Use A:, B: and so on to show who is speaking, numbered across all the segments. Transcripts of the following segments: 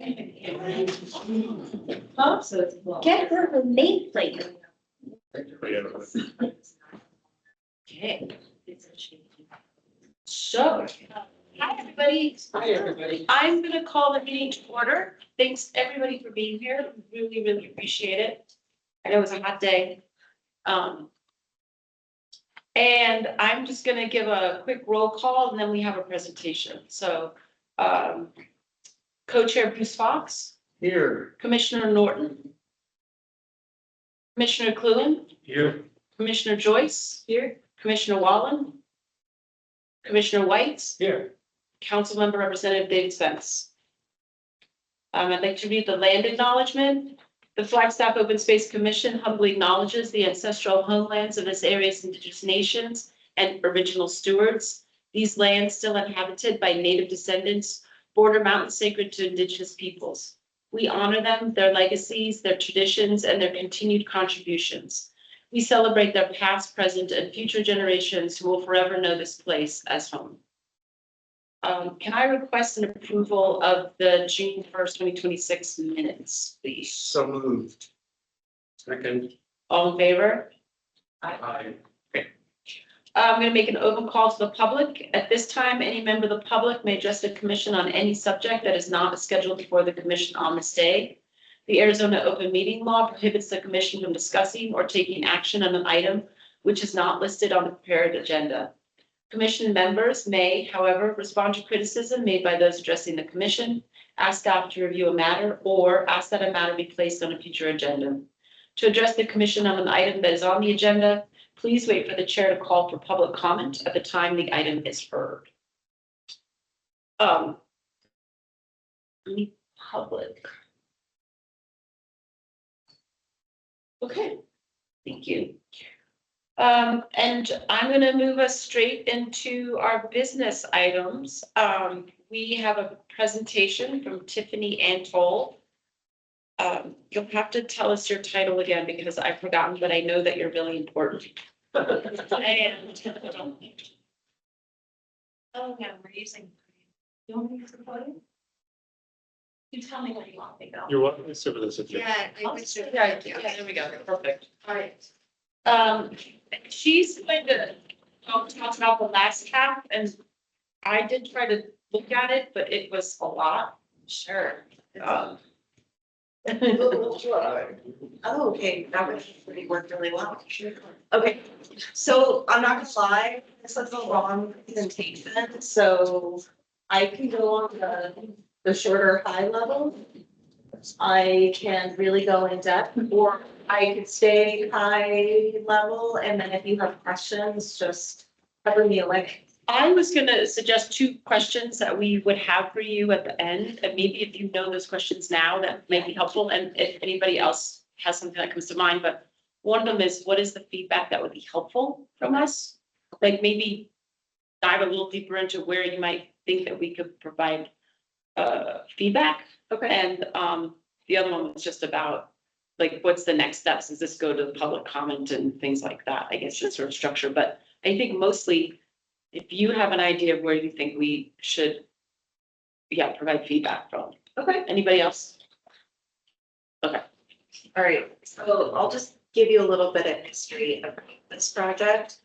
A: Huh? Get her her nameplate. Okay. So, hi, everybody.
B: Hi, everybody.
A: I'm gonna call the meeting to order. Thanks, everybody, for being here. Really, really appreciate it. I know it was a hot day. And I'm just gonna give a quick roll call and then we have a presentation. So, Co-Chair Bruce Fox,
B: Here.
A: Commissioner Norton, Commissioner Cluin,
B: Here.
A: Commissioner Joyce. Here. Commissioner Wallen. Commissioner White,
B: Here.
A: Councilmember Representative David Spence. I'd like to read the land acknowledgement. The Flagstaff Open Space Commission humbly acknowledges the ancestral homelands of this area's indigenous nations and original stewards. These lands still inhabited by native descendants border mountains sacred to indigenous peoples. We honor them, their legacies, their traditions, and their continued contributions. We celebrate their past, present, and future generations who will forever know this place as home. Can I request an approval of the June 1st, 2026 minutes, please?
B: So moved. Second.
A: All in favor?
B: Aye.
A: I'm going to make an open call to the public. At this time, any member of the public may address the commission on any subject that is not scheduled before the commission on this day. The Arizona Open Meeting Law prohibits the commission from discussing or taking action on an item which is not listed on the prepared agenda. Commission members may, however, respond to criticism made by those addressing the commission, ask staff to review a matter, or ask that a matter be placed on a future agenda. To address the commission on an item that is on the agenda, please wait for the chair to call for public comment at the time the item is heard. Any public? Okay, thank you. And I'm going to move us straight into our business items. We have a presentation from Tiffany Antol. You'll have to tell us your title again because I've forgotten, but I know that you're really important. And, oh, yeah, we're using. You want me to use the podium? You tell me what you want me to go.
B: You're welcome to sit with us if you.
A: Yeah, there we go. Perfect. All right. She's going to talk about the last cap, and I did try to look at it, but it was a lot. Sure.
C: Oh, okay, that would really work really well. Okay, so I'm not gonna lie, this is a long presentation, so I can go on the shorter high level. I can really go in depth, or I could stay high level, and then if you have questions, just cover me away.
A: I was gonna suggest two questions that we would have for you at the end, and maybe if you know those questions now, that may be helpful, and if anybody else has something that comes to mind, but one of them is, what is the feedback that would be helpful from us? Like maybe dive a little deeper into where you might think that we could provide feedback.
C: Okay.
A: And the other one was just about, like, what's the next steps? Does this go to the public comment and things like that? I guess it's sort of structure, but I think mostly if you have an idea of where you think we should, provide feedback from.
C: Okay.
A: Anybody else? Okay.
C: All right, so I'll just give you a little bit of history of this project.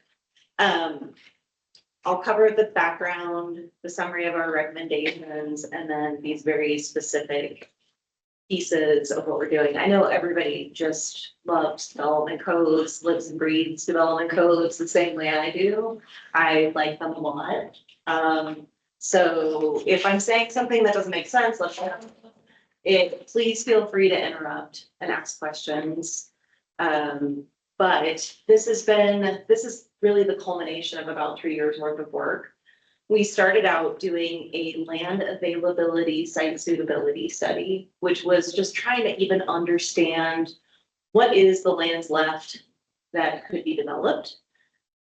C: I'll cover the background, the summary of our recommendations, and then these very specific pieces of what we're doing. I know everybody just loves development codes, lives and breathes development codes the same way I do. I like them a lot. So if I'm saying something that doesn't make sense, let's know. Please feel free to interrupt and ask questions. But this is really the culmination of about 3 years worth of work. We started out doing a land availability site suitability study, which was just trying to even understand what is the lands left that could be developed.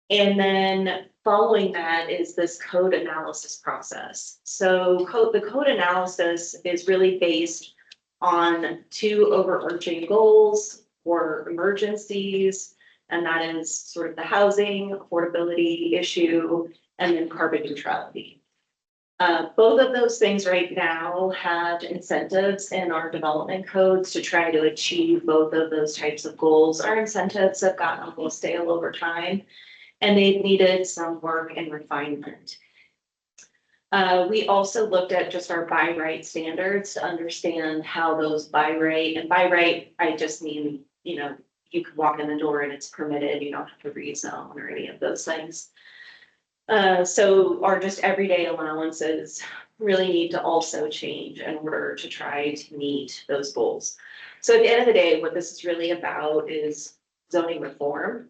C: And then following that is this code analysis process. So the code analysis is really based on two overarching goals or emergencies, and that is sort of the housing affordability issue and then carbon neutrality. Both of those things right now have incentives in our development codes to try to achieve both of those types of goals. Our incentives have gotten a little stale over time, and they've needed some work and refinement. We also looked at just our by right standards to understand how those by right, and by right, I just mean, you know, you could walk in the door and it's permitted, you don't have to rezone or any of those things. So our just everyday allowances really need to also change in order to try to meet those goals. So at the end of the day, what this is really about is zoning reform.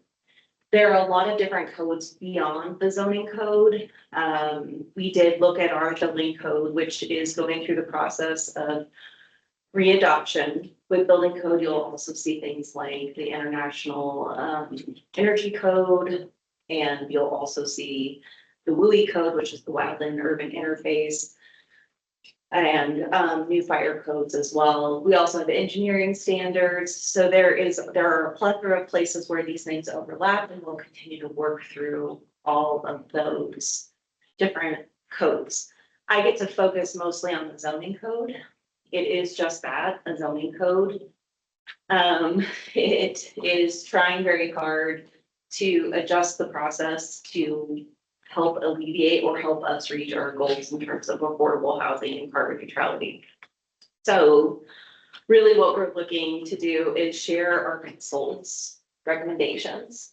C: There are a lot of different codes beyond the zoning code. We did look at our building code, which is going through the process of readoption. With building code, you'll also see things like the international energy code, and you'll also see the WUI code, which is the Wildland Urban Interface, and new fire codes as well. We also have engineering standards. So there are a plethora of places where these things overlap, and we'll continue to work through all of those different codes. I get to focus mostly on the zoning code. It is just that, a zoning code. It is trying very hard to adjust the process to help alleviate or help us reach our goals in terms of affordable housing and carbon neutrality. So really what we're looking to do is share our consultants' recommendations.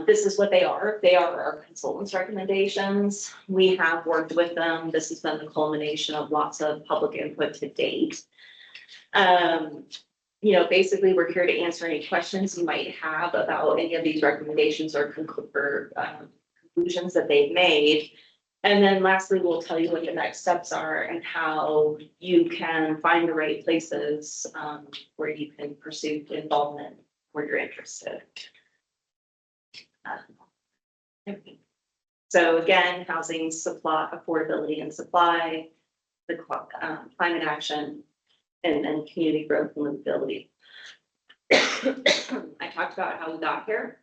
C: This is what they are. They are our consultants' recommendations. We have worked with them. This has been the culmination of lots of public input to date. You know, basically, we're here to answer any questions you might have about any of these recommendations or conclusions that they've made. And then lastly, we'll tell you what the next steps are and how you can find the right places where you can pursue involvement where you're interested. So again, housing supply, affordability and supply, the climate action, and then community growth and livability. I talked about how we got here,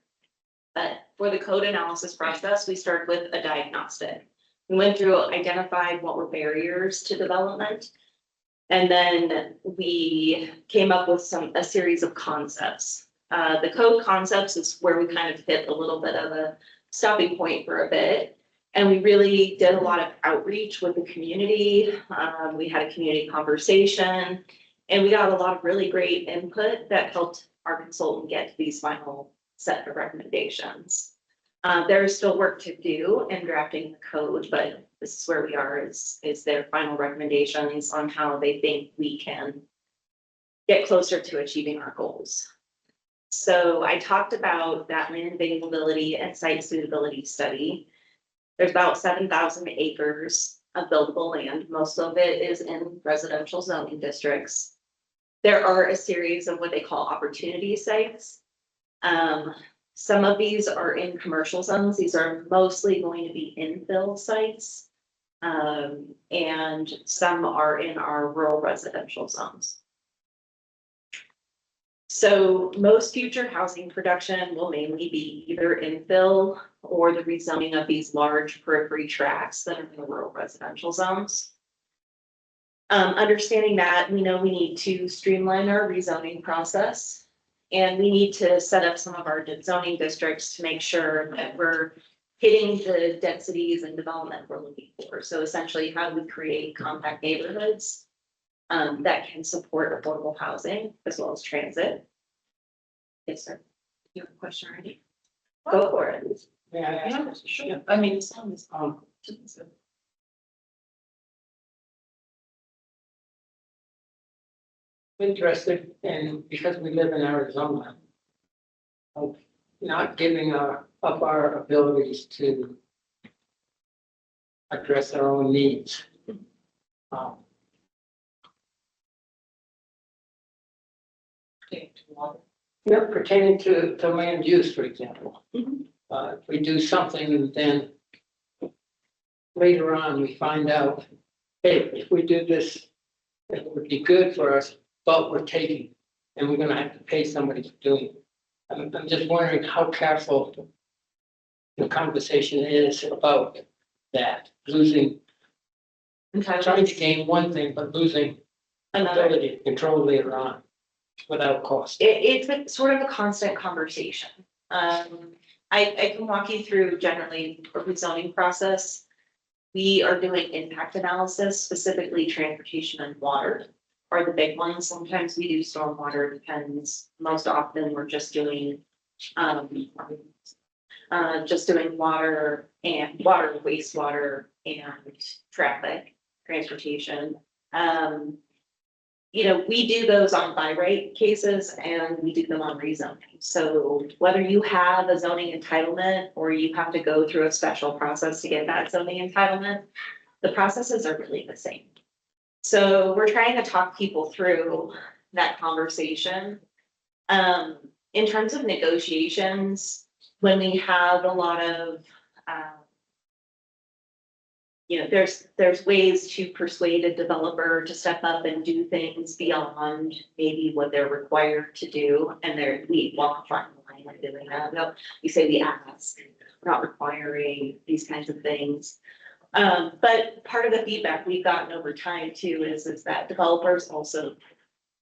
C: but for the code analysis process, we started with a diagnostic. We went through, identified what were barriers to development, and then we came up with a series of concepts. The code concepts is where we kind of hit a little bit of a stopping point for a bit. And we really did a lot of outreach with the community. We had a community conversation, and we got a lot of really great input that helped our consultant get to these final set of recommendations. There is still work to do in drafting the code, but this is where we are, is their final recommendations on how they think we can get closer to achieving our goals. So I talked about that land availability and site suitability study. There's about 7,000 acres of buildable land. Most of it is in residential zoning districts. There are a series of what they call opportunity sites. Some of these are in commercial zones. These are mostly going to be infill sites. And some are in our rural residential zones. So most future housing production will mainly be either infill or the rezoning of these large periphery tracts that are in the rural residential zones. Understanding that, we know we need to streamline our rezoning process, and we need to set up some of our zoning districts to make sure that we're hitting the densities and development we're looking for. So essentially, how do we create compact neighborhoods that can support affordable housing as well as transit? Yes, sir. You have a question already? Go for it.
D: Yeah, sure. I mean, it's on this, interested in, because we live in Arizona, of not giving up our abilities to address our own needs. Pertaining to land use, for example. If we do something and then later on we find out, hey, if we do this, it would be good for us, but we're taking, and we're gonna have to pay somebody for doing it. I'm just wondering how careful the conversation is about that, losing trying to gain one thing, but losing
C: Another.
D: ability to control later on without cost.
C: It's a sort of a constant conversation. I can walk you through generally the rezoning process. We are doing impact analysis, specifically transportation and water are the big ones. Sometimes we do stormwater, depends. Most often, we're just doing water and wastewater and traffic, transportation. You know, we do those on by right cases and we do them on rezoning. So whether you have a zoning entitlement or you have to go through a special process to get that zoning entitlement, the processes are really the same. So we're trying to talk people through that conversation. In terms of negotiations, when we have a lot of, you know, there's ways to persuade a developer to step up and do things beyond maybe what they're required to do. And we walk a fine line when doing that. No, we say we ask, we're not requiring these kinds of things. But part of the feedback we've gotten over time too is that developers also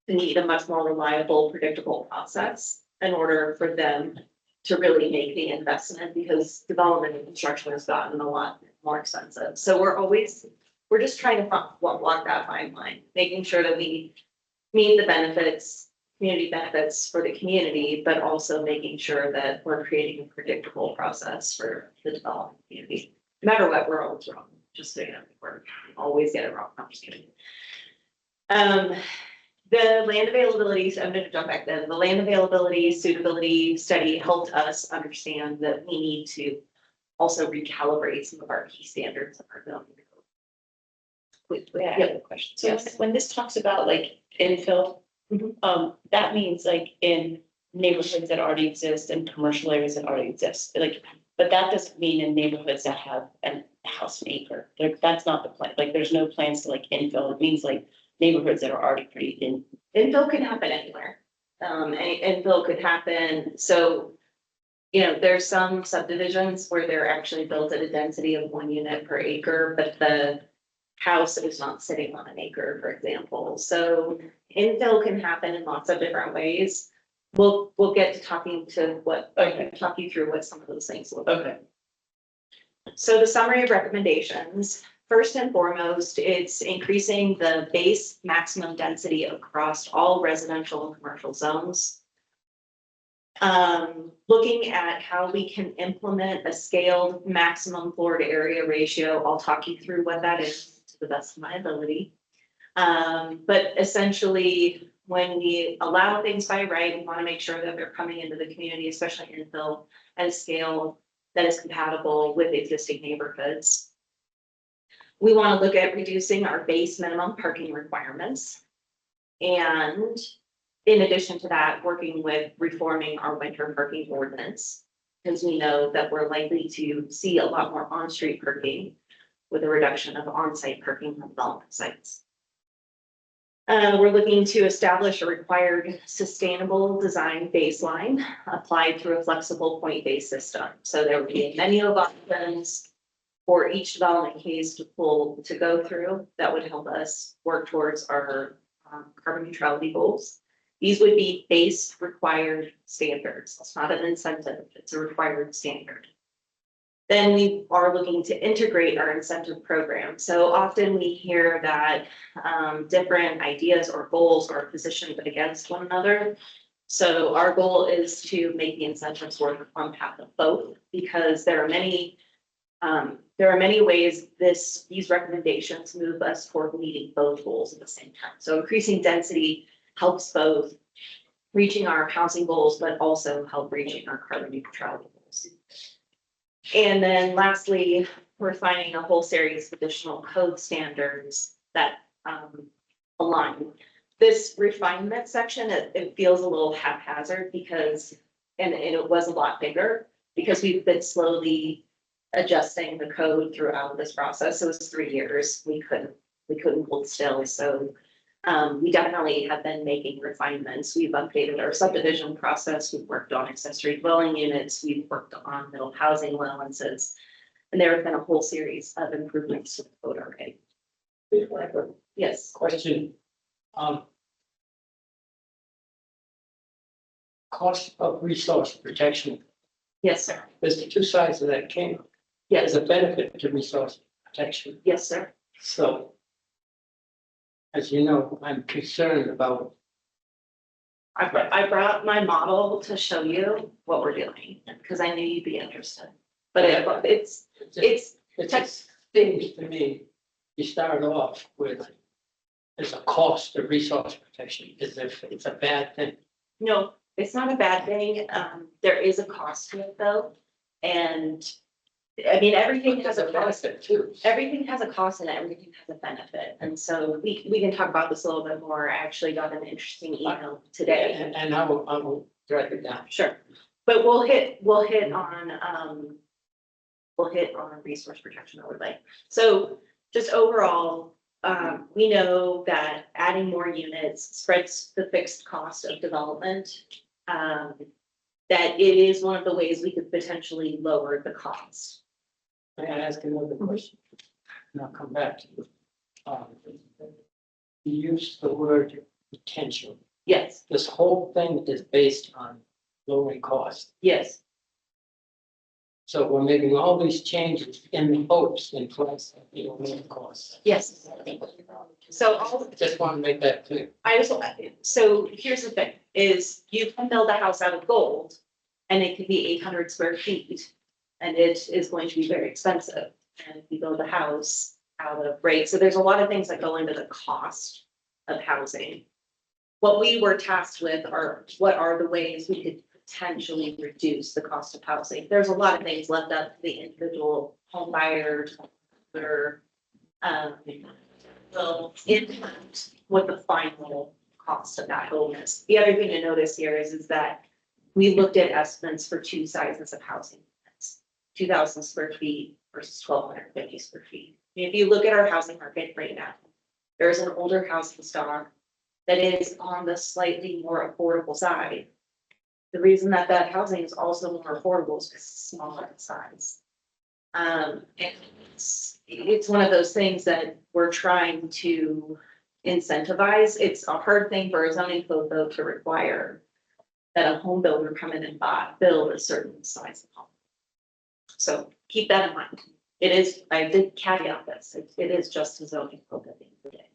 C: need a much more reliable, predictable process in order for them to really make the investment, because development and construction has gotten a lot more expensive. So we're just trying to walk that fine line, making sure that we meet the benefits, community benefits for the community, but also making sure that we're creating a predictable process for the development community. No matter what, we're always wrong, just so you know, we're always get it wrong. I'm just kidding. The land availability, I'm gonna jump back then. The land availability suitability study helped us understand that we need to also recalibrate some of our key standards of our zoning code.
A: Yeah, I
C: Yeah.
A: have a question. So
C: Yes.
A: when this talks about like infill, that means like in neighborhoods that already exist and commercial areas that already exist, like, but that doesn't mean in neighborhoods that have a house an acre. Like, that's not the plan. Like, there's no plans to like infill. It means like neighborhoods that are already pretty in.
C: Infill can happen anywhere. Infill could happen, so, you know, there's some subdivisions where they're actually built at a density of 1 unit per acre, but the house is not sitting on an acre, for example. So infill can happen in lots of different ways. We'll get to talking to talk you through what some of those things look like.
A: Okay.
C: So the summary of recommendations, first and foremost, it's increasing the base maximum density across all residential and commercial zones. Looking at how we can implement a scaled maximum floor to area ratio. I'll talk you through what that is to the best of my ability. But essentially, when we allow things by right, we want to make sure that they're coming into the community, especially infill, at a scale that is compatible with existing neighborhoods. We want to look at reducing our base minimum parking requirements. And in addition to that, working with reforming our winter parking ordinance, because we know that we're likely to see a lot more on-street parking with a reduction of on-site parking from development sites. We're looking to establish a required sustainable design baseline applied through a flexible point-based system. So there would be a menu of options for each development case to go through that would help us work towards our carbon neutrality goals. These would be base required standards. It's not an incentive, it's a required standard. Then we are looking to integrate our incentive program. So often we hear that different ideas or goals are positioned against one another. So our goal is to make the incentives work on behalf of both, because there are many ways these recommendations move us toward meeting both goals at the same time. So increasing density helps both reaching our housing goals, but also help reaching our carbon neutrality goals. And then lastly, we're finding a whole series of additional code standards that align. This refinement section, it feels a little haphazard because, and it was a lot bigger because we've been slowly adjusting the code throughout this process. So it was 3 years. We couldn't hold still. So we definitely have been making refinements. We've updated our subdivision process. We've worked on accessory dwelling units. We've worked on middle housing allowances. And there have been a whole series of improvements to the code already. Yes,
D: Question. Cost of resource protection,
C: yes, sir.
D: there's the two sides of that coin.
C: Yes,
D: There's a benefit to resource protection,
C: yes, sir.
D: so. As you know, I'm concerned about,
C: I brought my model to show you what we're doing, because I knew you'd be interested. But it's,
D: it just seems to me, you start off with. There's a cost of resource protection, as if it's a bad thing.
C: no, it's not a bad thing. There is a cost to it though. And I mean, everything has a cost.
D: benefit too.
C: Everything has a cost and everything has a benefit. And so we can talk about this a little bit more. I actually got an interesting email today.
D: And I will drag it down.
C: Sure. But we'll hit on resource protection overlay. So just overall, we know that adding more units spreads the fixed cost of development. That it is one of the ways we could potentially lower the cost.
D: May I ask another question? And I'll come back to you. You used the word potential.
C: Yes,
D: This whole thing is based on lowering cost.
C: yes,
D: So we're making all these changes in the hopes in Flagstaff, lower costs.
C: yes. So all,
D: Just want to make that clear.
C: so here's the thing, is you can build a house out of gold and it could be 800 square feet. And it is going to be very expensive. And if you build a house out of, right, so there's a lot of things that go into the cost of housing. What we were tasked with are, what are the ways we could potentially reduce the cost of housing? There's a lot of things left up to the individual home buyers, or will impact what the final cost of that home is. The other thing to notice here is that we looked at estimates for two sizes of housing. 2,000 square feet versus 1,250 square feet. If you look at our housing market right now, there's an older housing stock that is on the slightly more affordable side. The reason that that housing is also more affordable is because it's smaller in size. And it's one of those things that we're trying to incentivize. It's a hard thing for a zoning code though to require that a home builder come in and build a certain size of home. So keep that in mind. It is, I did caveat this, it is just a zoning code at the end of the day.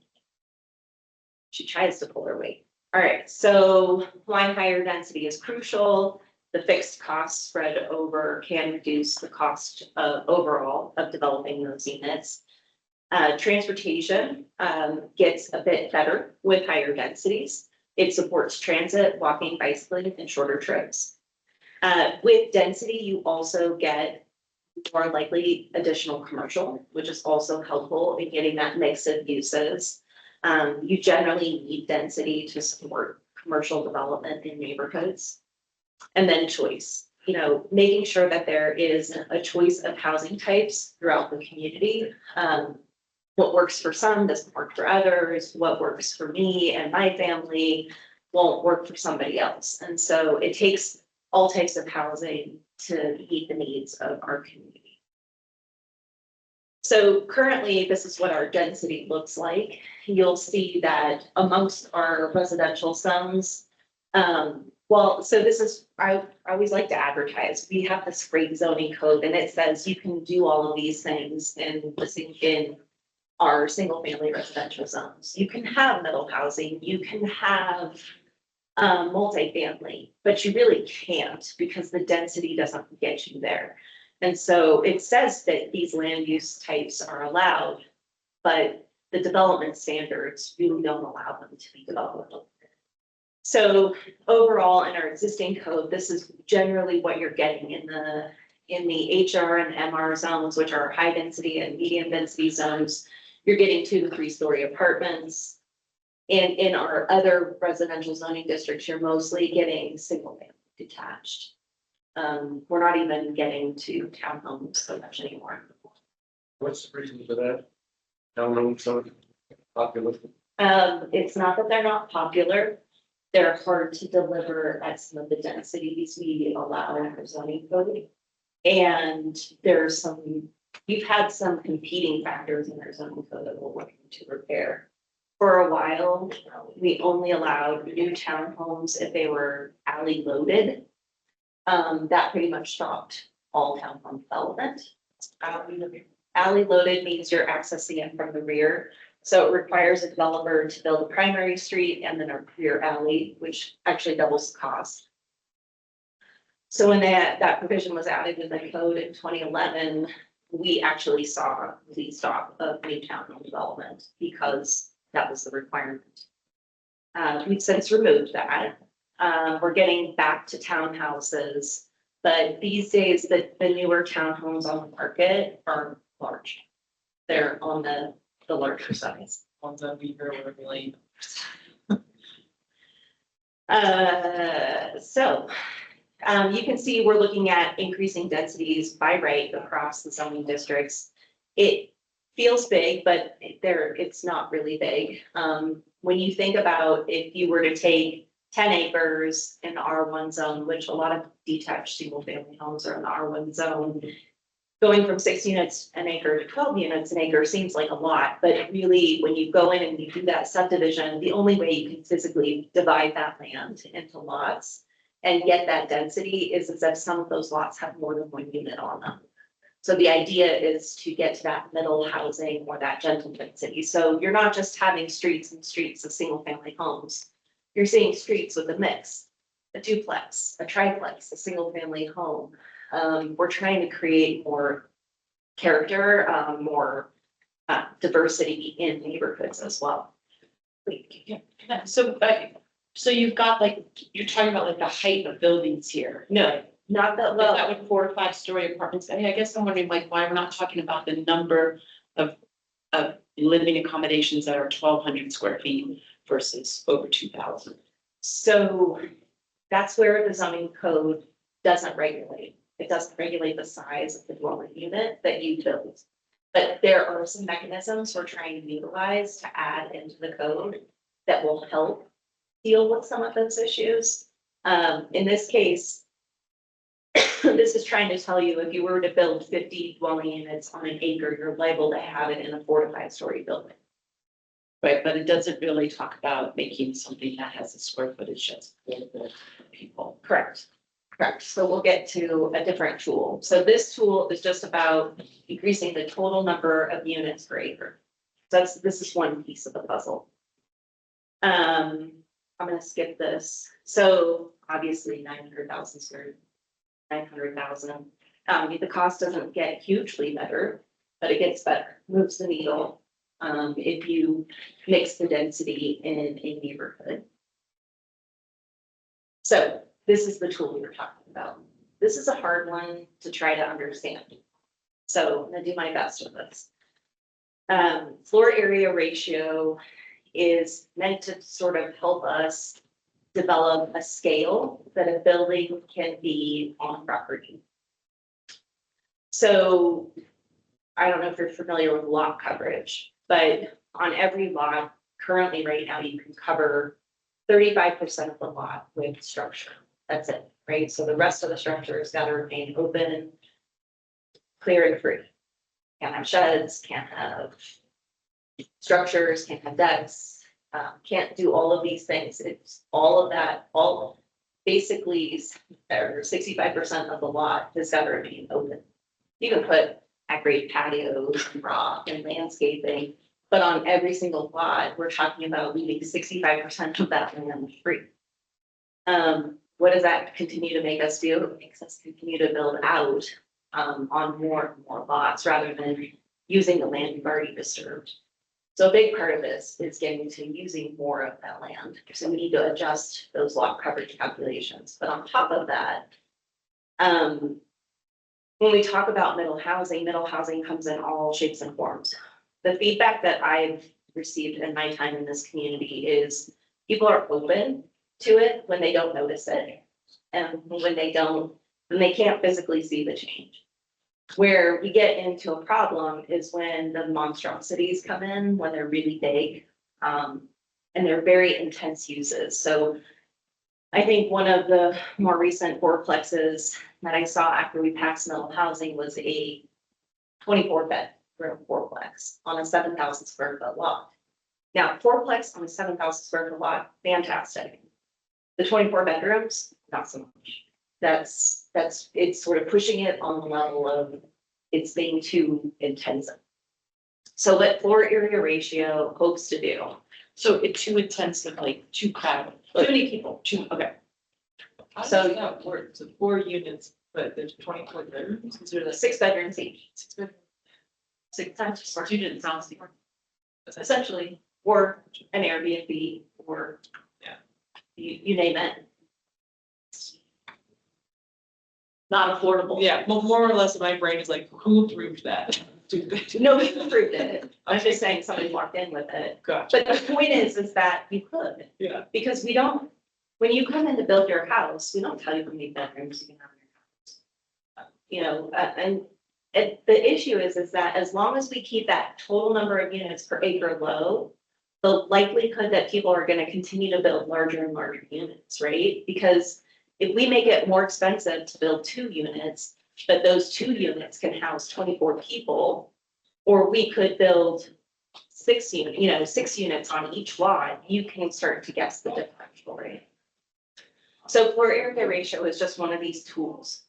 C: She tries to pull her weight. All right, so line higher density is crucial. The fixed cost spread over can reduce the cost of overall of developing those units. Transportation gets a bit better with higher densities. It supports transit, walking, bicycling, and shorter trips. With density, you also get more likely additional commercial, which is also helpful in getting that mix of uses. You generally need density to support commercial development in neighborhoods. And then choice, making sure that there is a choice of housing types throughout the community. What works for some doesn't work for others. What works for me and my family won't work for somebody else. And so it takes all types of housing to meet the needs of our community. So currently, this is what our density looks like. You'll see that amongst our residential zones, so this is, I always like to advertise, we have this great zoning code and it says you can do all of these things in our single family residential zones. You can have middle housing, you can have multifamily, but you really can't because the density doesn't get you there. And so it says that these land use types are allowed, but the development standards really don't allow them to be developed. So overall, in our existing code, this is generally what you're getting in the HR and MR zones, which are high density and medium density zones. You're getting 2 to 3 story apartments. And in our other residential zoning districts, you're mostly getting single family detached. We're not even getting to townhomes so much anymore.
B: What's the reason for that? Townhomes so popular.
C: It's not that they're not popular. They're hard to deliver at some of the densities we allow in our zoning code. And there's some we've had some competing factors in our zoning code that we're working to repair. For a while, we only allowed new townhomes if they were alley loaded. That pretty much stopped all townhome development. Alley loaded means you're accessing it from the rear. So it requires a developer to build a primary street and then a rear alley, which actually doubles the cost. So when that provision was added in the code in 2011, we actually saw the stop of new townhome development because that was the requirement. We've since removed that. We're getting back to townhouses, but these days the newer townhomes on the market are large. They're on the larger size.
E: Ones that we hear were really.
C: You can see we're looking at increasing densities by right across the zoning districts. It feels big, but it's not really big. When you think about if you were to take 10 acres in the R1 zone, which a lot of detached single family homes are in the R1 zone, going from 6 units an acre to 12 units an acre seems like a lot, but really, when you go in and you do that subdivision, the only way you can physically divide that land into lots and get that density is if some of those lots have more than 1 unit on them. So the idea is to get to that middle housing or that gentle density. So you're not just having streets and streets of single family homes. You're seeing streets with a mix, a duplex, a triplex, a single family home. We're trying to create more character, more diversity in neighborhoods as well.
A: So you've got like, you're talking about like the height of buildings here.
C: No, not that
A: Is
C: low.
A: that with 4 to 5 story apartments? I guess I'm wondering like why we're not talking about the number of living accommodations that are 1,200 square feet versus over 2,000.
C: So that's where the zoning code doesn't regulate. It doesn't regulate the size of the dwelling unit that you build. But there are some mechanisms we're trying to utilize to add into the code that will help deal with some of those issues. In this case, this is trying to tell you if you were to build 50 dwelling units on an acre, you're liable to have it in a 4 to 5 story building.
A: Right, but it doesn't really talk about making something that has a square footage that's for the people.
C: Correct. Correct. So we'll get to a different tool. So this tool is just about increasing the total number of units per acre. This is one piece of the puzzle. I'm gonna skip this. So obviously 900,000 square, 900,000. The cost doesn't get hugely better, but it gets better, moves the needle. If you mix the density in a neighborhood. So this is the tool we were talking about. This is a hard one to try to understand. So I'm gonna do my best with this. Floor area ratio is meant to sort of help us develop a scale that a building can be on property. So I don't know if you're familiar with lot coverage, but on every lot currently right now, you can cover 35% of the lot with structure. That's it, right? So the rest of the structure has got to remain open, clear and free. Can't have sheds, can't have structures, can't have decks, can't do all of these things. It's all of that, all basically 65% of the lot has got to remain open. You can put at grade patios, rock and landscaping, but on every single lot, we're talking about leaving 65% of that land free. What does that continue to make us do? It makes us continue to build out on more and more lots rather than using the land we've already disturbed. So a big part of this is getting to using more of that land. So we need to adjust those lot coverage calculations. But on top of that, when we talk about middle housing comes in all shapes and forms. The feedback that I've received in my time in this community is people are open to it when they don't notice it. And when they don't, then they can't physically see the change. Where we get into a problem is when the monstrosities come in, when they're really big, and they're very intense uses. So I think one of the more recent fourplexes that I saw after we passed middle housing was a 24 bedroom fourplex on a 7,000 square foot lot. Now, fourplex on a 7,000 square foot lot, fantastic. The 24 bedrooms, not so much. It's sort of pushing it on the level of it's being too intensive. So what floor area ratio hopes to do,
E: So it's too intensive, like too crowded.
C: too many people,
E: Okay.
C: So-
E: So that works, so 4 units, but there's 24 bedrooms, is there like
C: 6 bedrooms each,
E: 6 bedrooms?
C: 6 times 4.
E: Student housing.
C: Essentially, or an Airbnb, or.
E: Yeah.
C: You name it. Not affordable.
E: Yeah, well, more or less, my brain is like, who approved that?
C: Nobody approved it. I'm just saying somebody walked in with it.
E: Gotcha,
C: But the point is that you could,
E: yeah.
C: because we don't, when you come in to build your house, we don't tell you how many bedrooms you can have in your house. You know, and the issue is that as long as we keep that total number of units per acre low, the likelihood that people are gonna continue to build larger and larger units, right? Because if we make it more expensive to build 2 units, but those 2 units can house 24 people, or we could build 6 units, 6 units on each lot, you can start to guess the differential, right? So floor area ratio is just one of these tools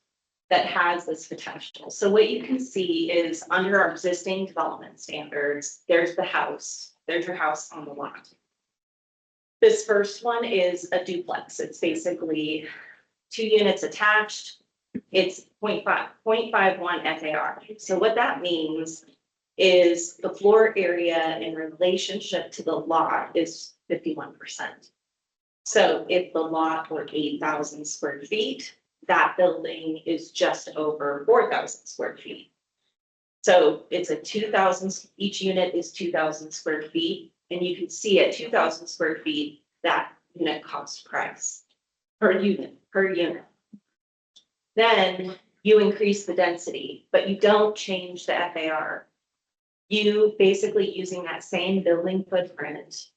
C: that has this potential. So what you can see is under our existing development standards, there's the house, there's your house on the lot. This first one is a duplex. It's basically 2 units attached. It's 0.51 FAR. So what that means is the floor area in relationship to the lot is 51%. So if the lot were 8,000 square feet, that building is just over 4,000 square feet. So it's a 2,000, each unit is 2,000 square feet. And you can see at 2,000 square feet, that unit cost price per unit. Then you increase the density, but you don't change the FAR. You basically using that same building footprint,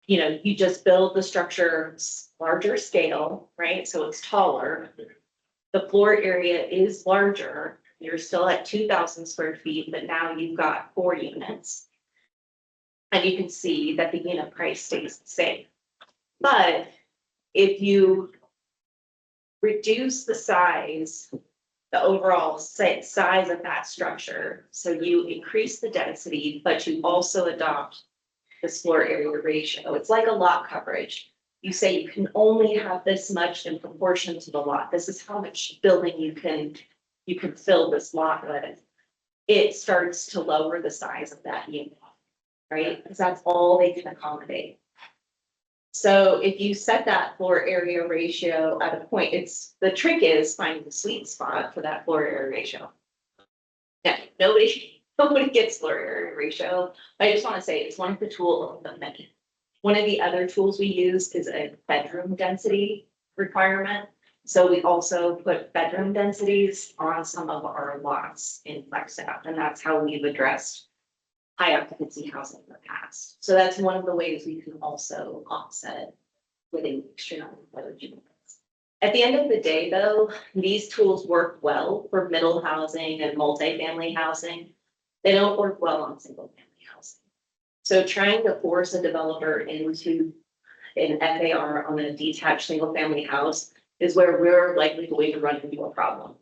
C: you just build the structure larger scale, right? So it's taller. The floor area is larger. You're still at 2,000 square feet, but now you've got 4 units. And you can see that the unit price stays the same. But if you reduce the size, the overall size of that structure, so you increase the density, but you also adopt this floor area ratio. It's like a lot coverage. You say you can only have this much in proportion to the lot. This is how much building you can fill this lot with. It starts to lower the size of that unit, right? Because that's all they can accommodate. So if you set that floor area ratio at a point, the trick is finding the sweet spot for that floor area ratio. Yeah, nobody gets floor area ratio. I just want to say it's one of the tools of many. One of the other tools we use is a bedroom density requirement. So we also put bedroom densities on some of our lots in Flagstaff, and that's how we've addressed high occupancy housing in the past. So that's one of the ways we can also offset with an extreme large units. At the end of the day, though, these tools work well for middle housing and multifamily housing. They don't work well on single family housing. So trying to force a developer into an FAR on a detached single family house is where we're likely going to run into a problem.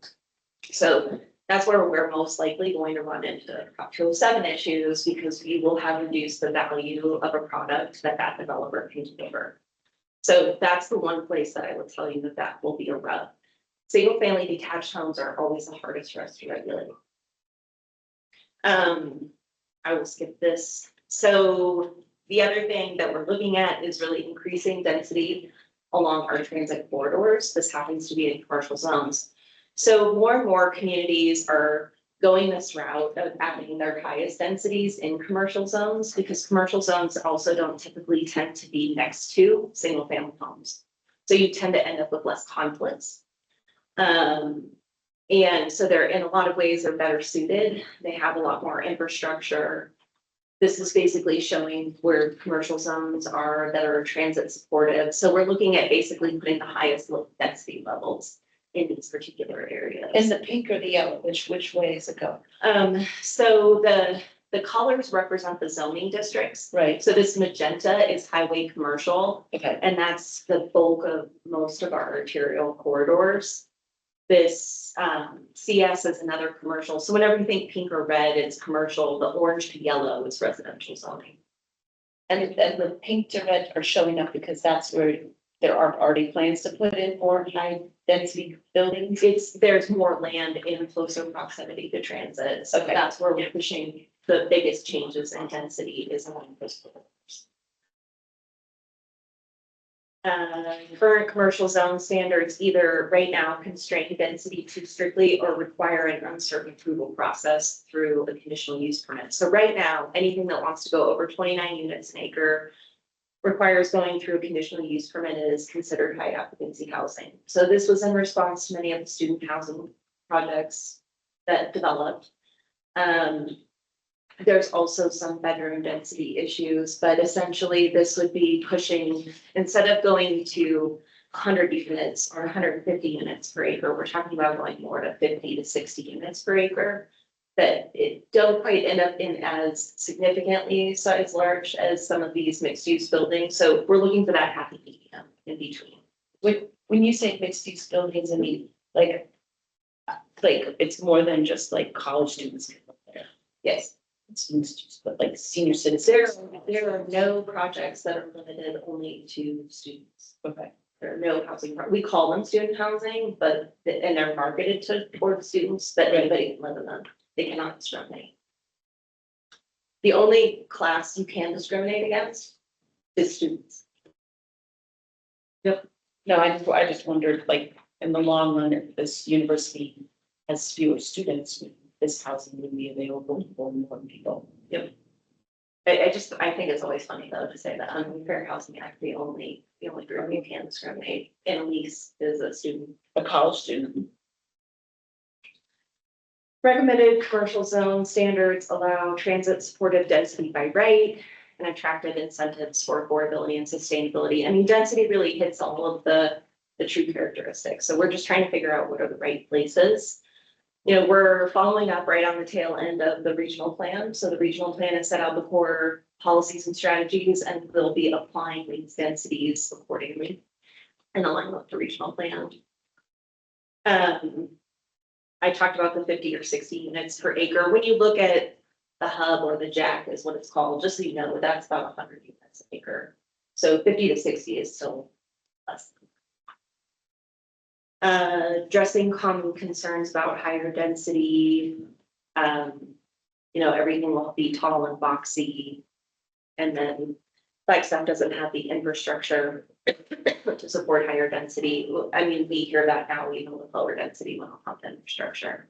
C: So that's where we're most likely going to run into Prop 207 issues, because we will have reduced the value of a product that developer can deliver. So that's the one place that I would tell you that will be a rub. Single family detached homes are always the hardest for us to regulate. I will skip this. So the other thing that we're looking at is really increasing density along our transit corridors. This happens to be in commercial zones. So more and more communities are going this route of having their highest densities in commercial zones, because commercial zones also don't typically tend to be next to single family homes. So you tend to end up with less conflicts. And so they're, in a lot of ways, they're better suited. They have a lot more infrastructure. This is basically showing where commercial zones are that are transit supportive. So we're looking at basically putting the highest density levels in these particular areas.
A: And the pink or the yellow, which way is it going?
C: So the colors represent the zoning districts.
A: Right,
C: So this magenta is highway commercial,
A: okay,
C: and that's the bulk of most of our arterial corridors. This CS is another commercial. So whenever you think pink or red, it's commercial. The orange to yellow is residential zoning.
A: and the pink to red are showing up because that's where there are already plans to put in more high density buildings.
C: There's more land in closer proximity to transit. So
A: Okay.
C: that's where we're pushing the biggest changes in density is along those corridors. Current commercial zone standards either right now constrain density too strictly or require an uncertain approval process through a conditional use permit. So right now, anything that wants to go over 29 units an acre requires going through a conditional use permit and is considered high occupancy housing. So this was in response to many of the student housing projects that developed. There's also some bedroom density issues, but essentially this would be pushing, instead of going to 100 units or 150 units per acre, we're talking about going more to 50 to 60 units per acre. That it don't quite end up in as significantly size large as some of these mixed use buildings. So we're looking for that happy medium in between.
A: When you say mixed use buildings, I mean, like it's more than just like college students can live there.
C: Yes.
A: It's mixed use, but like senior
C: There,
A: citizens.
C: there are no projects that are limited only to students.
A: Okay,
C: There are no housing, we call them student housing, but, and they're marketed toward students, but anybody can live in them. They cannot discriminate. The only class you can discriminate against is students.
A: no, I just wondered, like, in the long run, if this university has fewer students, this housing would be available for more people.
C: I think it's always funny though to say that under the Fair Housing Act, the only group you can discriminate in a lease is a student.
A: A college student.
C: Recommended commercial zone standards allow transit supportive density by right and attractive incentives for affordability and sustainability. I mean, density really hits all of the true characteristics. So we're just trying to figure out what are the right places. You know, we're following up right on the tail end of the regional plan. So the regional plan has set out the core policies and strategies, and we'll be applying these densities accordingly in alignment with the regional plan. I talked about the 50 or 60 units per acre. When you look at the hub or the jack is what it's called, just so you know, that's about 100 units an acre. So 50 to 60 is still less. Addressing common concerns about higher density. Everything will be tall and boxy. And then Flagstaff doesn't have the infrastructure to support higher density. I mean, we hear that now, even with lower density, we don't have the infrastructure.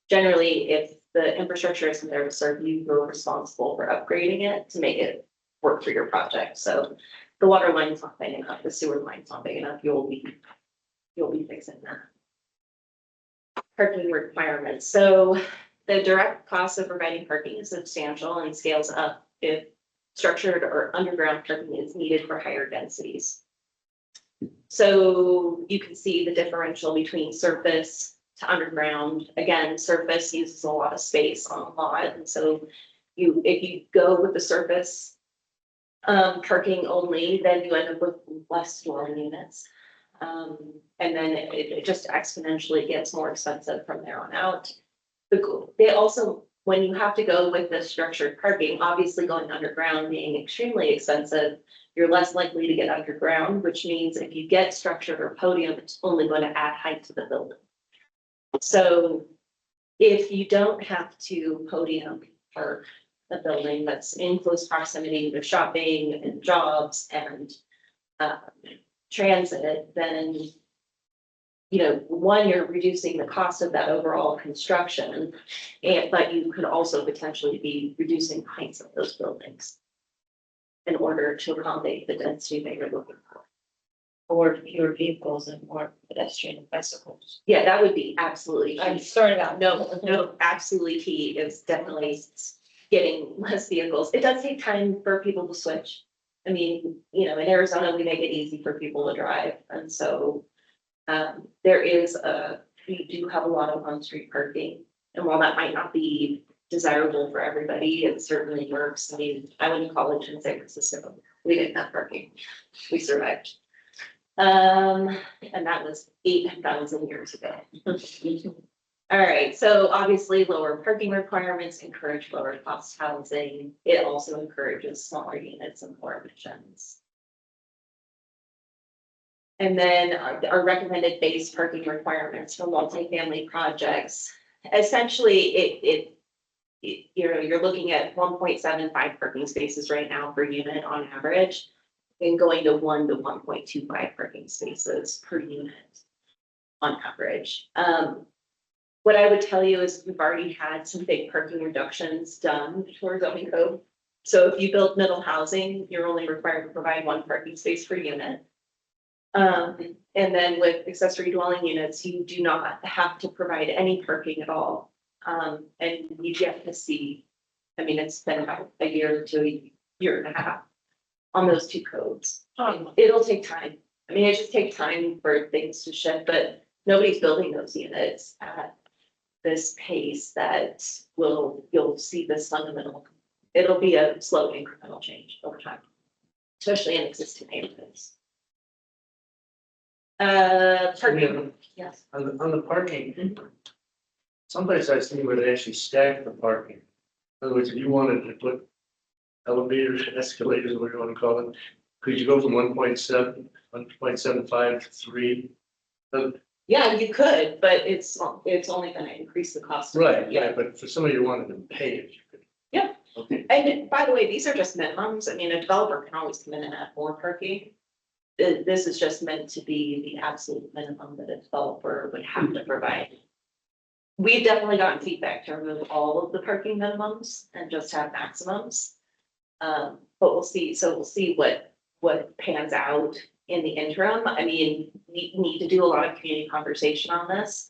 C: Generally, if the infrastructure isn't there to serve you, you're responsible for upgrading it to make it work for your project. So the water line's not big enough, the sewer line's not big enough, you'll be fixing that. Parking requirements. So the direct cost of providing parking is substantial and scales up if structured or underground parking is needed for higher densities. So you can see the differential between surface to underground. Again, surface uses a lot of space on a lot. And so if you go with the surface parking only, then you end up with less dwelling units. And then it just exponentially gets more expensive from there on out. They also, when you have to go with the structured parking, obviously going underground being extremely expensive, you're less likely to get underground, which means if you get structured or podium, it's only going to add height to the building. So if you don't have to podium park a building that's in close proximity to shopping and jobs and transit, then one, you're reducing the cost of that overall construction, but you could also potentially be reducing the heights of those buildings in order to accommodate the density that you're looking for.
A: Or fewer vehicles and more pedestrian and bicycles.
C: Yeah, that would be absolutely
A: I'm
C: key.
A: sorry about
C: No, absolutely key is definitely getting less vehicles. It does take time for people to switch. I mean, in Arizona, we make it easy for people to drive, and so We do have a lot of on-street parking, and while that might not be desirable for everybody, it certainly works. I mean, I went to college in San Francisco, we didn't have parking, we survived. And that was 8,000 years ago. All right, so obviously lower parking requirements encourage lower cost housing. It also encourages smaller units and more emissions. And then our recommended base parking requirements for multifamily projects. Essentially, you're looking at 1.75 parking spaces right now per unit on average, and going to 1 to 1.25 parking spaces per unit on average. What I would tell you is we've already had some big parking reductions done towards zoning code. So if you build middle housing, you're only required to provide 1 parking space per unit. And then with accessory dwelling units, you do not have to provide any parking at all. And you get to see, I mean, it's been about a year to a year and a half on those 2 codes. It'll take time. I mean, it just takes time for things to shift, but nobody's building those units at this pace that you'll see this fundamental. It'll be a slow incremental change over time, especially in existing neighborhoods. Parking, yes.
B: On the parking, someplace I've seen where they actually stack the parking. In other words, if you wanted to put elevators, escalators, whatever you want to call it, could you go from 1.7, 1.75 to 3?
C: Yeah, you could, but it's only gonna increase the cost.
B: Right,
C: Yeah.
B: yeah, but for somebody who wanted to pay it, you could.
C: Yeah.
B: Okay.
C: And by the way, these are just minimums. I mean, a developer can always come in and add more parking. This is just meant to be the absolute minimum that a developer would have to provide. We've definitely gotten feedback to remove all of the parking minimums and just have maximums. But we'll see, so we'll see what pans out in the interim. I mean, we need to do a lot of community conversation on this.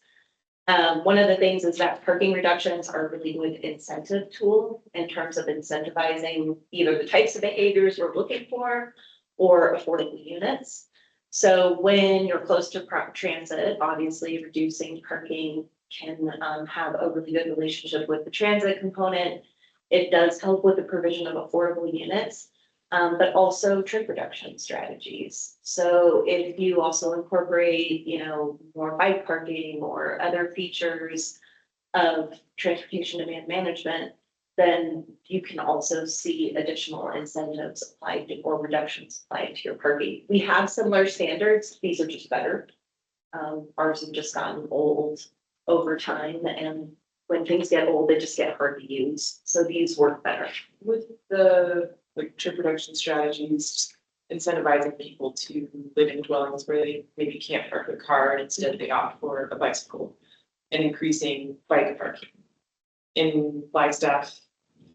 C: One of the things is that parking reductions are a really good incentive tool in terms of incentivizing either the types of behaviors we're looking for or affordable units. So when you're close to transit, obviously reducing parking can have a really good relationship with the transit component. It does help with the provision of affordable units, but also trip reduction strategies. So if you also incorporate, more bike parking or other features of transportation demand management, then you can also see additional incentives applied to, or reductions applied to your parking. We have similar standards. These are just better. Ours have just gotten old over time, and when things get old, they just get hard to use. So these work better.
E: With the trip reduction strategies, incentivizing people to live in dwellings where they maybe can't park their car and instead they opt for a bicycle, and increasing bike parking. In Flagstaff,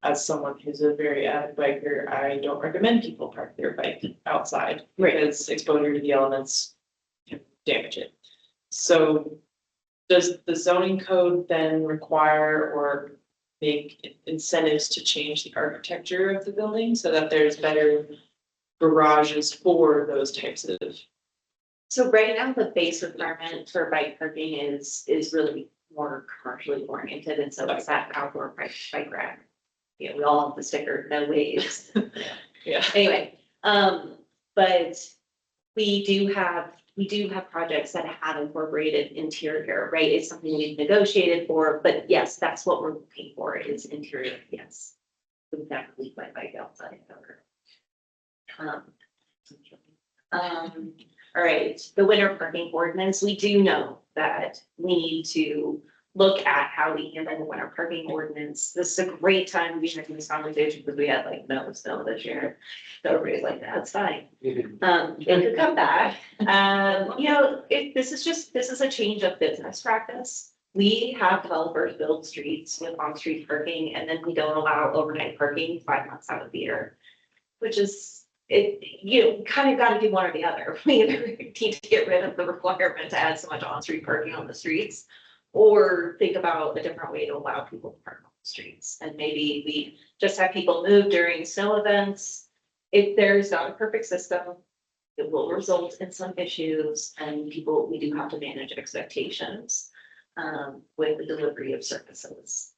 E: as someone who's a very avid biker, I don't recommend people park their bike outside because exposure to the elements can damage it. So does the zoning code then require or make incentives to change the architecture of the building so that there's better garages for those types of?
C: So right now, the base requirement for bike parking is really more commercially oriented, and so it's that outdoor bike rack. We all have the sticker, no waves.
E: Yeah.
C: Anyway, but we do have projects that have incorporated interior, right? It's something we've negotiated for, but yes, that's what we're looking for is interior, yes. We've never leave my bike outside ever. All right, the winter parking ordinance, we do know that we need to look at how we handle the winter parking ordinance. This is a great time to be having this conversation because we had no snow this year. So everybody's like, that's fine. It could come back. This is a change of business practice. We have developers build streets with on-street parking, and then we don't allow overnight parking 5 months out of the year, which is kind of got to do one or the other. We either need to get rid of the requirement to add so much on-street parking on the streets, or think about a different way to allow people to park on the streets. And maybe we just have people move during snow events. If there's not a perfect system, it will result in some issues and we do have to manage expectations with the delivery of services.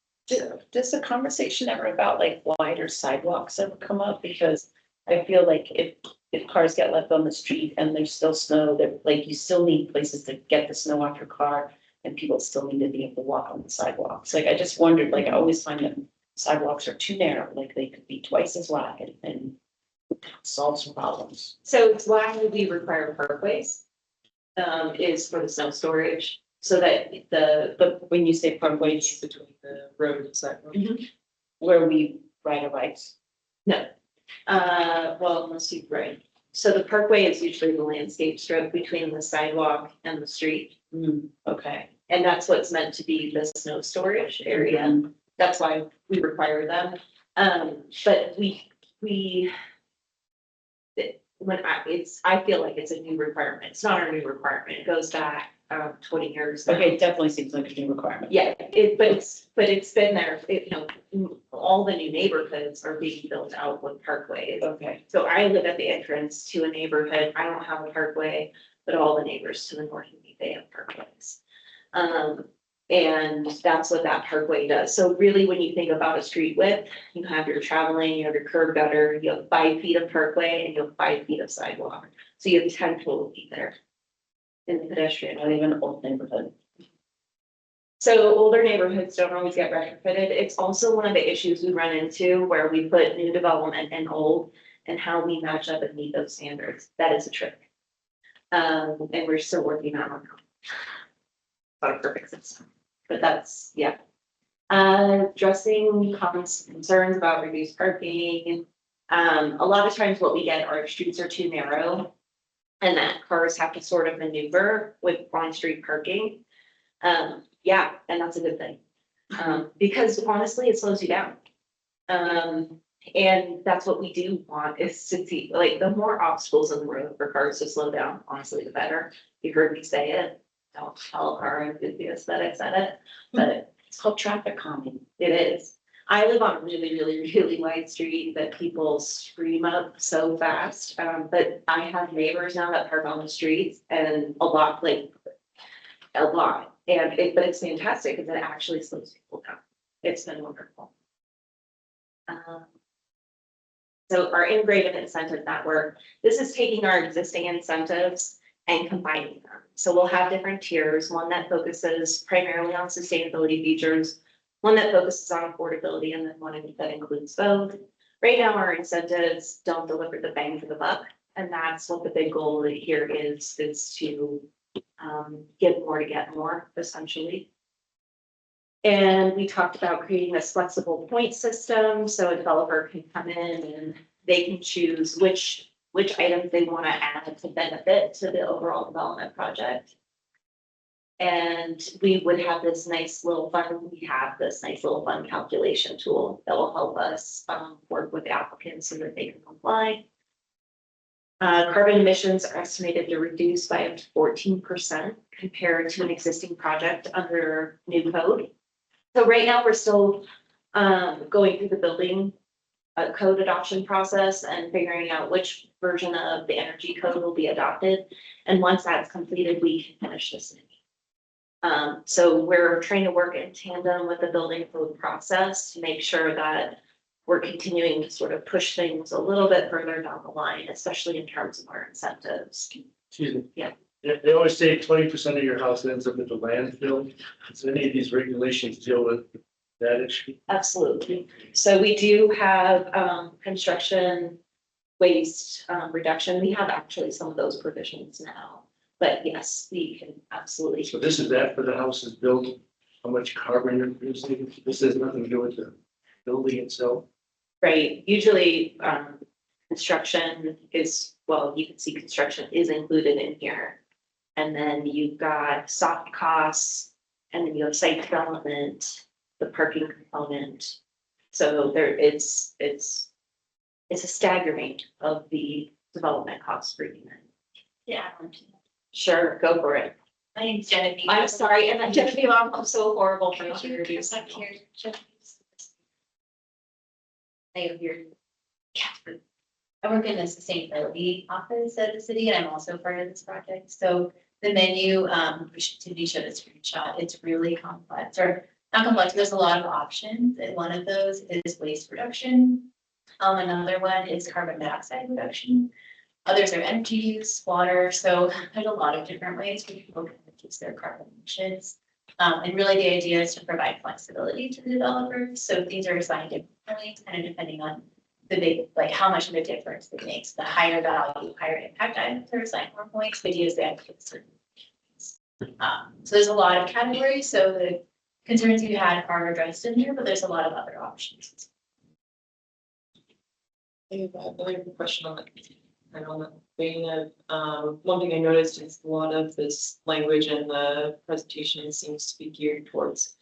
F: Does the conversation ever about like wider sidewalks ever come up? Because I feel like if cars get left on the street and there's still snow, that like you still need places to get the snow off your car. And people still need to be able to walk on the sidewalks. Like I just wondered, like I always find that sidewalks are too narrow, like they could be twice as wide and solve some problems.
C: So it's why we require parkways, is for the snow storage, so that
F: But when you say parkways,
E: Between the road and sidewalk.
F: where we ride our bikes.
C: well, unless you, right. So the parkway is usually the landscape strip between the sidewalk and the street.
F: Okay.
C: And that's what's meant to be the snow storage area. That's why we require them. But I feel like it's a new requirement. It's not a new requirement. It goes back 20 years. now.
F: Okay, it definitely seems like a new requirement.
C: Yeah, but it's been there, all the new neighborhoods are being built out with parkways.
F: Okay.
C: So I live at the entrance to a neighborhood. I don't have a parkway, but all the neighbors to the north of me, they have parkways. And that's what that parkway does. So really, when you think about a street width, you have your traveling, you have your curb gutter, you have 5 feet of parkway and you have 5 feet of sidewalk. So you have 10 total feet there in the pedestrian.
F: Not even an old neighborhood.
C: So older neighborhoods don't always get retrofitted. It's also one of the issues we run into where we put new development and old and how we match up and meet those standards. That is a trick. And we're still working on not a perfect system, but that's, yeah. Addressing concerns about reduced parking. A lot of times what we get are streets are too narrow and that cars have to sort of maneuver with on-street parking. Yeah, and that's a good thing. Because honestly, it slows you down. And that's what we do want is to see, like, the more obstacles in the road for cars to slow down, honestly, the better. You heard me say it. Don't tell our enthusiasts that I said it, but
F: It's called traffic calming.
C: it is. I live on a really, really, really wide street that people scream up so fast. But I have neighbors now that park on the streets and a lot. But it's fantastic because it actually slows people down. It's been wonderful. So our integrated incentive network, this is taking our existing incentives and combining them. So we'll have different tiers, one that focuses primarily on sustainability features, one that focuses on affordability, and then one that includes both. Right now, our incentives don't deliver the bang for the buck, and that's what the big goal here is to give more to get more, essentially. And we talked about creating this flexible point system, so a developer can come in and they can choose which items they want to add to benefit to the overall development project. And we would have this nice little fund, calculation tool that will help us work with the applicants so that they can comply. Carbon emissions are estimated to reduce by up to 14% compared to an existing project under new code. So right now, we're still going through the building code adoption process and figuring out which version of the energy code will be adopted. And once that's completed, we can finish this. So we're trying to work in tandem with the building code process to make sure that we're continuing to sort of push things a little bit further down the line, especially in terms of our incentives.
B: Excuse me.
C: Yeah.
B: They always say 20% of your house ends up at the landfill. Does any of these regulations deal with that issue?
C: Absolutely. So we do have construction waste reduction. We have actually some of those provisions now. But yes, we can absolutely.
B: So this is that for the houses built, how much carbon you're producing? This has nothing to do with the building itself.
C: Right, usually construction is, well, you can see construction is included in here. And then you've got soft costs, and then you have site development, the parking component. So it's a staggering of the development costs for unit.
G: Yeah.
C: Sure, go for it.
G: My name's Genevieve.
C: I'm sorry, and then Genevieve, I'm so horrible for not
G: Could you
C: introducing
G: come up
C: you.
G: here, Genevieve? I am here. Catherine. I work in the sustainability office at the city, and I'm also part of this project. So the menu, Tiffany showed a screenshot. It's really complex, or not complex. There's a lot of options, and one of those is waste reduction. Another one is carbon dioxide reduction. Others are energy use, water. So there's a lot of different ways for people to reduce their carbon emissions. And really the idea is to provide flexibility to the developers. So things are assigned differently, kind of depending on the big, like how much of a difference it makes. The higher value, higher impact items are assigned more points, but use that for certain things. So there's a lot of categories. So the concerns you had are addressed in here, but there's a lot of other options.
E: I have another question on that. And on the vein of, one thing I noticed is a lot of this language in the presentation seems to be geared towards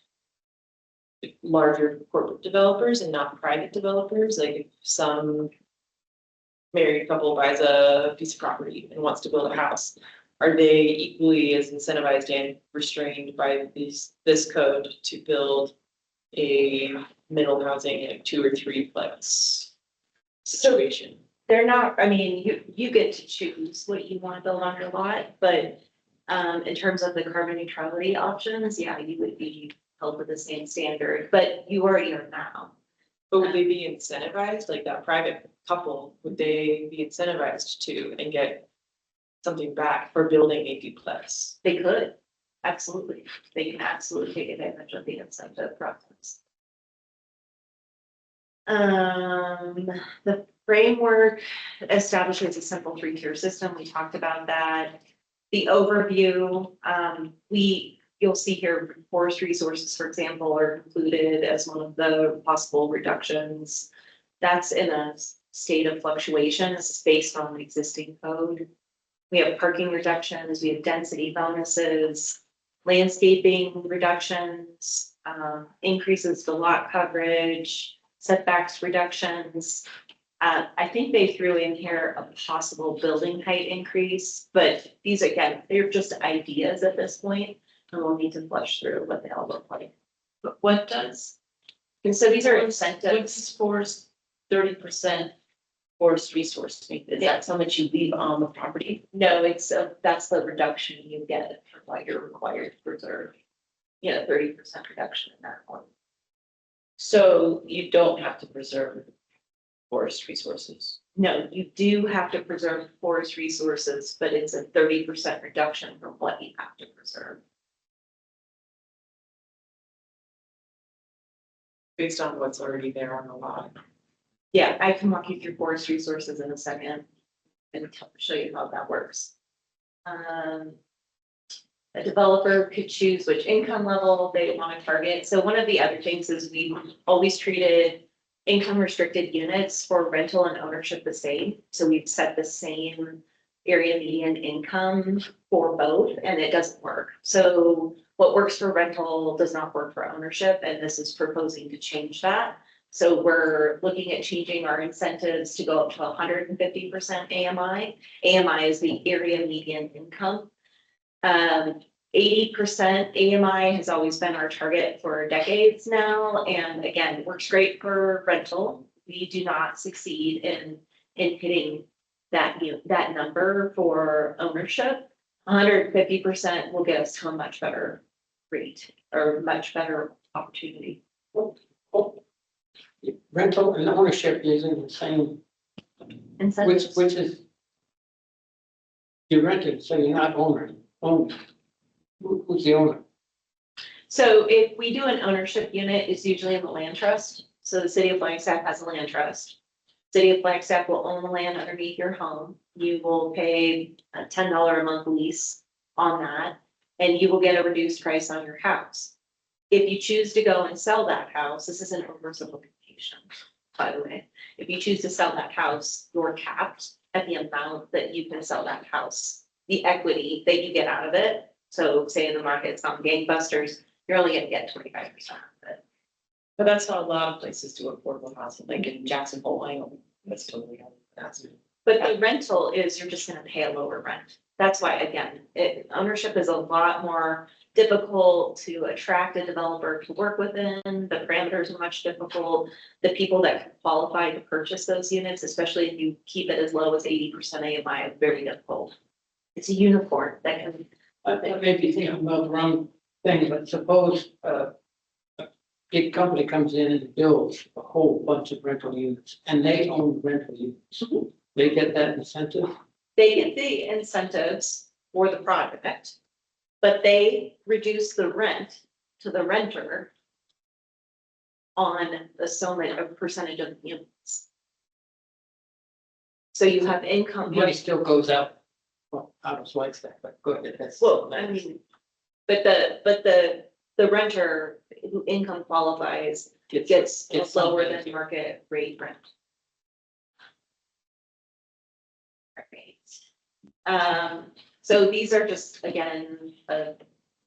E: larger corporate developers and not private developers. Like if some married couple buys a piece of property and wants to build a house, are they equally as incentivized and restrained by this code to build a middle housing, like 2 or 3 plex situation?
C: They're not, I mean, you get to choose what you want to build on your lot, but in terms of the carbon neutrality options, yeah, you would be held with the same standard, but you already are now.
E: But would they be incentivized, like that private couple, would they be incentivized to and get something back for building a duplex?
C: They could, absolutely. They can absolutely take advantage of the incentive process. The framework establishes a simple 3-tier system. We talked about that. The overview, you'll see here, forest resources, for example, are included as one of the possible reductions. That's in a state of fluctuation. This is based on the existing code. We have parking reductions, we have density bonuses, landscaping reductions, increases to lot coverage, setbacks reductions. I think they threw in here a possible building height increase, but these, again, they're just ideas at this point, and we'll need to flush through what they all look like.
A: But what does,
C: And so these are
A: what's
C: incentives.
A: forest 30% forest resource? Is that so much you leave on the property?
C: No, that's the reduction you get for what you're required to preserve. 30% reduction in that one.
A: So you don't have to preserve forest resources.
C: No, you do have to preserve forest resources, but it's a 30% reduction from what you have to preserve.
E: Based on what's already there on the lot.
C: Yeah, I can walk you through forest resources in a second and show you how that works. A developer could choose which income level they want to target. So one of the other things is we always treated income restricted units for rental and ownership the same. So we've set the same area median income for both, and it doesn't work. So what works for rental does not work for ownership, and this is proposing to change that. So we're looking at changing our incentives to go up to 150% AMI. AMI is the area median income. 80% AMI has always been our target for decades now, and again, works great for rental. We do not succeed in hitting that number for ownership. 150% will get us to a much better rate or much better opportunity.
D: Rental and ownership using the same,
C: Incentives.
D: which is. You rented, so you're not owning. Who's the owner?
C: So if we do an ownership unit, it's usually in the land trust. So the city of Flagstaff has a land trust. City of Flagstaff will own the land underneath your home. You will pay a $10 a month lease on that, and you will get a reduced price on your house. If you choose to go and sell that house, this is an oversimplification, by the way. If you choose to sell that house, you're capped at the amount that you can sell that house, the equity that you get out of it. So say in the market's on gangbusters, you're only gonna get 25% of it.
F: But that's how a lot of places do affordable housing, like in Jackson Hole, Wyoming, that's totally how that's.
C: But the rental is, you're just gonna pay a lower rent. That's why, again, ownership is a lot more difficult to attract a developer to work within. The parameters are much difficult. The people that can qualify to purchase those units, especially if you keep it as low as 80% AMI, are very difficult. It's a unicorn that can,
D: I may be thinking about the wrong thing, but suppose, a big company comes in and builds a whole bunch of rental units, and they own rental units. They get that incentive?
C: they get the incentives for the project, but they reduce the rent to the renter on the so much of percentage of the units. So you have income,
D: Money
C: right?
D: still goes out, well, out of Flagstaff, but go ahead, that's.
C: Well, I mean, but the renter who income qualifies gets lower
D: something.
C: than market rate rent. So these are just, again,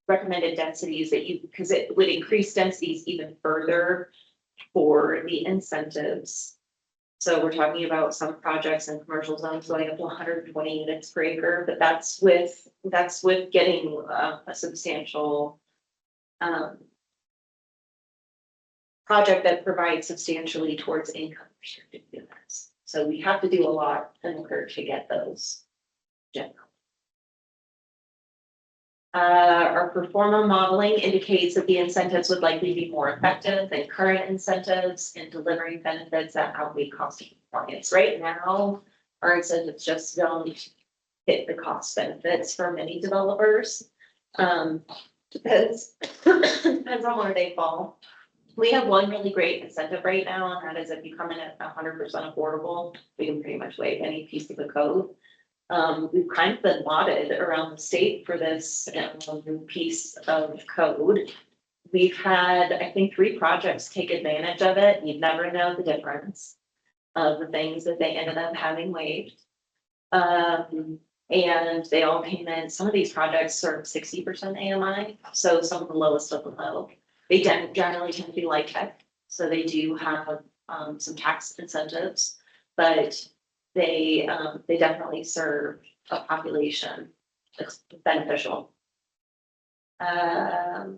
C: recommended densities that you, because it would increase densities even further for the incentives. So we're talking about some projects in commercial zones going up to 120 units per acre, but that's with getting a substantial project that provides substantially towards income restricted units. So we have to do a lot in order to get those generally. Our performer modeling indicates that the incentives would likely be more effective than current incentives in delivering benefits that outweigh cost of performance. Right now, our incentives just don't hit the cost benefits for many developers. Depends on where they fall. We have one really great incentive right now, and that is if you come in at 100% affordable, we can pretty much waive any piece of the code. We've kind of been lauded around the state for this piece of code. We've had, I think, 3 projects take advantage of it. You'd never know the difference of the things that they ended up having waived. And they all came in, some of these projects serve 60% AMI, so some of the lowest of the low. They generally tend to be light tech, so they do have some tax incentives, but they definitely serve a population that's beneficial. Common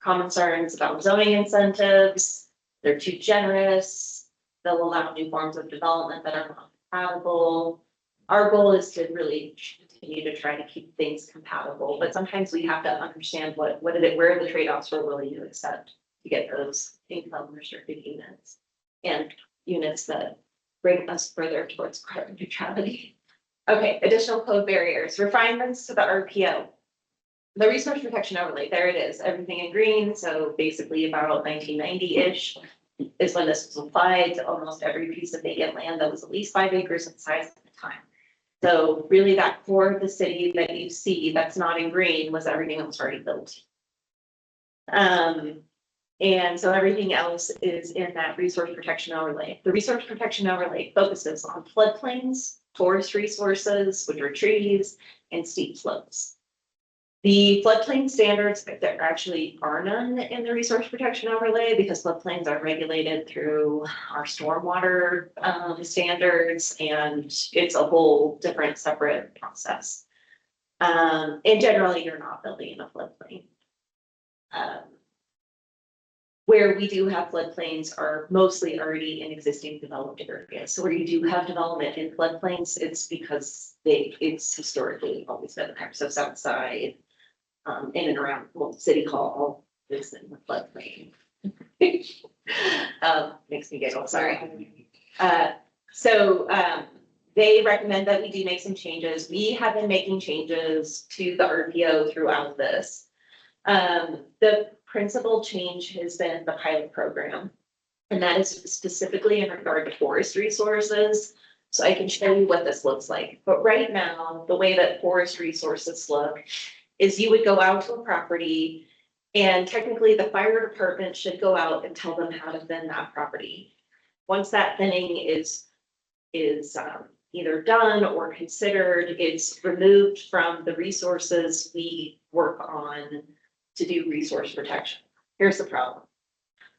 C: concerns about zoning incentives, they're too generous, they'll allow new forms of development that are not compatible. Our goal is to really continue to try to keep things compatible, but sometimes we have to understand where are the trade-offs we're willing to accept to get those income restricted units and units that bring us further towards carbon neutrality. Okay, additional code barriers, refinements to the RPO. The resource protection overlay, there it is, everything in green, so basically about 1990-ish is when this was applied to almost every piece of vacant land that was at least 5 acres in size at the time. So really that core of the city that you see that's not in green was everything that was already built. And so everything else is in that resource protection overlay. The resource protection overlay focuses on floodplains, forest resources, which are trees, and steep slopes. The floodplain standards, there actually are none in the resource protection overlay because floodplains are regulated through our stormwater standards, and it's a whole different separate process. And generally, you're not building in a floodplain. Where we do have floodplains are mostly already in existing developed areas. So where you do have development in floodplains, it's because it's historically always been there. So south side, in and around, well, City Hall is in the floodplain. Makes me giggle, sorry. They recommend that we do make some changes. We have been making changes to the RPO throughout this. The principal change has been the pilot program, and that is specifically in regard to forest resources. So I can show you what this looks like. But right now, the way that forest resources look is you would go out to a property, and technically the fire department should go out and tell them how to thin that property. Once that thinning is either done or considered, it's removed from the resources we work on to do resource protection. Here's the problem.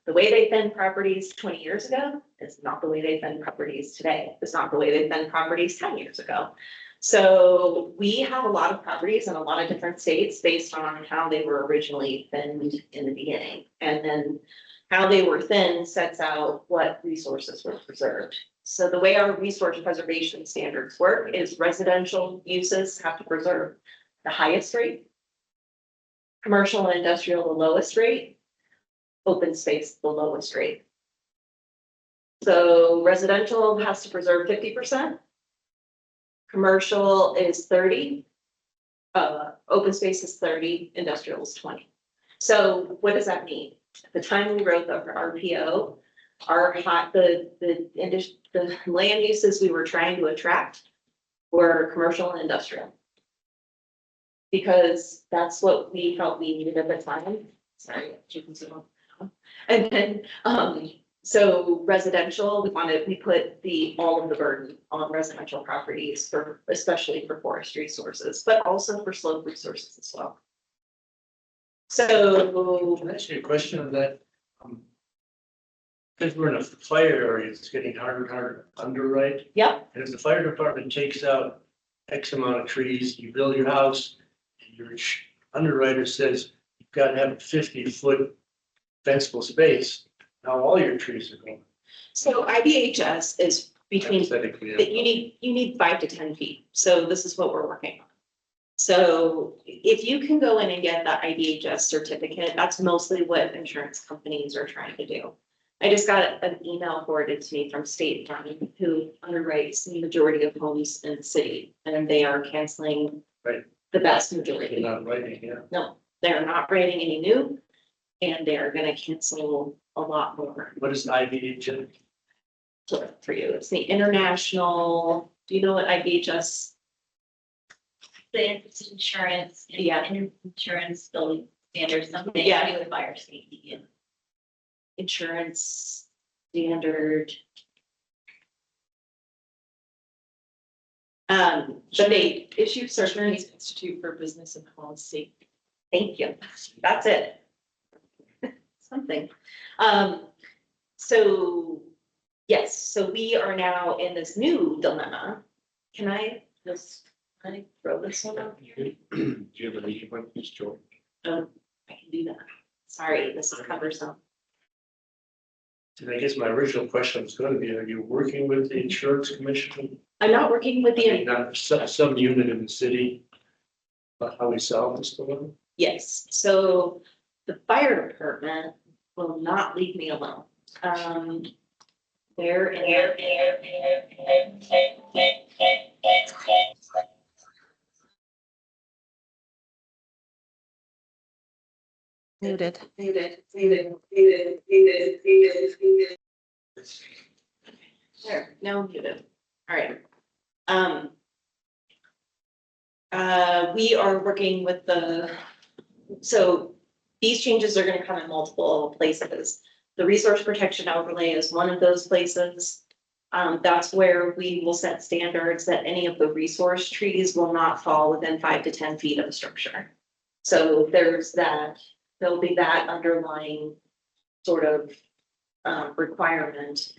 C: The way they thinned properties 20 years ago is not the way they thinned properties today. It's not the way they thinned properties 10 years ago. So we have a lot of properties in a lot of different states based on how they were originally thinned in the beginning. And then how they were thinned sets out what resources were preserved. So the way our resource preservation standards work is residential uses have to preserve the highest rate, commercial and industrial the lowest rate, open space the lowest rate. So residential has to preserve 50%. Commercial is 30. Open space is 30, industrial is 20. So what does that mean? At the time we wrote the RPO, the land uses we were trying to attract were commercial and industrial. Because that's what we felt we needed at the time. Sorry, you can zoom on. And then, so residential, we put all of the burden on residential properties especially for forestry sources, but also for slope resources as well. So,
B: Can I ask you a question on that? Because we're in a fire area, it's getting harder and harder to underwrite.
C: yep,
B: And if the fire department takes out X amount of trees, you build your house, and your underwriter says you've got to have a 50-foot fenceable space. Now all your trees are going.
C: so IBHS is between
B: Hypothetically,
C: that you need 5 to 10 feet. So this is what we're working on. So if you can go in and get that IBHS certificate, that's mostly what insurance companies are trying to do. I just got an email forwarded to me from State Farm, who underwrites the majority of homes in the city, and they are canceling
B: Right.
C: the vast
B: You're
C: majority.
B: not writing, yeah.
C: No, they're not writing any new, and they're gonna cancel a lot more.
B: What is IVH?
C: For you. It's the international, do you know what IBHS?
G: The insurance.
C: Yeah.
G: Insurance building standards, something
C: Yeah.
G: to do with fire safety and.
C: Insurance standard. So they issue certain,
E: Institute for Business and Home Safety.
C: thank you, that's it. Something. So, yes, so we are now in this new dilemma. Can I throw this one up here?
B: Do you have a meeting with Ms. George?
C: I can do that. Sorry, this is cumbersome.
B: And I guess my original question was going to be, are you working with the insurance commission?
C: I'm not working with
B: I mean,
C: the,
B: not some unit in the city, but how we solve this dilemma?
C: yes, so the fire department will not leave me alone. They're in.
H: Muted.
C: There, now I'm muted. All right. We are working with so these changes are gonna come in multiple places. The resource protection overlay is one of those places. That's where we will set standards that any of the resource trees will not fall within 5 to 10 feet of a structure. So there'll be that underlying sort of requirement.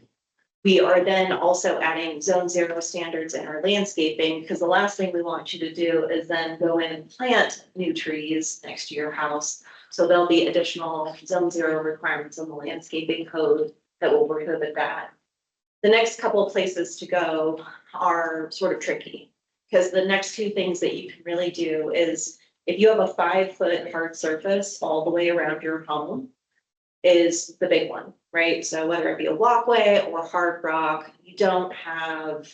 C: We are then also adding zone 0 standards in our landscaping, because the last thing we want you to do is then go in and plant new trees next to your house. So there'll be additional zone 0 requirements in the landscaping code that will prohibit that. The next couple of places to go are sort of tricky, because the next two things that you can really do is if you have a 5-foot hard surface all the way around your home is the big one, right? So whether it be a walkway or hard rock, you don't have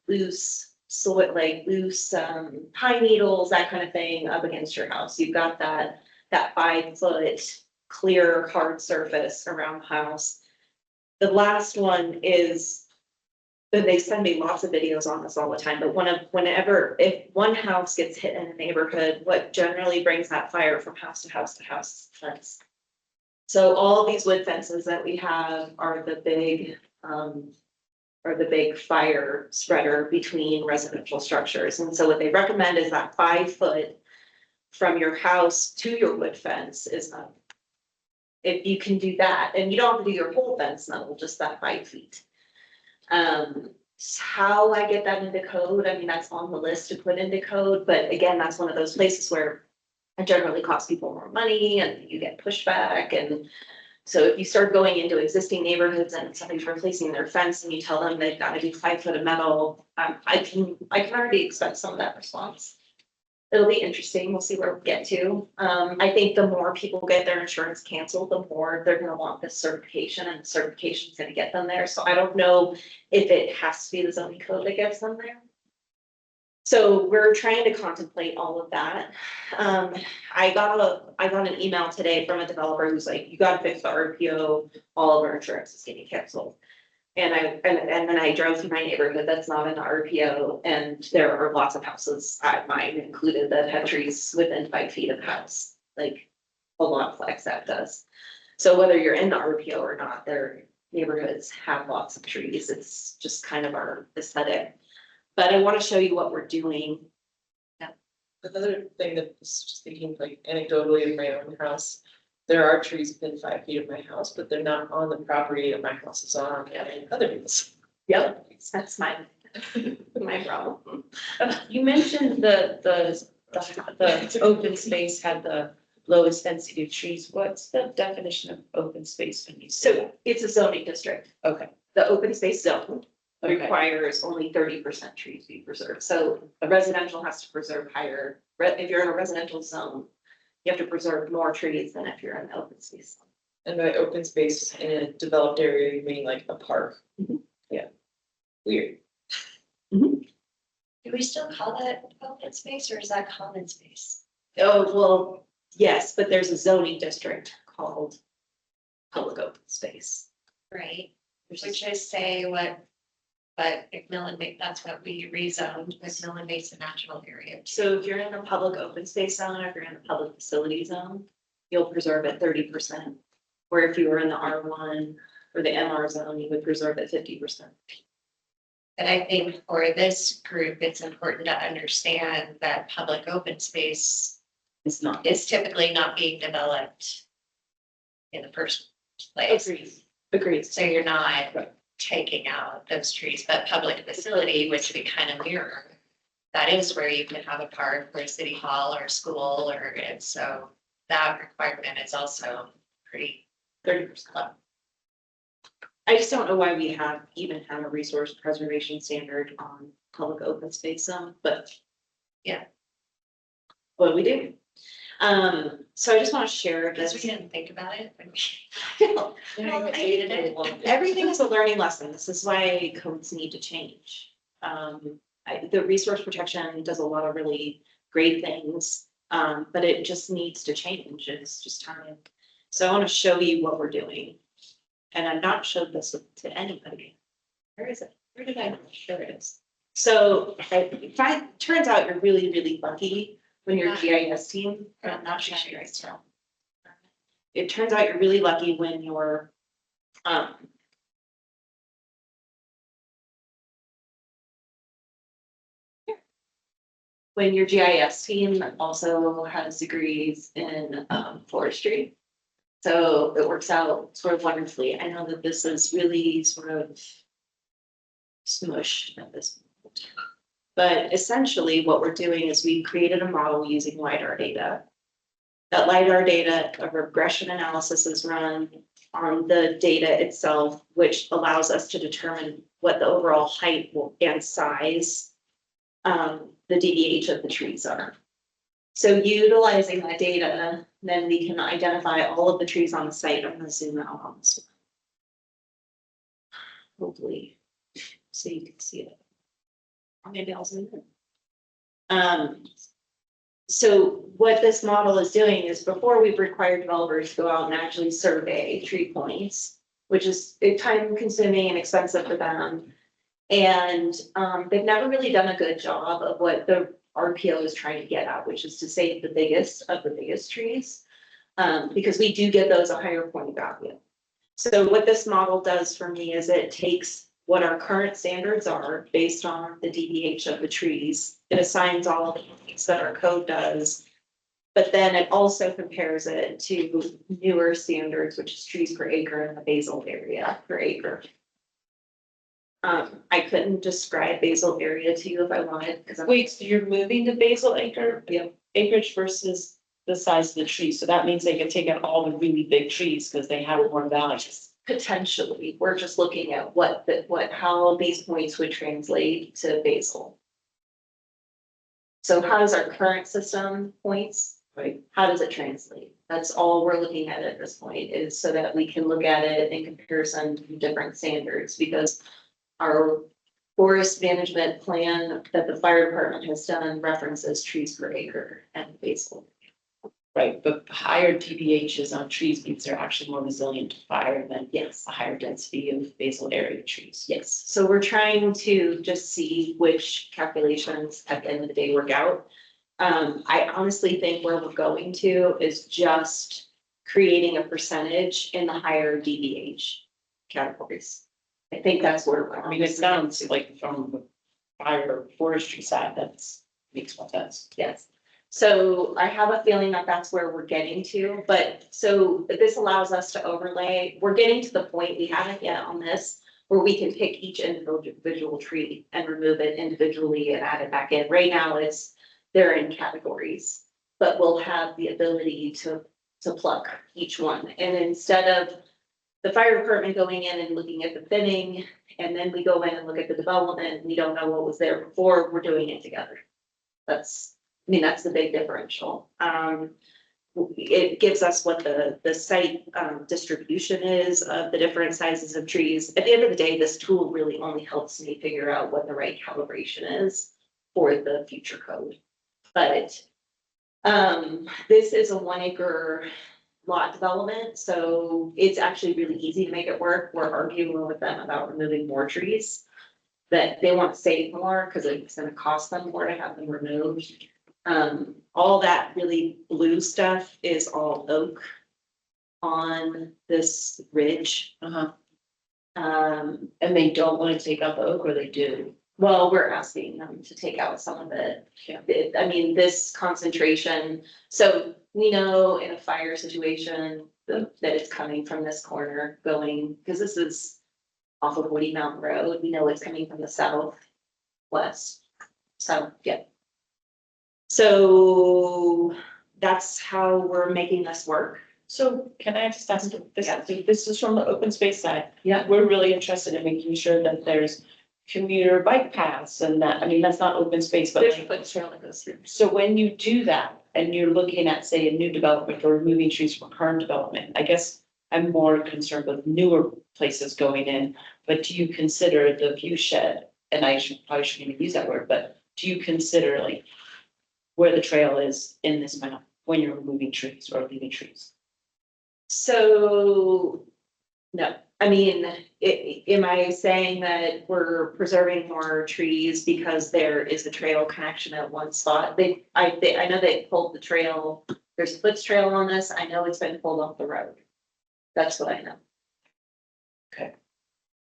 C: loose soil, like loose pine needles, that kind of thing up against your house. You've got that 5-foot clear hard surface around the house. The last one is, they send me lots of videos on this all the time, but if one house gets hit in a neighborhood, what generally brings that fire from house to house to house is fence. So all these wood fences that we have are the big fire spreader between residential structures. And so what they recommend is that 5 foot from your house to your wood fence is if you can do that, and you don't have to do your whole fence level, just that 5 feet. How I get that into code, I mean, that's on the list to put into code, but again, that's one of those places where it generally costs people more money and you get pushback. And so if you start going into existing neighborhoods and somebody's replacing their fence and you tell them they've got to do 5 foot of metal, I can already expect some of that response. It'll be interesting. We'll see where we get to. I think the more people get their insurance canceled, the more they're gonna want this certification, and the certification's gonna get them there. So I don't know if it has to be the zoning code that gets them there. So we're trying to contemplate all of that. I got an email today from a developer who's like, you gotta fix the RPO, all of our insurance is getting canceled. And then I drove through my neighborhood that's not in the RPO, and there are lots of houses, mine included, that have trees within 5 feet of the house, like a lot of Flagstaff does. So whether you're in the RPO or not, their neighborhoods have lots of trees. It's just kind of our aesthetic. But I want to show you what we're doing.
E: Another thing that I was just thinking, like anecdotally in my own house, there are trees within 5 feet of my house, but they're not on the property that my house is on, and other people's.
C: Yep, that's my problem.
F: You mentioned the open space had the lowest density of trees. What's the definition of open space when you say
C: So it's a zoning district.
F: that? Okay,
C: The open space zone
F: Okay.
C: requires only 30% trees be preserved. So a residential has to preserve higher, if you're in a residential zone, you have to preserve more trees than if you're in the open space zone.
E: And by open space in a developed area, you mean like a park?
C: Mhm.
E: Yeah. Weird.
G: Do we still call that open space or is that common space?
C: Oh, well, yes, but there's a zoning district called public open space.
G: Right, which is say what, but McMillan, that's what we rezoned, McMillan makes a natural area.
C: So if you're in a public open space zone, if you're in a public facility zone, you'll preserve at 30%. Or if you were in the R1 or the MR zone, you would preserve at 50%.
G: But I think for this group, it's important to understand that public open space
F: it's not.
G: is typically not being developed in the first place.
C: Agreed.
G: So you're not taking out those trees, but public facility, which we kind of mirror, that is where you can have a park or a city hall or a school, or, and so that requirement is also pretty
C: 30% low. I just don't know why we even have a resource preservation standard on public open space zone, but
G: Yeah.
C: what we do. So I just want to share
G: because
C: this.
G: we didn't think about it. When we created it.
C: Everything is a learning lesson. This is why codes need to change. The resource protection does a lot of really great things, but it just needs to change. It's just time. So I want to show you what we're doing. And I've not showed this to anybody. Where is it? Where did I? There it is. So turns out you're really, really lucky when you're GIS team. I'm not sure right now. It turns out you're really lucky when you're when your GIS team also has degrees in forestry. So it works out sort of wonderfully. I know that this is really sort of smushed at this point. But essentially what we're doing is we created a model using LiDAR data. That LiDAR data, a regression analysis is run on the data itself, which allows us to determine what the overall height and size, the DBH of the trees are. So utilizing that data, then we can identify all of the trees on the site. I'm gonna zoom out on this one. Hopefully, so you can see it. Or maybe I'll zoom in. So what this model is doing is before we've required developers to go out and actually survey tree points, which is time consuming and expensive for them. And they've never really done a good job of what the RPO is trying to get at, which is to save the biggest of the biggest trees, because we do get those a higher point value. So what this model does for me is it takes what our current standards are based on the DBH of the trees. It assigns all of the things that our code does, But then it also compares it to newer standards, which is trees per acre in the basal area per acre. I couldn't describe basal area to you if I wanted, because I'm.
F: Wait, so you're moving the basal acre?
C: Yep.
F: Acreage versus the size of the tree, so that means they can take out all the really big trees because they have more value.
C: Potentially, we're just looking at how these points would translate to basal. So how does our current system points,
F: Right.
C: how does it translate? That's all we're looking at this point, is so that we can look at it in comparison to different standards, because our forest management plan that the fire department has done references trees per acre and basal.
F: Right, but higher TBHs on trees means they're actually more resilient to fire than
C: Yes.
F: a higher density of basal area trees.
C: Yes, so we're trying to just see which calculations at the end of the day work out. I honestly think where we're going to is just creating a percentage in the higher DBH categories. I think that's where we're.
F: I mean, it sounds like from the fire forestry side, that's makes more sense.
C: Yes, so I have a feeling that that's where we're getting to, but so this allows us to overlay, we're getting to the point we haven't yet on this. Where we can pick each individual tree and remove it individually and add it back in. Right now, they're in categories, but we'll have the ability to pluck each one. And instead of the fire department going in and looking at the thinning, and then we go in and look at the development, we don't know what was there before, we're doing it together. That's the big differential. It gives us what the site distribution is of the different sizes of trees. At the end of the day, this tool really only helps me figure out what the right calibration is for the future code. But this is a 1 acre lot development, so it's actually really easy to make it work. We're arguing with them about removing more trees that they want to save more because it's going to cost them more to have them removed. All that really blue stuff is all oak on this ridge.
F: Uh-huh.
C: Um,
F: And they don't want to take out the oak, or they do?
C: well, we're asking them to take out some of it.
F: Yeah.
C: I mean, this concentration, so we know in a fire situation that it's coming from this corner going, because this is off of Woody Mountain Road, we know it's coming from the southwest. So, yeah. So that's how we're making this work.
F: So can I just ask, this,
C: Yeah.
F: this is from the open space side.
C: Yeah.
F: We're really interested in making sure that there's commuter bike paths and that, I mean, that's not open space, but
C: There's a
F: like,
C: foot trail that goes through.
F: so when you do that and you're looking at, say, a new development or removing trees from current development, I guess I'm more concerned with newer places going in, but do you consider the view shed? And probably shouldn't even use that word, but do you consider like where the trail is in this map when you're removing trees or leaving trees?
C: So, no, I mean, am I saying that we're preserving more trees because there is a trail connection at one spot? I know they pulled the trail, there's a foot trail on this, I know it's been pulled off the road. That's what I know.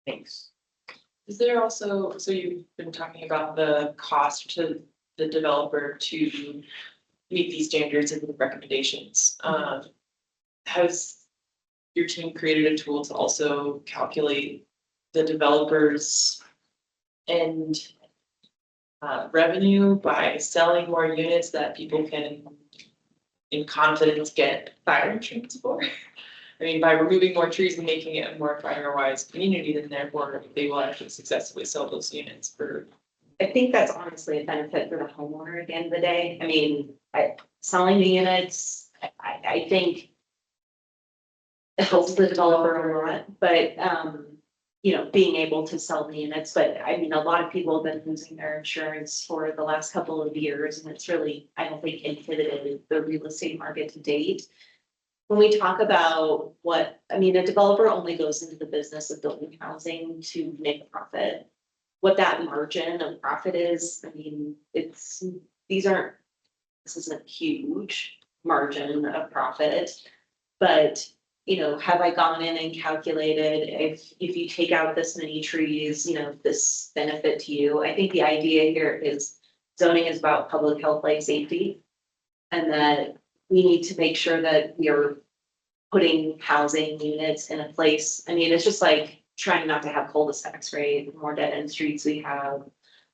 F: Thanks.
E: Is there also, so you've been talking about the cost to the developer to meet these standards and the recommendations. Has your team created a tool to also calculate the developers and revenue by selling more units that people can in confidence get fire insurance for? I mean, by removing more trees and making it a more fire-wise community, then therefore they will actually successfully sell those units for.
C: I think that's honestly a benefit for the homeowner at the end of the day. I mean, selling the units, I think it helps the developer a lot, but, being able to sell the units, but I mean, a lot of people have been losing their insurance for the last couple of years, and it's really, I don't think, inhibited the real estate market to date. When we talk about a developer only goes into the business of building housing to make a profit. What that margin of profit is, I mean, this isn't huge margin of profit. But, have I gone in and calculated if you take out this many trees, this benefit to you? I think the idea here is zoning is about public health, life safety. And that we need to make sure that we are putting housing units in a place. I mean, it's just like trying not to have cul-de-sacs, right? The more dead end streets we have,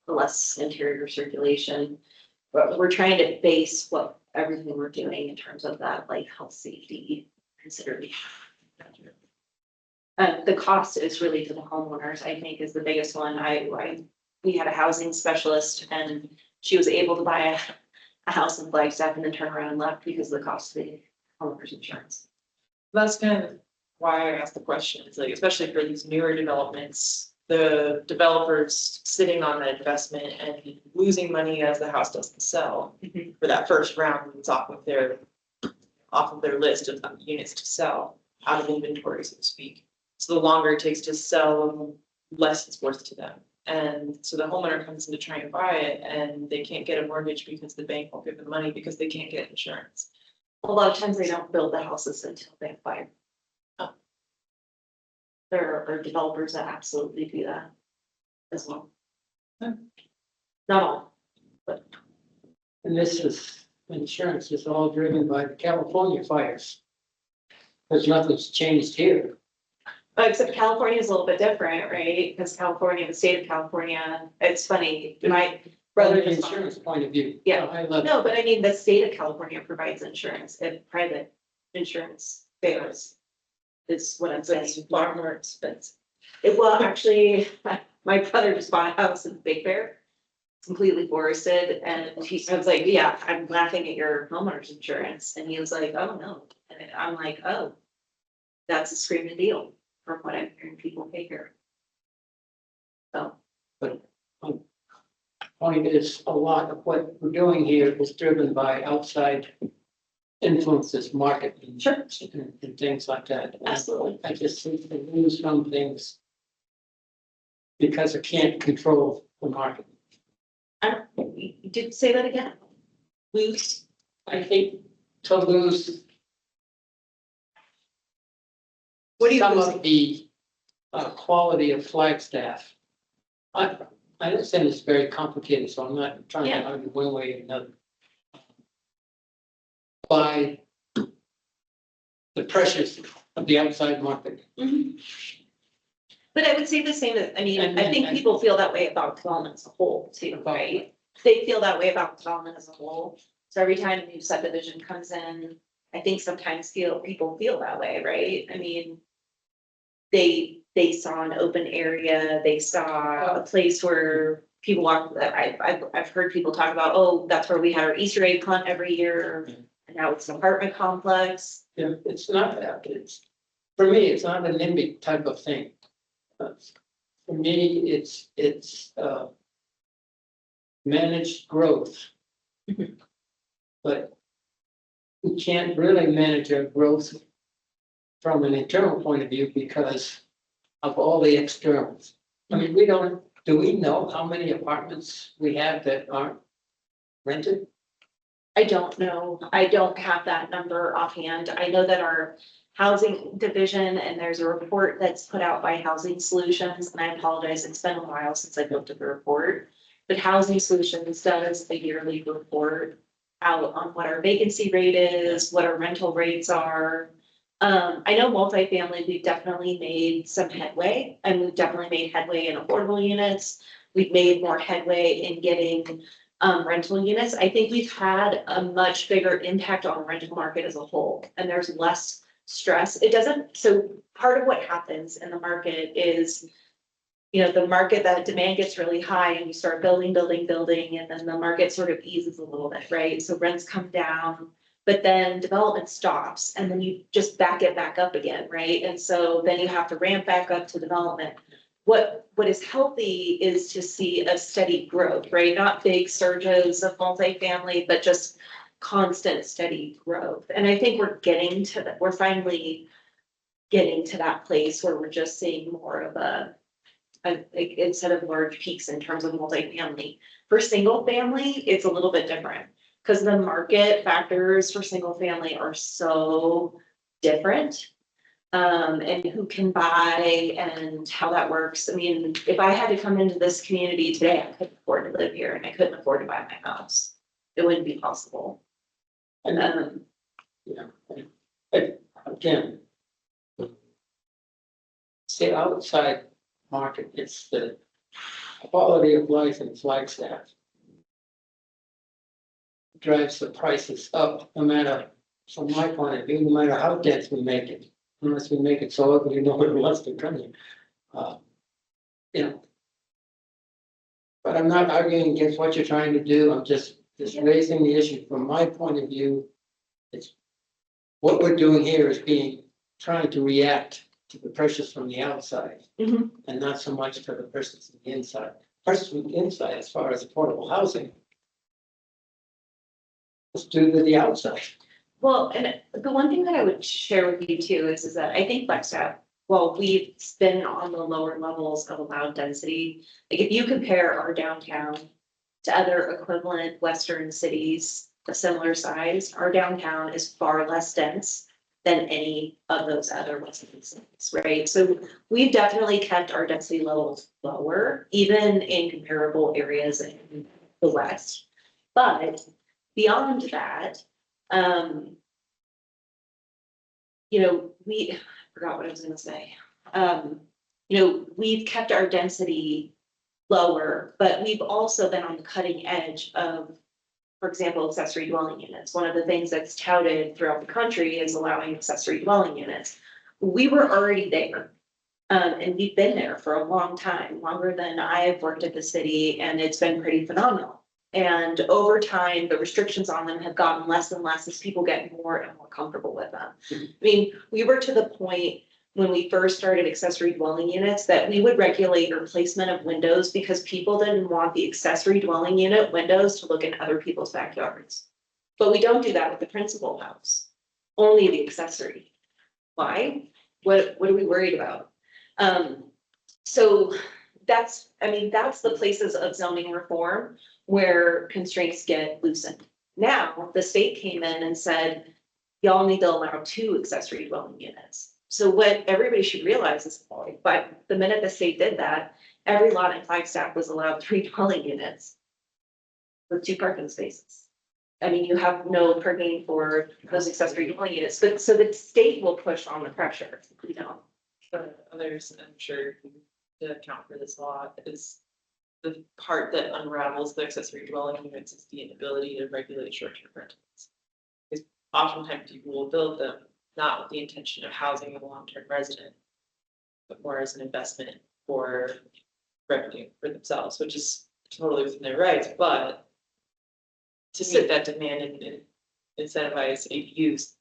C: the less interior circulation. But we're trying to base what, everything we're doing in terms of that, like health, safety consideration. The cost is really to the homeowners, I think, is the biggest one. We had a housing specialist and she was able to buy a house in Flagstaff and then turn around and left because of the cost of the homeowners insurance.
E: That's kind of why I asked the question, it's like, especially for these newer developments, the developers sitting on that investment and losing money as the house doesn't sell.
C: Mhm.
E: For that first round, it's off of their list of units to sell, out of inventory, so to speak. So the longer it takes to sell, the less it's worth to them. And so the homeowner comes in to try and buy it and they can't get a mortgage because the bank won't give them money because they can't get insurance.
C: A lot of times they don't build the houses until they acquire.
E: Oh.
C: There are developers that absolutely do that as well.
E: Hmm.
C: Not all.
D: And insurance is all driven by the California fires. Because nothing's changed here.
C: Except California is a little bit different, right? Because California, the state of California, it's funny, my brother
D: From the
C: just bought-
D: insurance point of view.
C: Yeah.
D: I love.
C: No, but I mean, the state of California provides insurance if private insurance fails. Is what I'm saying.
E: It's far more expensive.
C: Well, actually, my brother just bought a house in Big Bear. Completely forested and I was like, yeah, I'm laughing at your homeowner's insurance. And he was like, oh, no. And I'm like, oh, that's a screaming deal from what I'm hearing people pay here. So.
D: Point is, a lot of what we're doing here is driven by outside influences, market and things like that. And
C: Absolutely.
D: I just think we lose some things because I can't control the market.
C: You did say that again? Lose?
D: I hate to lose
C: What do you
D: some
C: lose?
D: of the quality of Flagstaff. I understand it's very complicated, so I'm not trying
C: Yeah.
D: to argue one way or another. By the pressures of the outside market.
C: Mhm. But I would say the same, I mean,
D: And-
C: I think
D: and-
C: people feel that way about development as a whole too, right? They feel that way about development as a whole. So every time a new subdivision comes in, I think sometimes people feel that way, right? I mean, they saw an open area, they saw a place where people walk, I've heard people talk about, oh, that's where we had our Easter egg hunt every year. And now it's an apartment complex.
D: Yeah, it's not that, for me, it's not a NIMBY type of thing. For me, it's managed growth. But we can't really manage our growth from an internal point of view because of all the externals. I mean, do we know how many apartments we have that aren't rented?
C: I don't know. I don't have that number offhand. I know that our housing division, and there's a report that's put out by Housing Solutions, and I apologize, it's been a while since I looked at the report. But Housing Solutions does a yearly report out on what our vacancy rate is, what our rental rates are. I know multifamily, we've definitely made some headway, and we've definitely made headway in affordable units. We've made more headway in getting rental units. I think we've had a much bigger impact on the rental market as a whole, and there's less stress. It doesn't, so part of what happens in the market is, you know, the market, that demand gets really high and you start building, and then the market sort of eases a little bit, right? So rents come down, but then development stops and then you just back it back up again, right? And so then you have to ramp back up to development. What is healthy is to see a steady growth, right? Not big surges of multifamily, but just constant steady growth. And I think we're getting to that. We're finally getting to that place where we're just seeing more of like, instead of large peaks in terms of multifamily. For single family, it's a little bit different because the market factors for single family are so different. And who can buy and how that works. I mean, if I had to come into this community today, I couldn't afford to live here and I couldn't afford to buy my house. It wouldn't be possible.
D: And Yeah, again. It's the outside market, it's the quality of life in Flagstaff. Drives the prices up, no matter, from my point of view, no matter how dense we make it, unless we make it so ugly, nobody wants to come here. You know. But I'm not arguing against what you're trying to do, I'm just raising the issue from my point of view. It's what we're doing here is trying to react to the pressures from the outside.
C: Mhm.
D: And not so much to the pressures from the inside. Pressures from the inside, as far as affordable housing. Let's do the outside.
C: Well, and the one thing that I would share with you too is that I think Flagstaff, well, we've been on the lower levels of allowed density. Like if you compare our downtown to other equivalent western cities of similar size, our downtown is far less dense than any of those other western cities, right? So we've definitely kept our density levels lower, even in comparable areas in the west. But beyond that, I forgot what I was gonna say. We've kept our density lower, but we've also been on the cutting edge of, for example, accessory dwelling units. One of the things that's touted throughout the country is allowing accessory dwelling units. We were already there. And we've been there for a long time, longer than I've worked at the city, and it's been pretty phenomenal. And over time, the restrictions on them have gotten less and less as people get more and more comfortable with them. I mean, we were to the point when we first started accessory dwelling units that we would regulate your placement of windows because people didn't want the accessory dwelling unit windows to look in other people's backyards. But we don't do that with the principal house, only the accessory. Why? What are we worried about? So that's the places of zoning reform where constraints get loosened. Now, the state came in and said, y'all need to allow 2 accessory dwelling units. So what everybody should realize is, but the minute the state did that, every lot in Flagstaff was allowed 3 dwelling units with 2 parking spaces. I mean, you have no parking for those accessory dwelling units, but so the state will push on the pressure,
E: But others, I'm sure, to account for this law is the part that unravels the accessory dwelling units is the inability to regulate short-term rentals. Because oftentimes people will build them not with the intention of housing a long-term resident, but more as an investment for revenue for themselves, which is totally within their rights, but to meet that demand and incentivize ADUs.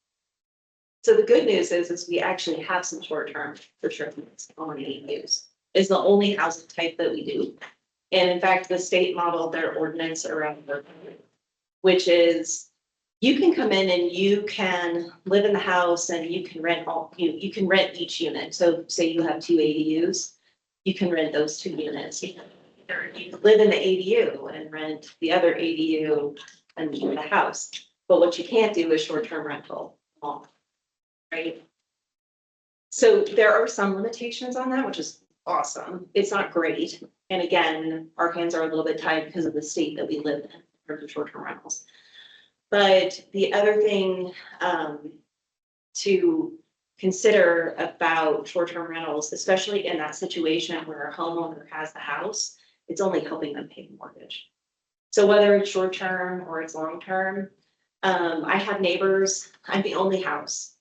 C: So the good news is we actually have some short-term for sure on ADUs. Is the only housing type that we do. And in fact, the state modeled their ordinance around which is you can come in and you can live in the house and you can rent you can rent each unit. So say you have 2 ADUs, you can rent those 2 units. You can live in the ADU and rent the other ADU and the house. But what you can't do is short-term rental. Right? So there are some limitations on that, which is awesome. It's not great. And again, our hands are a little bit tied because of the state that we live in for the short-term rentals. But the other thing to consider about short-term rentals, especially in that situation where a homeowner has the house, it's only helping them pay the mortgage. So whether it's short-term or it's long-term, I have neighbors, I'm the only house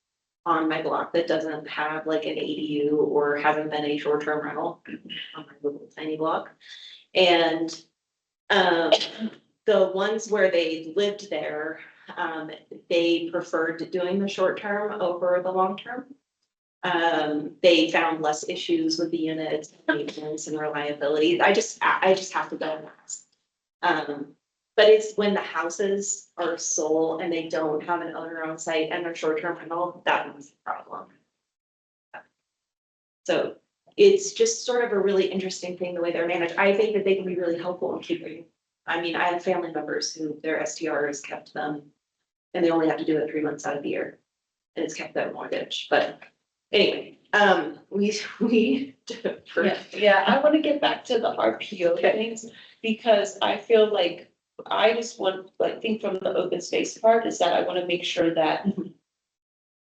C: on my block that doesn't have like an ADU or hasn't been a short-term rental on my little tiny block. And the ones where they lived there, they preferred doing the short-term over the long-term. They found less issues with the units, maintenance and reliability. I just have to go and ask. But it's when the houses are sold and they don't have an owner on site and they're short-term rental, that one's the problem. So it's just sort of a really interesting thing, the way they're managed. I think that they can be really helpful in keeping. I mean, I have family members who their STR has kept them and they only have to do it 3 months out of the year. And it's kept their mortgage, but anyway, we.
F: Yeah, I want to get back to the RPO things, because I feel like I just want, think from the open space part is that I want to make sure that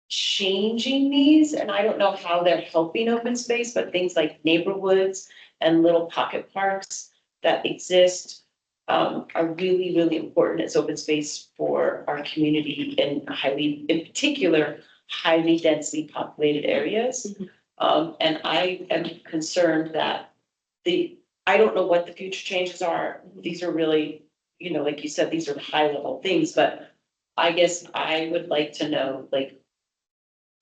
F: changing these, and I don't know how they're helping open space, but things like neighborhoods and little pocket parks that exist are really, really important as open space for our community and highly, in particular, highly densely populated areas. And I am concerned that I don't know what the future changes are. These are really, you know, like you said, these are high level things, but I guess I would like to know, like,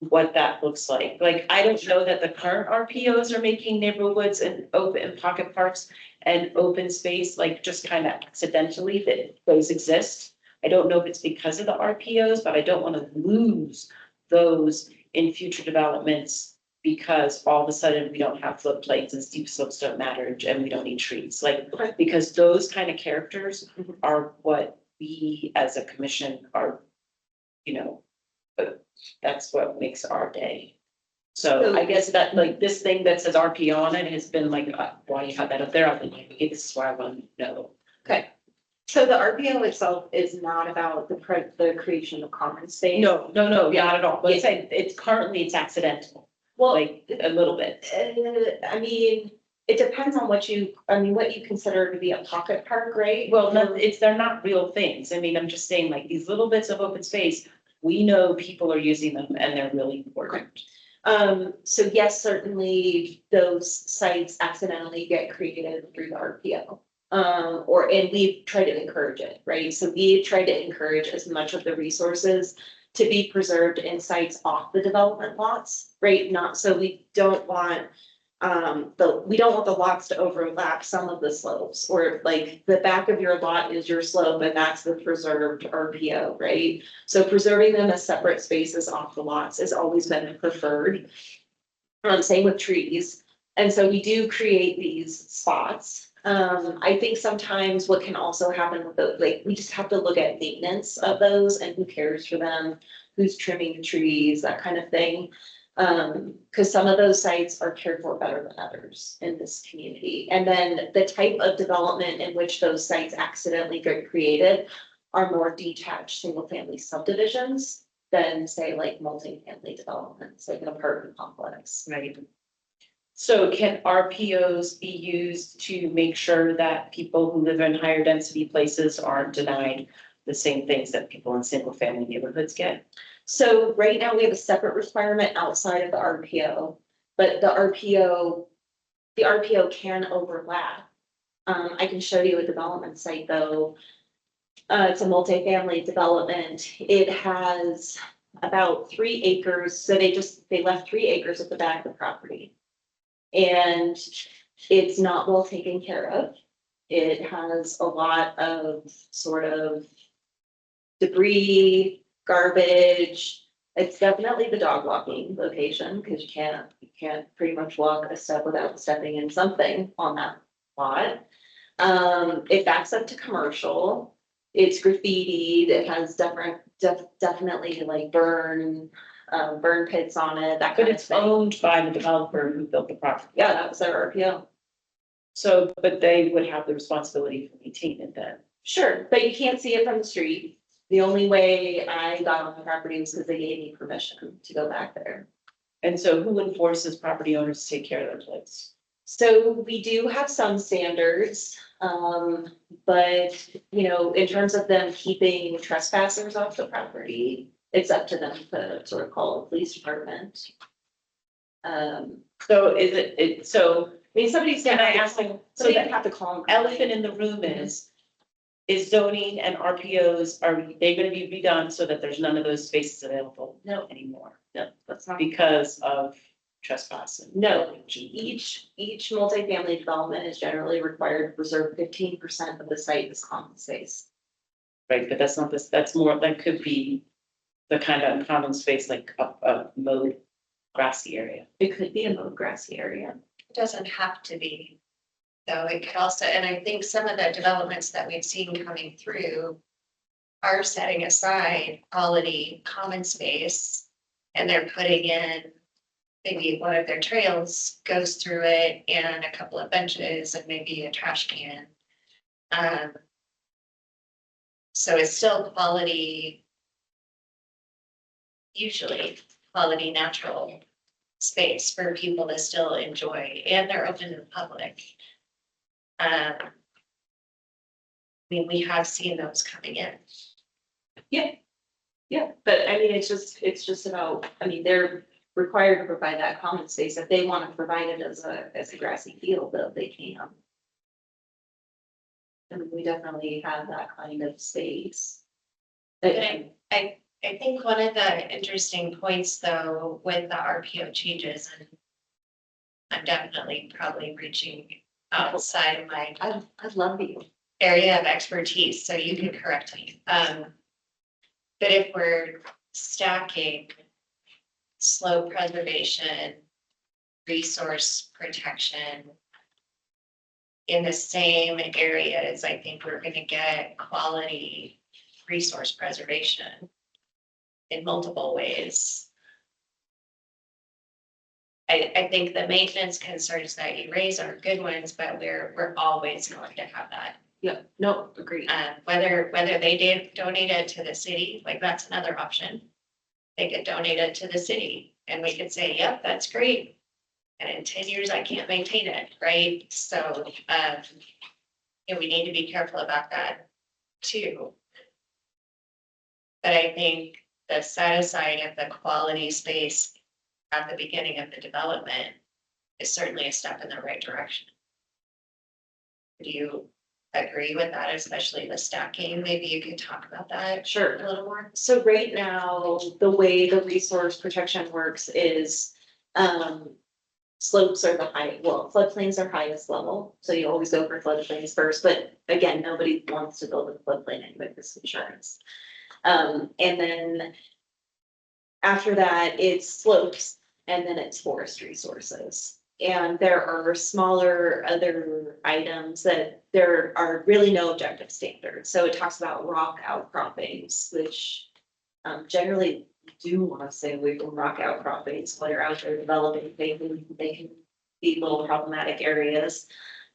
F: what that looks like. Like, I don't know that the current RPOs are making neighborhoods and open and pocket parks and open space, like just kind of accidentally that those exist. I don't know if it's because of the RPOs, but I don't want to lose those in future developments because all of a sudden we don't have floodplains and steep slopes don't matter and we don't need trees. Like, because those kind of characters are what we as a commission are, you know, but that's what makes our day. So I guess that, like, this thing that says RP on it has been like, why you have that up there? I've been like, okay, this is why I want to know.
C: Okay. So the RPO itself is not about the creation of common space.
F: No, not at all. But it's currently it's accidental,
C: Well,
F: like a little bit.
C: I mean, it depends on what you consider to be a pocket park, right?
F: Well, they're not real things. I mean, I'm just saying, like, these little bits of open space, we know people are using them and they're really important.
C: So yes, certainly those sites accidentally get created through the RPO. And we've tried to encourage it, right? So we try to encourage as much of the resources to be preserved in sites off the development lots, right? Not, so we don't want the lots to overlap some of the slopes, or like the back of your lot is your slope and that's the preserved RPO, right? So preserving them as separate spaces off the lots has always been preferred. Same with trees. And so we do create these spots. I think sometimes what can also happen with those, like, we just have to look at maintenance of those and who cares for them, who's trimming the trees, that kind of thing. Because some of those sites are cared for better than others in this community. And then the type of development in which those sites accidentally get created are more detached single-family subdivisions than, say, like multi-family developments, like an apartment complex.
F: Right. So can RPOs be used to make sure that people who live in higher density places aren't denied the same things that people in single family neighborhoods get?
C: So right now we have a separate requirement outside of the RPO, but the RPO can overlap. I can show you a development site though. It's a multifamily development. It has about 3 acres. So they left 3 acres at the back of the property. And it's not well taken care of. It has a lot of sort of debris, garbage. It's definitely the dog walking location because you can't pretty much walk a step without stepping in something on that lot. It backs up to commercial. It's graffitied. It has definitely like burn pits on it, that
F: But
C: kind of
F: it's
C: thing.
F: owned by the developer who built the property.
C: Yeah, that was their RPO.
F: So, but they would have the responsibility for maintaining it then.
C: Sure, but you can't see it from the street. The only way I got on the property was because they gave me permission to go back there.
F: And so who enforces property owners to take care of their place?
C: So we do have some standards, but in terms of them keeping trespassers off the property, it's up to them to sort of call a police department.
F: So is it, so
C: I mean, somebody's
F: can
C: gonna
F: I ask, like, so
C: somebody
F: the
C: would have to call them.
F: elephant in the room is zoning and RPOs, are they gonna be redone so that there's none of those spaces available?
C: No.
F: Anymore,
C: No, that's not.
F: because of trespassing?
C: No, each multifamily development is generally required to reserve 15% of the site as common space.
F: Right, but that's not this, that's more, that could be the kind of common space, like a mowed grassy area.
C: It could be a mowed grassy area.
I: It doesn't have to be, though. It could also, and I think some of the developments that we've seen coming through are setting aside quality common space, and they're putting in maybe one of their trails goes through it and a couple of benches and maybe a trash can. So it's still quality usually, quality natural space for people to still enjoy, and they're open to the public. I mean, we have seen those coming in.
C: Yeah, but I mean, it's just about, I mean, they're required to provide that common space. If they want to provide it as a grassy field, though, they can. I mean, we definitely have that kind of space.
I: But I think one of the interesting points though, with the RPO changes, and I'm definitely probably reaching outside of my
C: I love you.
I: area of expertise, so you can correct me. But if we're stacking slope preservation, resource protection in the same areas, I think we're gonna get quality resource preservation in multiple ways. I think the maintenance concerns that you raise are good ones, but we're always going to have that.
C: Yeah, no, agreed.
I: Whether they did donate it to the city, like that's another option. They could donate it to the city and we could say, yep, that's great. And in 10 years, I can't maintain it, right? So, we need to be careful about that too. But I think the set aside of the quality space at the beginning of the development is certainly a step in the right direction. Do you agree with that, especially the stacking? Maybe you could talk about that
C: Sure.
I: a little more.
C: So right now, the way the resource protection works is, slopes are the high, well, floodplains are highest level, so you always go for floodplains first, but again, nobody wants to build a floodplain anyway, because insurance. And then after that, it's slopes, and then it's forest resources. And there are smaller other items that there are really no objective standards. So it talks about rock outcroppings, which generally do want to stay away from rock outcroppings when they're out there developing. They can be little problematic areas.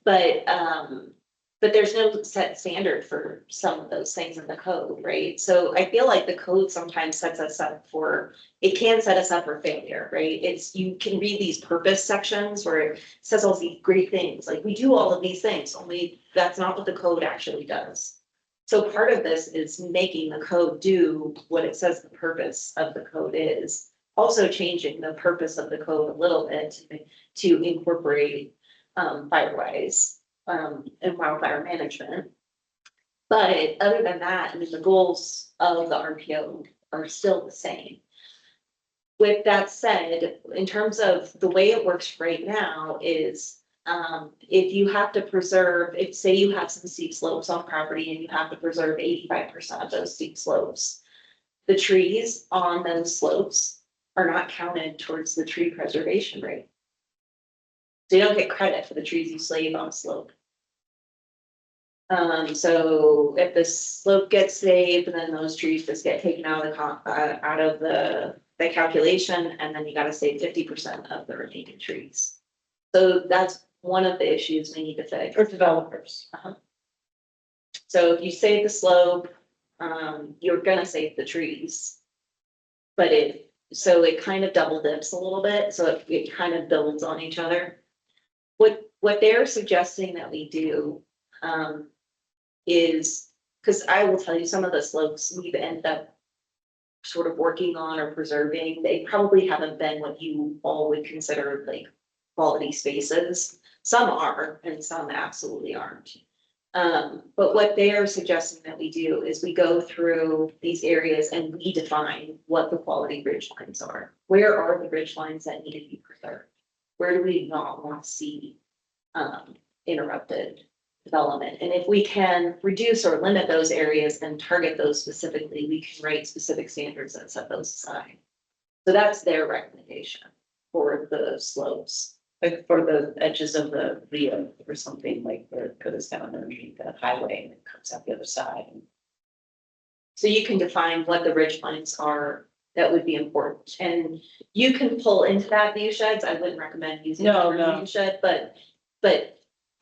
C: But there's no set standard for some of those things in the code, right? So I feel like the code sometimes sets us up for, it can set us up for failure, right? It's, you can read these purpose sections where it says all these great things, like we do all of these things, only that's not what the code actually does. So part of this is making the code do what it says the purpose of the code is. Also changing the purpose of the code a little bit to incorporate firewise and wildfire management. But other than that, I mean, the goals of the RPO are still the same. With that said, in terms of the way it works right now is, if you have to preserve, if say you have some steep slopes on property and you have to preserve 85% of those steep slopes, the trees on those slopes are not counted towards the tree preservation rate. So you don't get credit for the trees you save on a slope. So if the slope gets saved, then those trees just get taken out of the calculation, and then you gotta save 50% of the remaining trees. So that's one of the issues we need to fix.
F: For developers.
C: So if you save the slope, you're gonna save the trees. But so it kind of double dips a little bit, so it kind of builds on each other. What they're suggesting that we do, is, because I will tell you, some of the slopes we've ended up sort of working on or preserving, they probably haven't been what you all would consider like quality spaces. Some are, and some absolutely aren't. But what they are suggesting that we do is we go through these areas and we define what the quality ridge lines are. Where are the ridge lines that need to be preserved? Where do we not want to see interrupted development? And if we can reduce or limit those areas and target those specifically, we can write specific standards that set those aside. So that's their recommendation for the slopes.
F: Like for the edges of the Rio or something, like where it goes down underneath the highway and it comes out the other side.
C: So you can define what the ridge lines are that would be important, and you can pull into that view sheds. I wouldn't recommend using the
F: No,
C: term
F: no.
C: view shed, but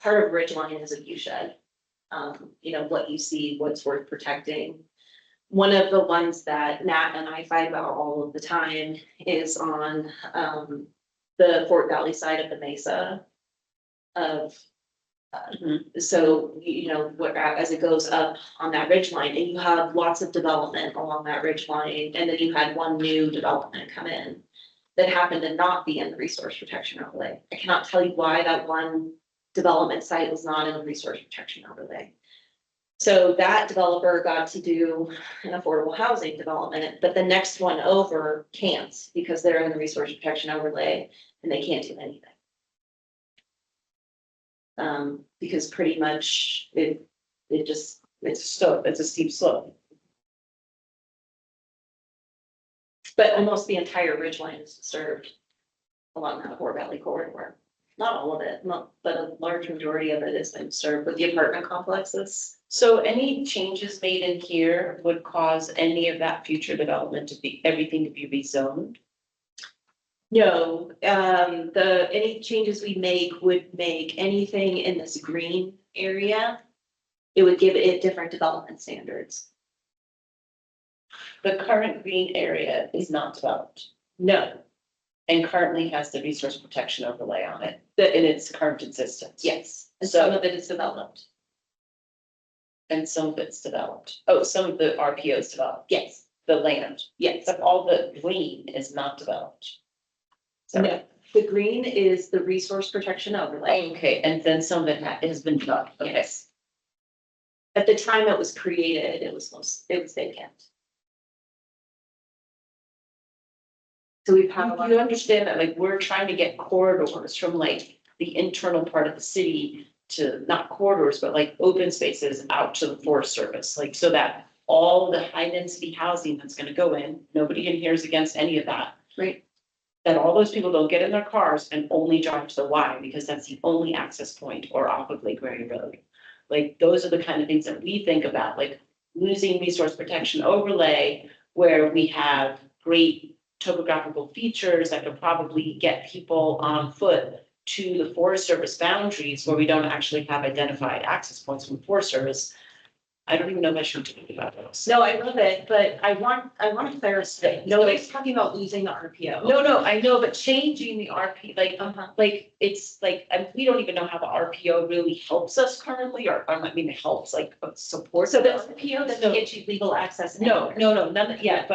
C: part of ridge line is a view shed. You know, what you see, what's worth protecting. one of the ones that Nat and I fight about all of the time is on, the Fort Valley side of the mesa. Of, so, you know, where, as it goes up on that ridge line, and you have lots of development along that ridge line, and then you had one new development come in. That happened to not be in the resource protection overlay. I cannot tell you why that one development site was not in the resource protection overlay. So that developer got to do an affordable housing development, but the next one over can't because they're in the resource protection overlay and they can't do anything. Because pretty much it's
F: It's a steep slope.
C: but almost the entire ridgeline is disturbed along that Fort Valley corridor. Not all of it, but a large majority of it has been disturbed with the apartment complexes.
F: So any changes made in here would cause any of that future development to be, everything to be rezoned?
C: No, any changes we make would make anything in this green area. It would give it different development standards.
F: The current green area is not developed
C: No,
F: and currently has the resource protection overlay on it, in its current existence.
C: yes, and some
F: So-
C: of it is developed.
F: And some of it's developed. Oh, some of the RPO is developed,
C: Yes,
F: the land,
C: yes.
F: but all the green is not developed. So,
C: No, the green is the resource protection overlay.
F: okay, and then some of it has been developed, okay.
C: Yes. At the time it was created, it was vacant. So we've had a lot.
F: You understand that, like, we're trying to get corridors from like the internal part of the city to, not corridors, but like open spaces out to the Forest Service, like, so that all the high density housing that's gonna go in, nobody in here is against any of that.
C: Right.
F: That all those people don't get in their cars and only drive to the Y, because that's the only access point, or off of Lake Mary Road. Like, those are the kind of things that we think about, like losing resource protection overlay, where we have great topographical features that could probably get people on foot to the Forest Service boundaries, where we don't actually have identified access points from the Forest Service. I don't even know if I should talk about those.
C: No, I love it, but I want to clarify, nobody's talking about losing the RPO.
F: No, I know, but changing the RP, like, like, it's like, we don't even know how the RPO really helps us currently, or I mean, it helps, like, support.
C: So the RPO doesn't get you legal access.
F: No,
C: anywhere.
F: none, yeah,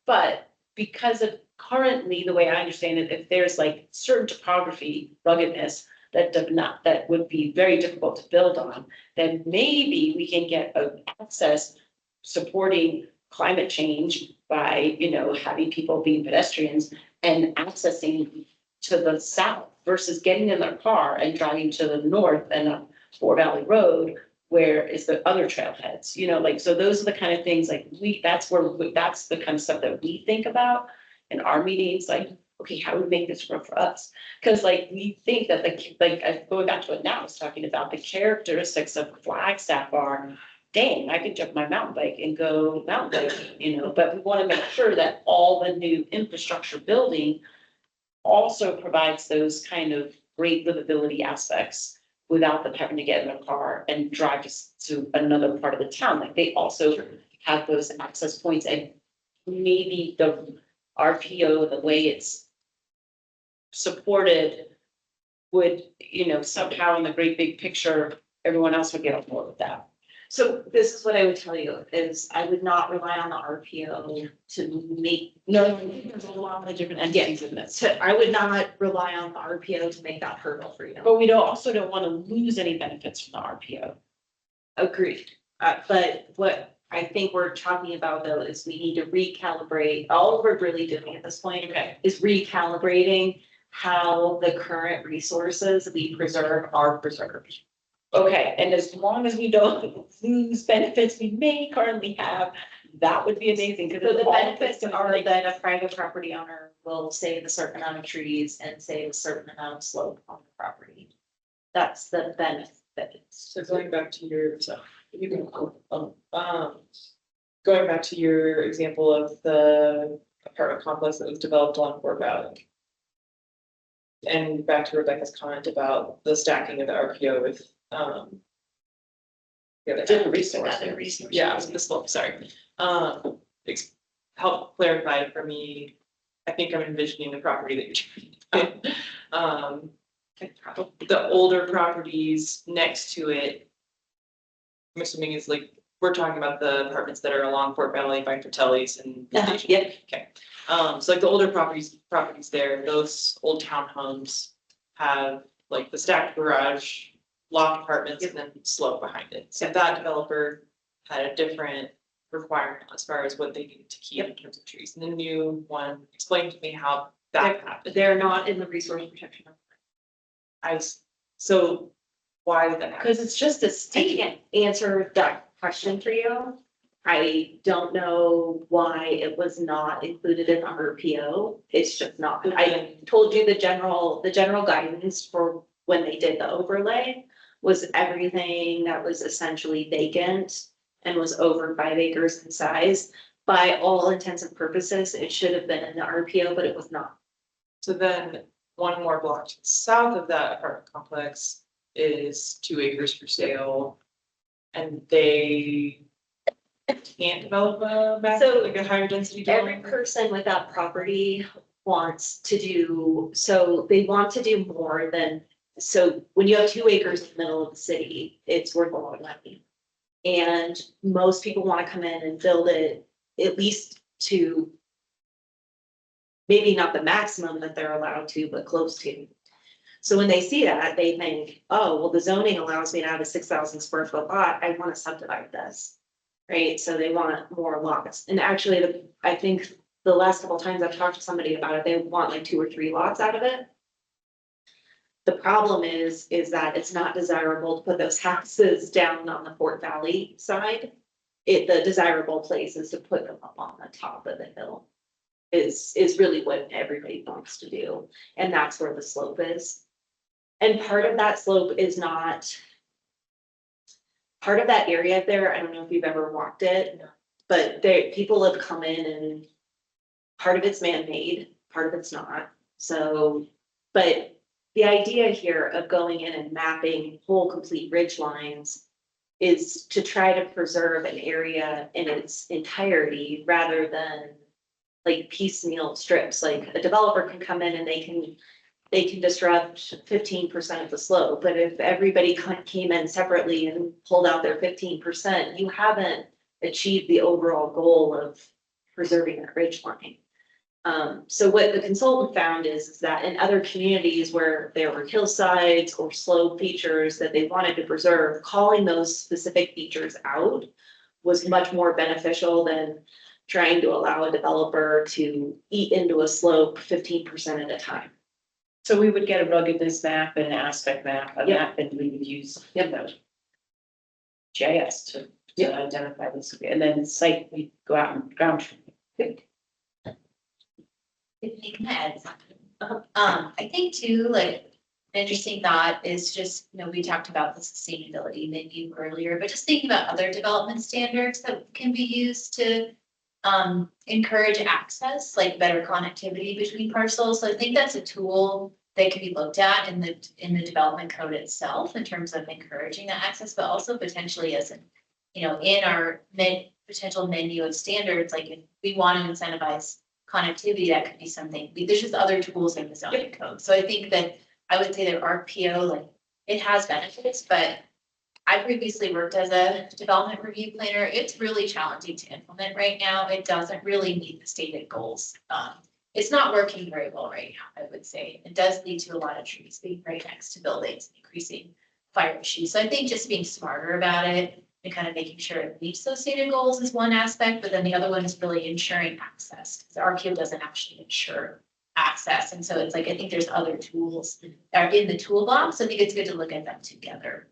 F: but because of currently, the way I understand it, if there's like certain topography ruggedness that would be very difficult to build on, then maybe we can get access supporting climate change by, having people being pedestrians and accessing to the south versus getting in their car and driving to the north and up Fort Valley Road, where is the other trailheads, like, so those are the kind of things, like, that's the kind of stuff that we think about in our meetings, like, okay, how do we make this work for us? Because like, we think that going back to what Nat was talking about, the characteristics of Flagstaff are, dang, I could jump my mountain bike and go mountain biking, but we want to make sure that all the new infrastructure building also provides those kind of great livability aspects without them having to get in their car and drive to another part of the town. Like, they also have those access points, and maybe the RPO, the way it's supported would, somehow in the great big picture, everyone else would get on board with that.
C: So this is what I would tell you, is I would not rely on the RPO to make.
F: No, there's a lot of different entities in this.
C: I would not rely on the RPO to make that hurdle for you.
F: But we also don't want to lose any benefits from the RPO.
C: Agreed. But what I think we're talking about though is we need to recalibrate, all we're really doing at this point is recalibrating how the current resources we preserve are preserved.
F: Okay, and as long as we don't lose benefits we may currently have, that would be amazing.
C: So the benefits are that a private property owner will save a certain amount of trees and save a certain amount of slope on the property. That's the benefit.
E: So going back to your, going back to your example of the apartment complex that was developed along Fort Valley. And back to Rebecca's comment about the stacking of the RPO with,
F: Different resource.
G: Other resources.
E: Yeah, the slope, sorry. Help clarify for me, I think I'm envisioning the property that you're. The older properties next to it. I'm assuming is like, we're talking about the apartments that are along Fort Valley by Fratelli's and the station.
C: Yeah,
E: Okay, so like the older properties there, those old townhomes have like the stacked garage, loft apartments, and then slope behind it. So that developer had a different requirement as far as what they needed to keep in terms of trees. And the new one, explain to me how that happened.
C: they're not in the resource protection.
E: So why did that happen?
F: Because it's just a
C: I
F: steep.
C: can't answer that question for you. I don't know why it was not included in our RPO. It's just not. I told you the general guidance for when they did the overlay was everything that was essentially vacant and was over 5 acres in size. By all intents and purposes, it should have been in the RPO, but it was not.
E: So then one more block to the south of that apartment complex is 2 acres for sale. And they can't develop like a higher density
C: Every
E: development.
C: person with that property wants to do, so they want to do more than, so when you have 2 acres in the middle of the city, it's worth a lot of money. And most people want to come in and build it at least to maybe not the maximum that they're allowed to, but close to. So when they see that, they think, oh, well, the zoning allows me to have a 6,000 square foot lot. I want to subdivide this. Right? So they want more lots. And actually, I think the last couple of times I've talked to somebody about it, they want like 2 or 3 lots out of it. The problem is that it's not desirable to put those houses down on the Fort Valley side. The desirable place is to put them up on the top of the hill. Is really what everybody wants to do. And that's where the slope is. And part of that slope is not. Part of that area there, I don't know if you've ever walked it, but people have come in and part of it's man-made, part of it's not. So, but the idea here of going in and mapping whole complete ridge lines is to try to preserve an area in its entirety rather than like piecemeal strips. Like a developer can come in and they can disrupt 15% of the slope, but if everybody came in separately and pulled out their 15%, you haven't achieved the overall goal of preserving that ridge line. So what the consultant found is that in other communities where there were hillsides or slope features that they wanted to preserve, calling those specific features out was much more beneficial than trying to allow a developer to eat into a slope 15% at a time.
F: So we would get a ruggedness map and an aspect map, a
C: Yep.
F: map, and we would use, you know, GIS to identify this, and then site, we go out and ground truth.
G: Can I add something? I think too, like, an interesting thought is just, we talked about the sustainability menu earlier, but just thinking about other development standards that can be used to encourage access, like better connectivity between parcels. So I think that's a tool that can be looked at in the development code itself in terms of encouraging that access, but also potentially as in our potential menu of standards, like if we want to incentivize connectivity, that could be something. There's just other tools in the zoning code. So I think that I would say that RPO, like, it has benefits, but I previously worked as a development review planner. It's really challenging to implement right now. It doesn't really meet the stated goals. It's not working very well right now, I would say. It does lead to a lot of trees being right next to buildings, increasing fire issues. So I think just being smarter about it and kind of making sure it meets those stated goals is one aspect, but then the other one is really ensuring access. The RPO doesn't actually ensure access. And so it's like, I think there's other tools that are in the toolbox. I think it's good to look at them together.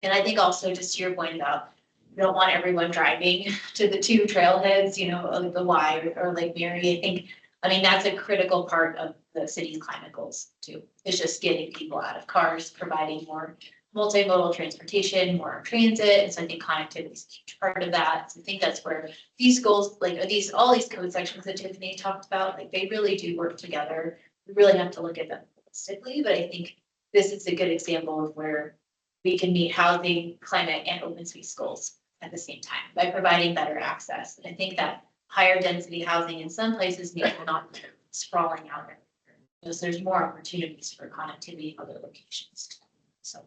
G: And I think also just to your point about, you don't want everyone driving to the 2 trailheads, like the Y or Lake Mary. I mean, that's a critical part of the city's climate goals too. It's just getting people out of cars, providing more multimodal transportation, more transit. And so I think connectivity is a huge part of that. So I think that's where these goals, like all these code sections that Tiffany talked about, like they really do work together. We really have to look at them holistically, but I think this is a good example of where we can meet housing, climate, and open space goals at the same time by providing better access. And I think that higher density housing in some places maybe not sprawling out there. Because there's more opportunities for connectivity in other locations. So.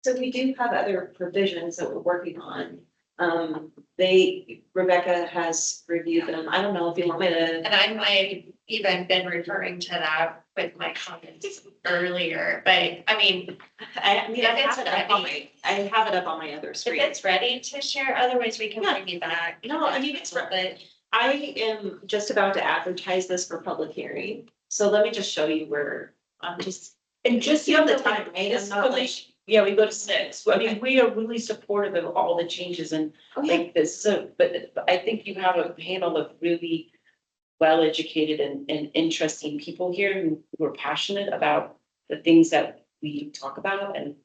C: So we do have other provisions that we're working on. Rebecca has reviewed them. I don't know if you want me to.
I: And I might even been referring to that with my comments earlier, but I mean,
C: I
I: If it's
C: I have it up on my other
I: if
C: screen.
I: it's ready to share, otherwise we can
C: Yeah.
I: bring you back.
C: No, I mean, it's,
I: But
C: I am just about to advertise this for public hearing. So let me just show you where I'm just,
F: And just
C: you have the
F: so
C: time, right?
F: this
C: I'm not like,
F: commission- Yeah, we go to 6. I
C: Okay.
F: mean, we are really supportive of all the changes and
C: oh yeah,
F: like this, so, but I think you have a panel of really well-educated and interesting people here who are passionate about the things that we talk about and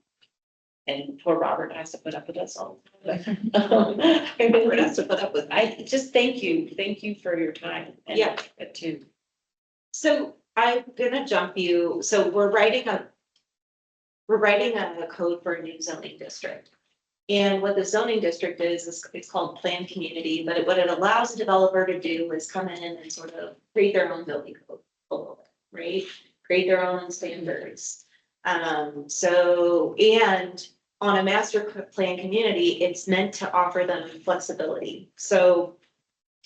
F: poor Robert has to put up with us all. the time.
C: Robert has to put up with me.
F: I just thank you for your time. And
C: Yeah.
F: Too.
C: So I'm gonna jump you, so we're writing a code for a new zoning district. And what the zoning district is it's called planned community, but what it allows a developer to do is come in and sort of create their own building code a little bit, right? Create their own standards. And on a master plan community, it's meant to offer them flexibility. So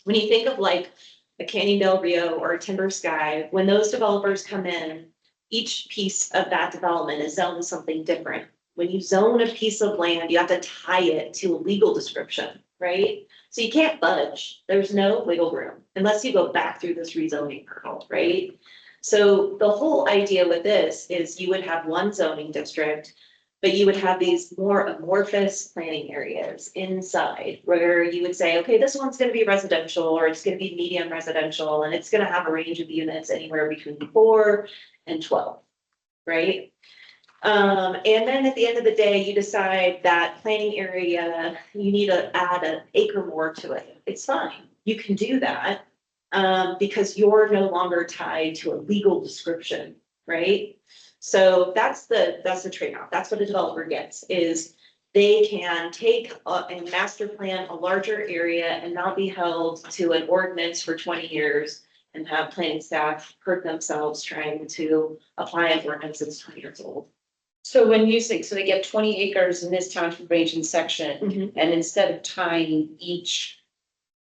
C: when you think of like a Canyon Del Rio or a Timber Sky, when those developers come in, each piece of that development is zoned something different. When you zone a piece of land, you have to tie it to a legal description, right? So you can't budge. There's no wiggle room unless you go back through this rezoning hurdle, right? So the whole idea with this is you would have one zoning district, but you would have these more amorphous planning areas inside where you would say, okay, this one's gonna be residential or it's gonna be medium residential and it's gonna have a range of units anywhere between 4 and 12, right? And then at the end of the day, you decide that planning area, you need to add an acre more to it. It's fine. You can do that. Because you're no longer tied to a legal description, right? So that's the trade-off. That's what a developer gets is they can take and master plan a larger area and not be held to an ordinance for 20 years and have planning staff hurt themselves trying to apply an ordinance that's 20 years old.
F: So when you say, so they get 20 acres in this township range and section, and instead of tying each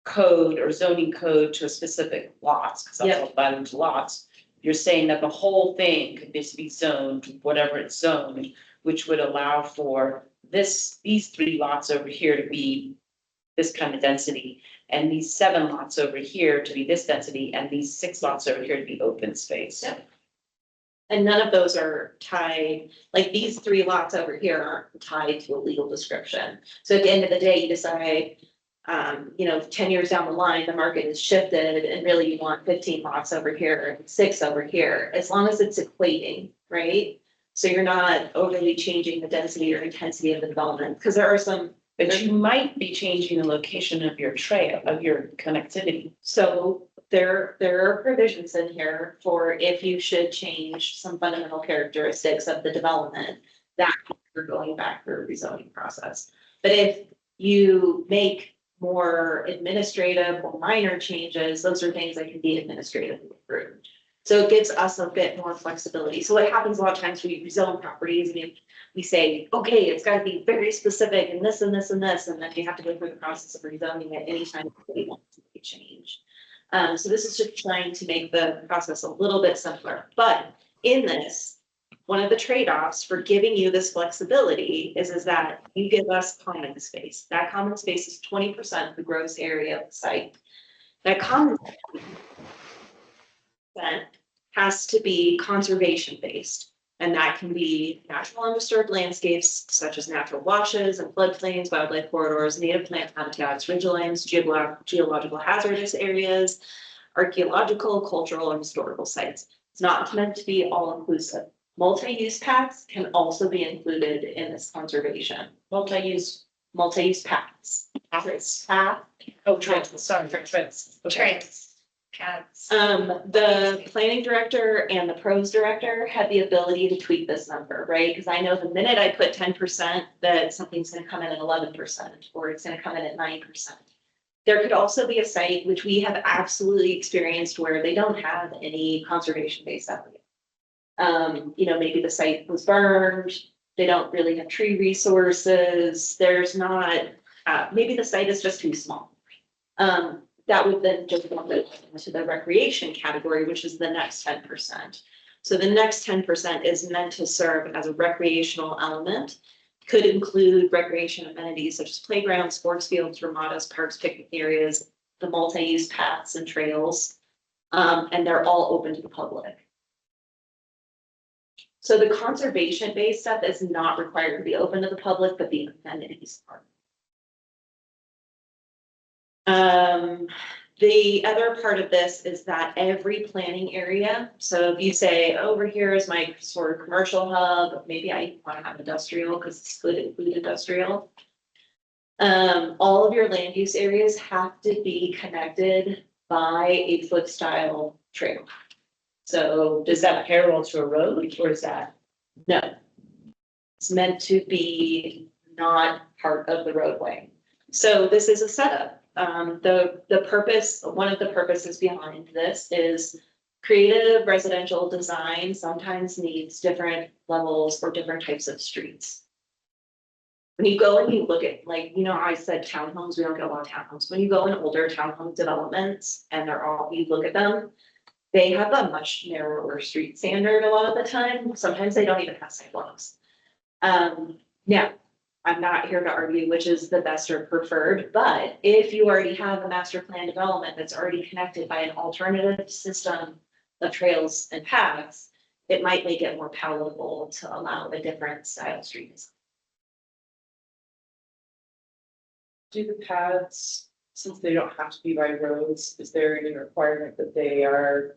F: code or zoning code to a specific lots, because that's all divided into lots, you're saying that the whole thing could just be zoned, whatever it's zoned, which would allow for these 3 lots over here to be this kind of density, and these 7 lots over here to be this density, and these 6 lots over here to be open space.
C: Yep. And none of those are tied, like these 3 lots over here aren't tied to a legal description. So at the end of the day, you decide, 10 years down the line, the market has shifted and really you want 15 lots over here and 6 over here, as long as it's equating, right? So you're not overly changing the density or intensity of the development, because there are some.
F: But you might be changing the location of your trail, of your connectivity.
C: So there are provisions in here for if you should change some fundamental characteristics of the development, that you're going back through a rezoning process. But if you make more administrative or minor changes, those are things that can be administratively approved. So it gives us a bit more flexibility. So what happens a lot of times we rezone properties, we say, okay, it's gotta be very specific and this and this and this, and then you have to go through the process of rezoning it anytime you want to make a change. So this is just trying to make the process a little bit simpler, but in this, one of the trade-offs for giving you this flexibility is that you give us common space. That common space is 20% of the gross area of the site. That common space has to be conservation based. And that can be natural undisturbed landscapes such as natural washes and floodplains, wildlife corridors, native plant habitats, ridgelands, geological hazardous areas, archaeological, cultural, and historical sites. It's not meant to be all inclusive. Multi-use paths can also be included in this conservation. Multi-use paths. Path.
F: Oh, trans, sorry, for trans. Okay.
I: Trans. paths?
C: The planning director and the pros director had the ability to tweak this number, right? Because I know the minute I put 10%, that something's gonna come in at 11%, or it's gonna come in at 9%. There could also be a site which we have absolutely experienced where they don't have any conservation-based equity. Maybe the site was burned, they don't really have tree resources, there's not, maybe the site is just too small. That would then just bump it into the recreation category, which is the next 10%. So the next 10% is meant to serve as a recreational element. Could include recreation amenities such as playgrounds, sports fields, ramadas, parks, picnic areas, the multi-use paths and trails. And they're all open to the public. So the conservation-based stuff is not required to be open to the public, but the amenities are. The other part of this is that every planning area, so if you say over here is my sort of commercial hub, maybe I want to have industrial because it's good include industrial. All of your land use areas have to be connected by a foot style trail. So
F: Is that parallel to a road or is that?
C: no. It's meant to be not part of the roadway. So this is a setup. The purpose, one of the purposes behind this is creative residential design sometimes needs different levels or different types of streets. When you go and you look at, like, I said townhomes, we don't get a lot of townhomes. When you go in older townhome developments and you look at them, they have a much narrower street standard a lot of the time. Sometimes they don't even have sidewalks. Now, I'm not here to argue which is the best or preferred, but if you already have a master plan development that's already connected by an alternative system of trails and paths, it might make it more palatable to allow a different style streets.
E: Do the paths, since they don't have to be by roads, is there any requirement that they are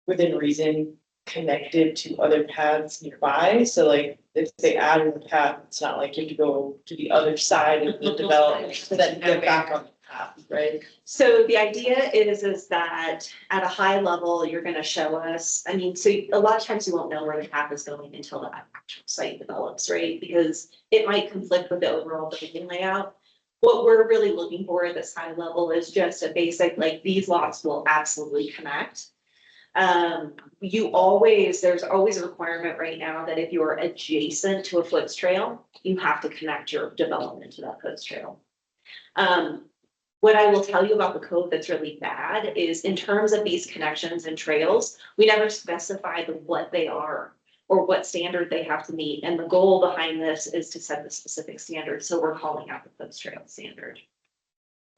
E: within reason connected to other paths nearby? So like if they add in the path, it's not like you have to go to the other side of the development to then get back on the path, right?
C: So the idea is that at a high level, you're gonna show us, so a lot of times you won't know where the path is going until the actual site develops, right? Because it might conflict with the overall building layout. What we're really looking for at this high level is just a basic, like, these lots will absolutely connect. There's always a requirement right now that if you're adjacent to a foots trail, you have to connect your development to that foots trail. What I will tell you about the code that's really bad is in terms of these connections and trails, we never specify what they are or what standard they have to meet. And the goal behind this is to set the specific standard. So we're calling out the foots trail standard.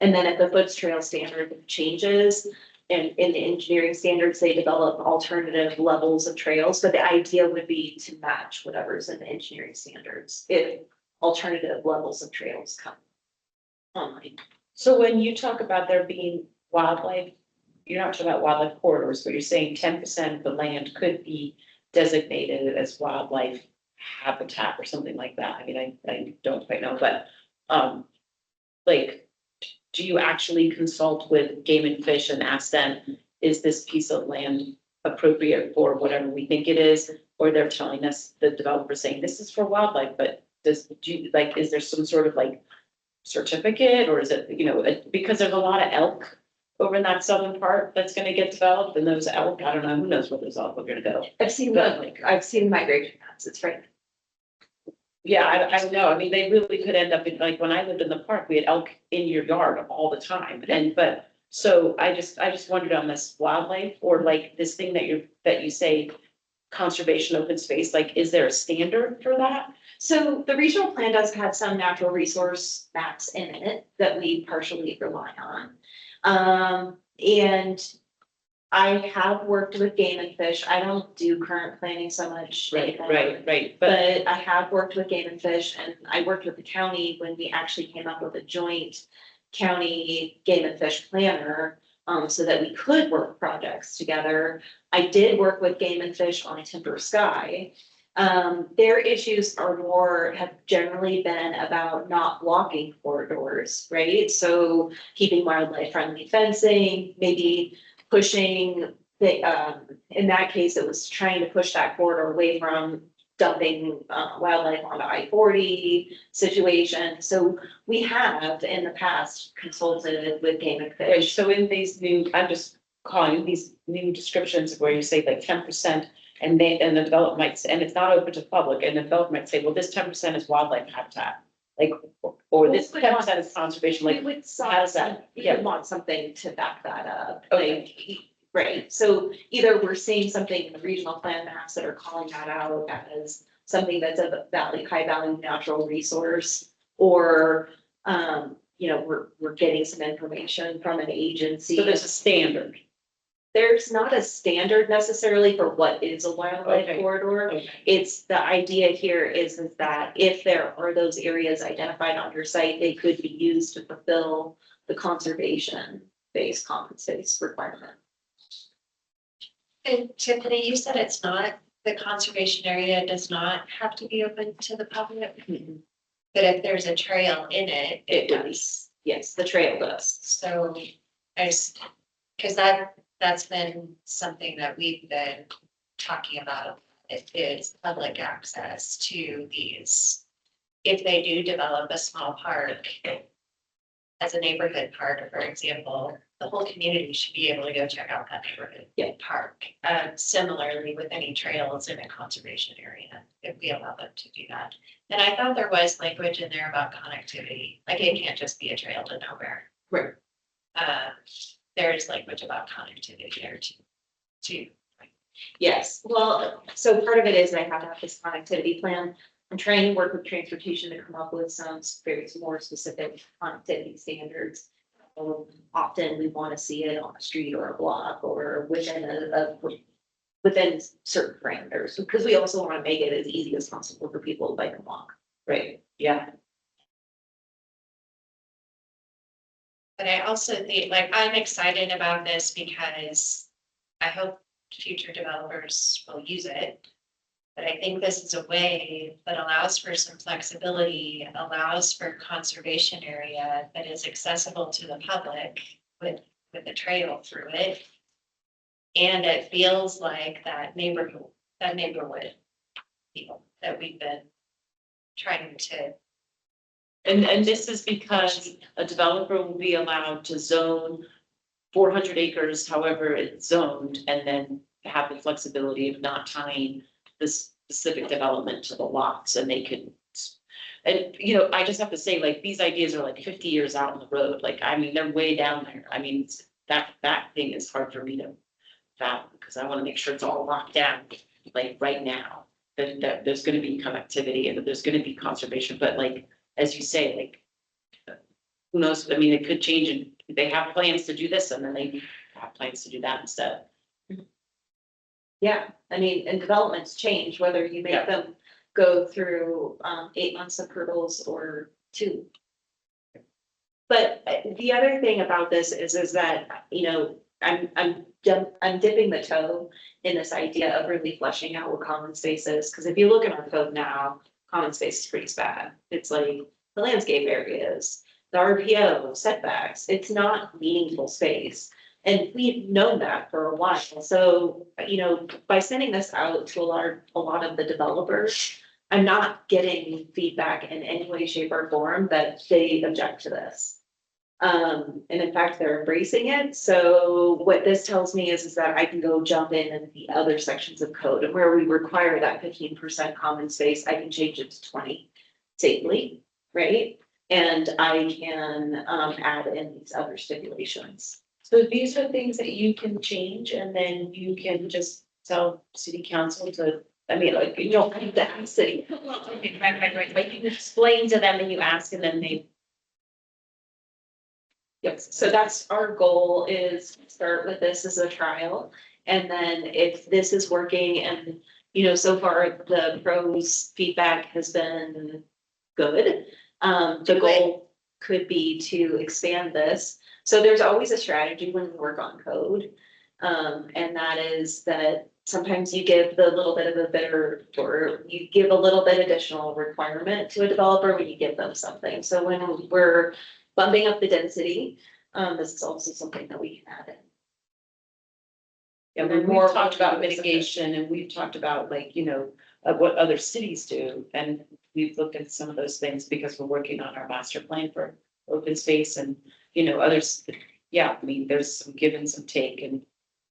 C: And then if the foots trail standard changes, and in the engineering standards, they develop alternative levels of trails, but the idea would be to match whatever's in the engineering standards if alternative levels of trails come online.
F: So when you talk about there being wildlife, you're not talking about wildlife corridors, but you're saying 10% of the land could be designated as wildlife habitat or something like that. I don't quite know, but do you actually consult with Game and Fish and ask them, is this piece of land appropriate for whatever we think it is? Or they're telling us, the developer saying, this is for wildlife, but is there some sort of certificate, or is it, because there's a lot of elk over in that southern part that's gonna get developed, and those elk, I don't know, who knows where those elk are gonna go.
C: I've seen migration paths, it's right.
F: Yeah, I don't know. They really could end up in, when I lived in the park, we had elk in your yard all the time. So I just wondered on this wildlife or this thing that you say conservation open space, is there a standard for that?
C: So the regional plan does have some natural resource maps in it that we partially rely on. And I have worked with Game and Fish. I don't do current planning so much.
F: Right.
C: But I have worked with Game and Fish, and I worked with the county when we actually came up with a joint county Game and Fish planner, so that we could work projects together. I did work with Game and Fish on Timber Sky. Their issues have generally been about not blocking corridors, right? So keeping wildlife friendly fencing, maybe pushing the, in that case, it was trying to push that corridor away from dumping wildlife onto I-40 situation. So we have in the past consulted with Game and
F: Right,
C: Fish.
F: so in these new, I'm just calling these new descriptions where you say like 10%. And and the developer might, and it's not open to the public, and the developer might say, well, this 10% is wildlife habitat. Like, or this 10% is conservation,
C: We
F: like,
C: would
F: how does that-
C: we
F: yeah.
C: would want something to back that up.
F: Okay.
C: Like, right, so either we're seeing something in the regional plan maps that are calling that out as something that's a value, high value natural resource. Or, you know, we're getting some information from an agency.
F: so there's a standard.
C: There's not a standard necessarily for what is a wildlife
F: Okay.
C: corridor.
F: Okay.
C: It's, the idea here is that if there are those areas identified on your site, they could be used to fulfill the conservation-based common space requirement.
I: And Tiffany, you said it's not, the conservation area does not have to be open to the public, but if there's a trail in it, it
C: It would be,
I: does.
C: yes, the trail does.
I: So I just, because that's been something that we've been talking about. It is public access to these. If they do develop a small park as a neighborhood park, for example, the whole community should be able to go check out that neighborhood park. Similarly with any trails in a conservation area, if we allow them to do that. And I thought there was language in there about connectivity, like it can't just be a trail to nowhere.
C: Right.
I: There is language about connectivity there too.
C: Yes, well, so part of it is I have to have this connectivity plan. I'm trying to work with transportation to come up with some very more specific connectivity standards. Often we want to see it on a street or a block or within within certain parameters, because we also want to make it as easy as possible for people to bike and walk.
F: Right, yeah.
I: But I also think, like, I'm excited about this because I hope future developers will use it. But I think this is a way that allows for some flexibility, allows for conservation area that is accessible to the public with a trail through it. And it feels like that neighborhood feel that we've been trying to.
F: And this is because a developer will be allowed to zone 400 acres, however it's zoned, and then have the flexibility of not tying the specific development to the lots, and they can. And, you know, I just have to say, like, these ideas are like 50 years out on the road. Like, I mean, they're way down there. I mean, that thing is hard for me to fathom, because I want to make sure it's all locked down, like, right now. That there's gonna be connectivity and that there's gonna be conservation, but like, as you say, like, who knows? I mean, it could change, and they have plans to do this, and then they have plans to do that instead.
C: Yeah, I mean, and developments change, whether you
F: Yeah.
C: make them go through 8 months of hurdles or 2. But the other thing about this is that, you know, I'm dipping the toe in this idea of really fleshing out what common space is, because if you look at our code now, common space is pretty bad. It's like the landscape areas, the RPO, setbacks, it's not meaningful space. And we've known that for a while. So, you know, by sending this out to a lot of the developers, I'm not getting feedback in any way, shape, or form that they object to this. And in fact, they're embracing it. So what this tells me is that I can go jump in the other sections of code, and where we require that 15% common space, I can change it to 20 safely, right? And I can add in these other stipulations.
F: So these are things that you can change, and then you can just tell city council to, I mean, like, you don't have to ask city. Okay, right. Like, you can explain to them and you ask, and then they.
C: Yes, so that's our goal, is start with this as a trial. And then if this is working and, you know, so far the pros feedback has been good. The goal could be to expand this. So there's always a strategy when we work on code. And that is that sometimes you give the little bit of a better, or you give a little bit additional requirement to a developer when you give them something. So when we're bumping up the density, this is also something that we can add in.
A: Yeah,
F: we've
A: we've
F: talked
A: talked
F: about
A: about
F: mitigation and we've talked about like, what other cities do. And we've looked at some of those things because we're working on our master plan for open space and, others. Yeah, I mean, there's some give and some take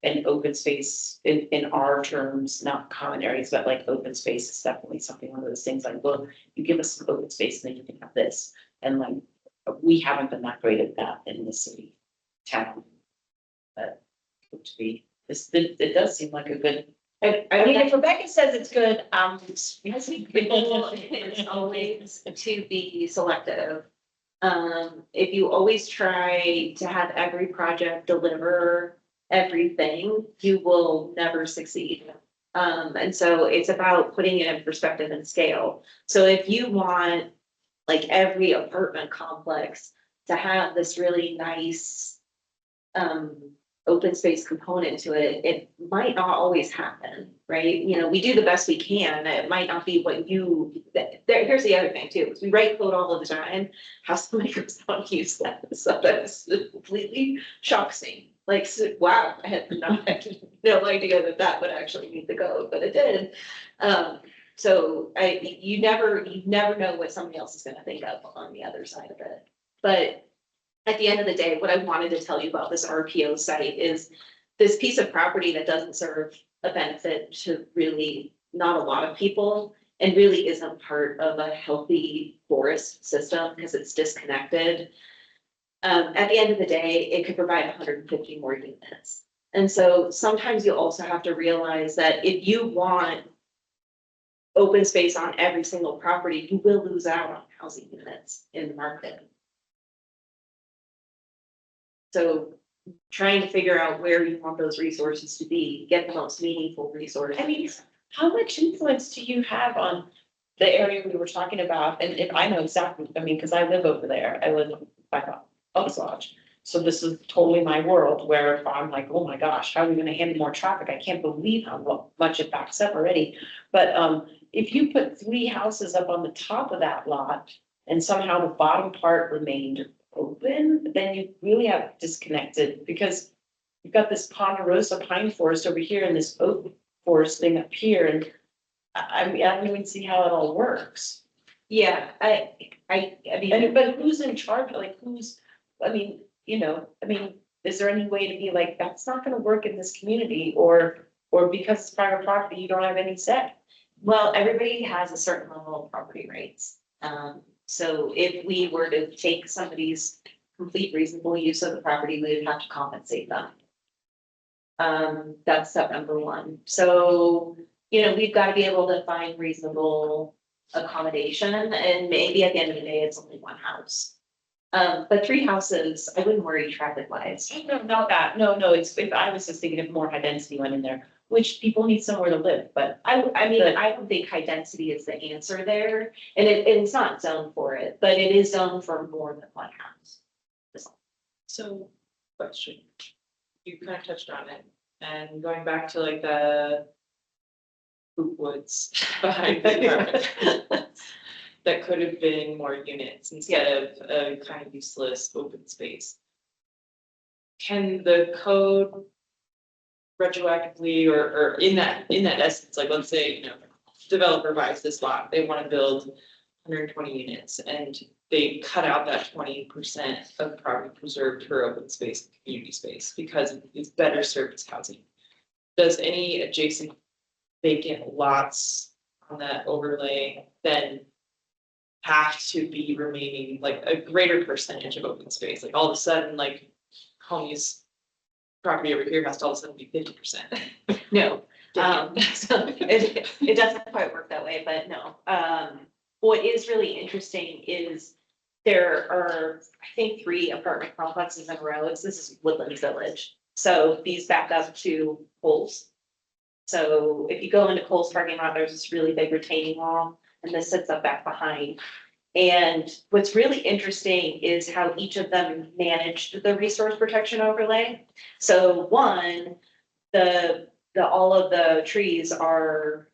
F: and open space in our terms, not common areas, but like open space is definitely something, one of those things like, well, you give us some open space and then you can have this. And like, we haven't been that great at that in the city, town. But to be, it does seem like a good. I mean, if Rebecca says it's good, yes, we
C: The goal is always to be selective. If you always try to have every project deliver everything, you will never succeed. And so it's about putting it in perspective and scale. So if you want like every apartment complex to have this really nice open space component to it, it might not always happen, right? We do the best we can. It might not be what here's the other thing too, is we write code all the time. How somebody goes out and uses that, so that's completely shocks me. Like, wow, I had no idea that would actually meet the code, but it did. So you never know what somebody else is gonna think of on the other side of it. But at the end of the day, what I wanted to tell you about this RPO site is this piece of property that doesn't serve a benefit to really not a lot of people and really isn't part of a healthy forest system because it's disconnected. At the end of the day, it could provide 150 more units. And so sometimes you also have to realize that if you want open space on every single property, you will lose out on housing units in the market. So trying to figure out where you want those resources to be, get the most meaningful resources.
F: I mean, how much influence do you have on the area we were talking about? And if I know exactly, I mean, because I live over there, I live by Osage. So this is totally my world where if I'm like, oh my gosh, how are we gonna handle more traffic? I can't believe how much it backs up already. But if you put 3 houses up on the top of that lot and somehow the bottom part remained open, then you really have disconnected because you've got this ponderosa pine forest over here and this oak forest thing up here. And I mean, I don't even see how it all works.
C: Yeah, I mean,
F: But who's in charge? Like is there any way to be like, that's not gonna work in this community or because it's private property, you don't have any say?
C: well, everybody has a certain level of property rights. So if we were to take somebody's complete reasonable use of the property, we would have to compensate them. That's step number 1. So, we've got to be able to find reasonable accommodation and maybe at the end of the day, it's only 1 house. But 3 houses, I wouldn't worry traffic wise.
F: No, not that. No, I was just thinking if more high density went in there, which people need somewhere to live, but
C: I mean, I don't think high density is the answer there, and it's not zoned for it, but it is zoned for more than 1 house.
E: So, question, you kind of touched on it, and going back to like the poop woods behind the apartment. That could have been more units instead of a kind of useless open space. Can the code retroactively or in that essence, like let's say, developer buys this lot, they want to build 120 units and they cut out that 20% of property preserved for open space and community space because it's better served as housing. Does any adjacent vacant lots on that overlay then have to be remaining like a greater percentage of open space? Like all of a sudden, like Homie's property over here has to all of a sudden be 50%.
C: No, so it doesn't quite work that way, but no. What is really interesting is there are, I think, 3 apartment complexes in a row. This is Woodlands Village. So these back up to Kohl's. So if you go into Kohl's parking lot, there's this really big retaining wall and this sits up back behind. And what's really interesting is how each of them managed the resource protection overlay. So one, all of the trees are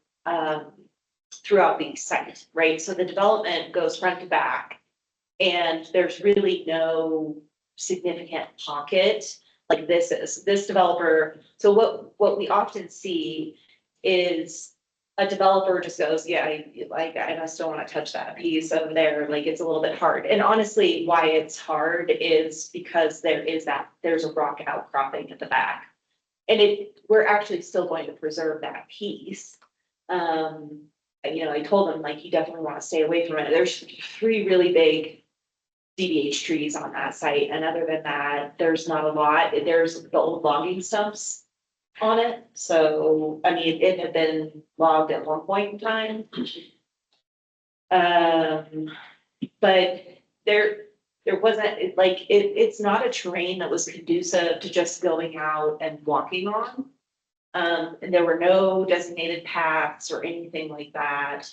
C: throughout the site, right? So the development goes front to back and there's really no significant pocket like this developer. So what we often see is a developer just goes, yeah, I just don't want to touch that piece over there, like it's a little bit hard. And honestly, why it's hard is because there's a rock outcropping at the back. And we're actually still going to preserve that piece. I told him, like, you definitely want to stay away from it. There's 3 really big DBH trees on that site, and other than that, there's not a lot. There's the old logging stumps on it, so, I mean, it had been logged at one point in time. But there wasn't, like, it's not a terrain that was conducive to just going out and walking on. And there were no designated paths or anything like that.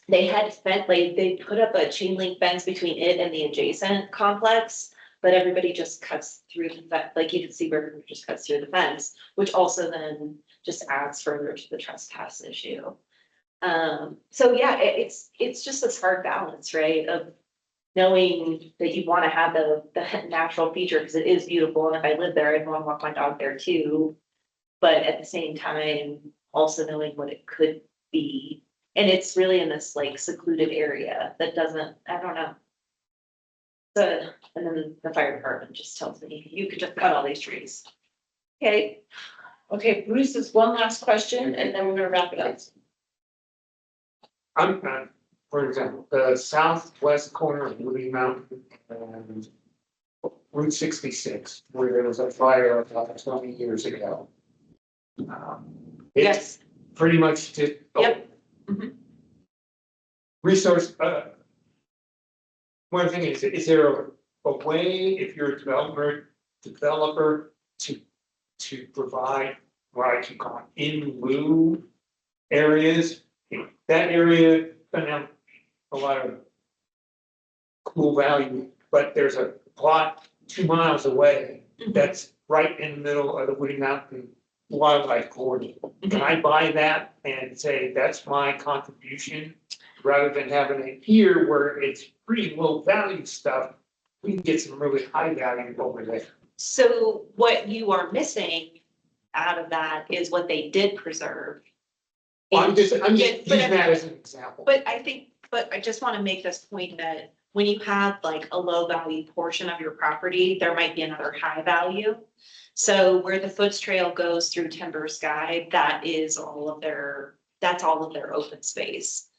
C: They had they put up a chain link fence between it and the adjacent complex, but everybody just cuts through the fence, like you can see where it just cuts through the fence, which also then just adds further to the trespass issue. So yeah, it's just this hard balance, right, of knowing that you want to have the natural feature, because it is beautiful, and if I lived there, I'd want to walk my dog there too. But at the same time, also knowing what it could be. And it's really in this like secluded area that doesn't, I don't know. And then the fire department just tells me, you could just cut all these trees. Okay,
A: Okay, Bruce, is one last question and then we're gonna wrap it up.
J: I'm, for example, the southwest corner of Woody Mountain and Route 66, where there was a fire about 20 years ago. It's
C: yes,
J: pretty much just.
C: Yep. Mhm.
J: Resource, one thing is there a way, if you're a developer to provide what I can call in lieu areas? That area doesn't have a lot of cool value, but there's a plot 2 miles away that's right in the middle of the Woody Mountain Wildlife Corridor. Can I buy that and say that's my contribution, rather than having it here where it's pretty low value stuff? We can get some really high value over there.
C: so what you are missing out of that is what they did preserve.
J: I'm just
C: Yeah,
J: using that as an example.
C: But I just want to make this point that when you have like a low value portion of your property, there might be another high value. So where the Foots Trail goes through Timber Sky, that's all of their open space.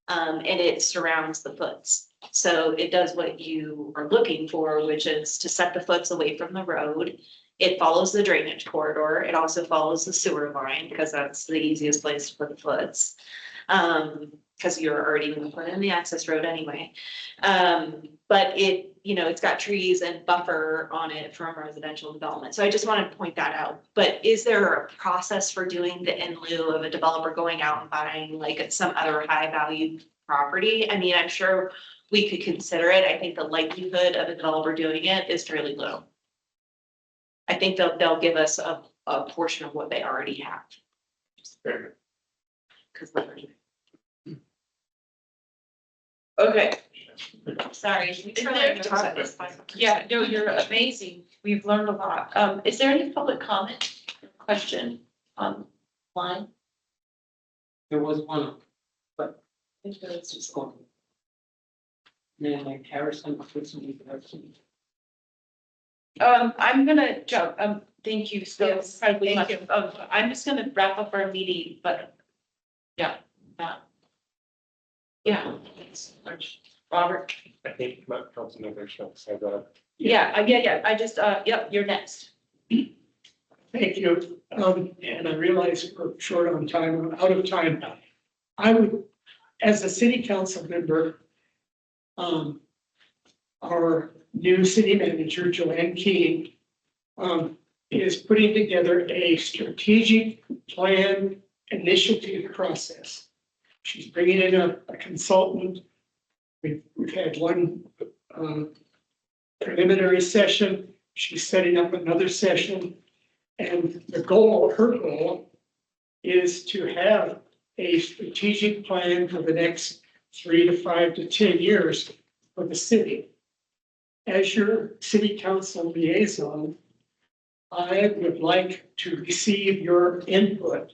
C: And it surrounds the Foots. So it does what you are looking for, which is to set the Foots away from the road. It follows the drainage corridor. It also follows the sewer line, because that's the easiest place to put the Foots. Because you're already going to put in the access road anyway. But it's got trees and buffer on it from residential development. So I just wanted to point that out. But is there a process for doing the in lieu of a developer going out and buying like some other high value property? I mean, I'm sure we could consider it. I think the likelihood of a developer doing it is fairly low. I think they'll give us a portion of what they already have.
J: Fair.
C: Because
A: Okay,
C: sorry, we try to talk this.
A: yeah, no, you're amazing. We've learned a lot. Is there any public comment, question online?
D: There was one, but I think it's just going. Man, like Harrison.
A: I'm gonna jump, thank you so
I: Yes,
A: incredibly much.
I: thank
A: I'm just gonna wrap up our meeting, but yeah. Yeah. Robert,
J: I think about Councilmember Schultz said that.
A: yeah, I just, yep, you're next.
K: Thank you. And I realize we're short on time, out of time. I would, as a city council member, our new city manager, Joanne King, is putting together a strategic plan initiative process. She's bringing in a consultant. We've had one preliminary session. She's setting up another session. And her goal is to have a strategic plan for the next 3 to 5 to 10 years for the city. as your city council liaison, I would like to receive your input,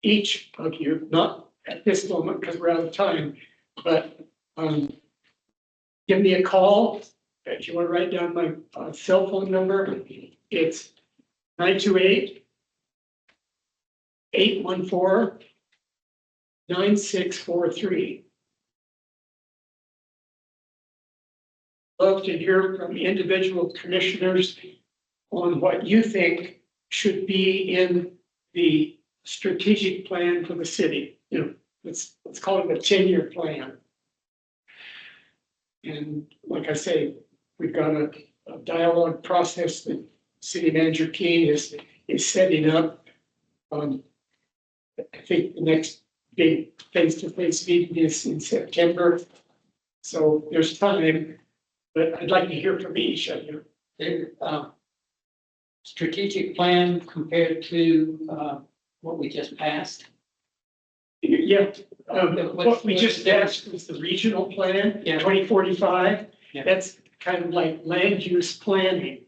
K: each of you, not at this moment because we're out of time, but give me a call. If you want to write down my cell phone number, it's 928-814-9643. Love to hear from individual commissioners on what you think should be in the strategic plan for the city. You know, let's call it a 10-year plan. And like I say, we've got a dialogue process that City Manager Keene is setting up. I think the next big face-to-face meeting is in September. So there's time, but I'd like to hear from each of you.
D: Strategic plan compared to what we just passed.
K: Yeah, what we just passed was the regional plan,
D: Yeah.
K: 2045.
D: Yeah.
K: That's kind of like land use planning.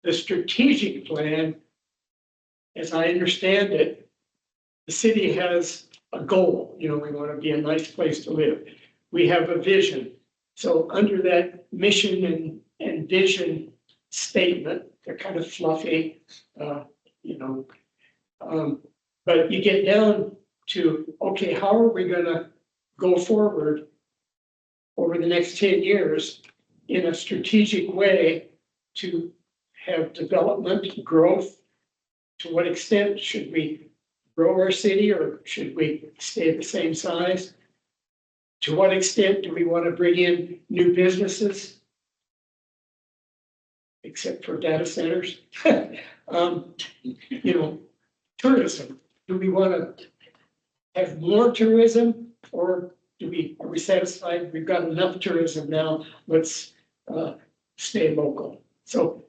K: The strategic plan, as I understand it, the city has a goal, you know, we want to be a nice place to live. We have a vision. So under that mission and vision statement, they're kind of fluffy, you know. But you get down to, okay, how are we gonna go forward over the next 10 years in a strategic way to have development, growth? To what extent should we grow our city or should we stay the same size? To what extent do we want to bring in new businesses? Except for data centers. You know, tourism. Do we want to have more tourism or are we satisfied? We've got enough tourism now. Let's stay local. So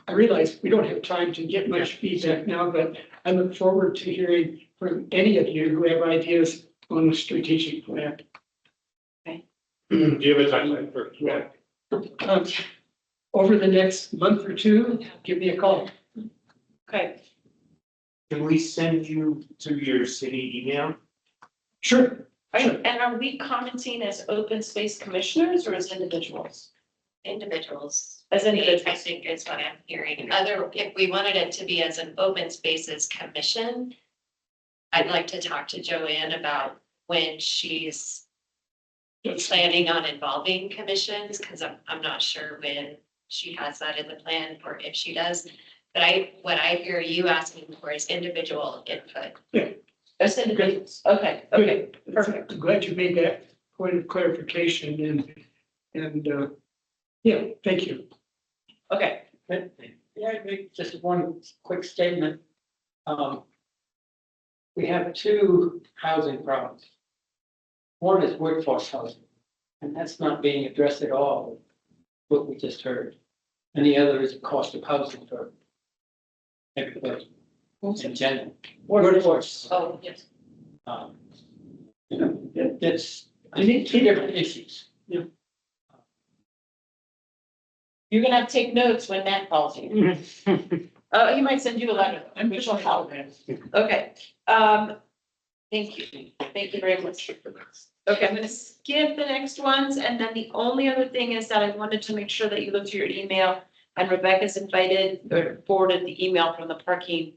K: I realize we don't have time to get much feedback now, but I look forward to hearing from any of you who have ideas on the strategic plan.
J: Do you have a timeline for? Yeah.
K: Over the next month or two, give me a call.
A: Okay,
J: Can we send you to your city email?
K: Sure.
A: and are we commenting as open space commissioners or as individuals?
I: Individuals,
A: As
I: I
A: individuals,
I: think is what I'm hearing. If we wanted it to be as an open spaces commission, I'd like to talk to Joanne about when she's planning on involving commissions, because I'm not sure when she has that in the plan or if she does. But what I hear you asking for is individual input.
A: as individuals, okay, perfect.
K: I'm glad you made that point of clarification and yeah, thank you.
A: Okay,
D: Yeah, I make just one quick statement. We have two housing problems. One is workforce housing, and that's not being addressed at all, what we just heard. And the other is the cost of housing for everybody in general. Workforce.
A: oh, yes.
D: You know, it's, I think, two different issues.
A: You're gonna have to take notes when Matt calls you. He might send you a letter, which will help. Okay, thank you very much. Okay, I'm gonna skip the next ones, and then the only other thing is that I wanted to make sure that you looked through your email, and Rebecca's invited or forwarded the email from the parking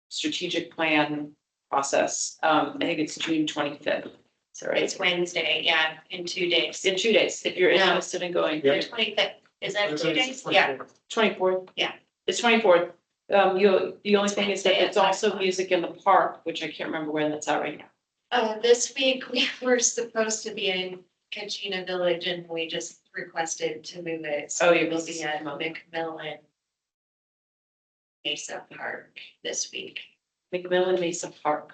A: strategic plan process. I think it's June 25th. Is that right?
I: It's Wednesday, yeah, in 2 days.
A: In 2 days, if you're
I: Yeah.
A: interested in going.
I: The 25th, is that 2 days? Yeah.
A: 24th?
I: Yeah.
A: It's 24th. The only thing is that
I: Wednesday
A: it's
I: at
A: also
I: 5
A: music in the park, which I can't remember where that's at right now.
I: This week, we were supposed to be in Kachina Village and we just requested to move it. So
A: Oh, you
I: we'll
A: missed
I: be
A: it.
I: at McMillan Mesa Park this week.
A: McMillan Mesa Park.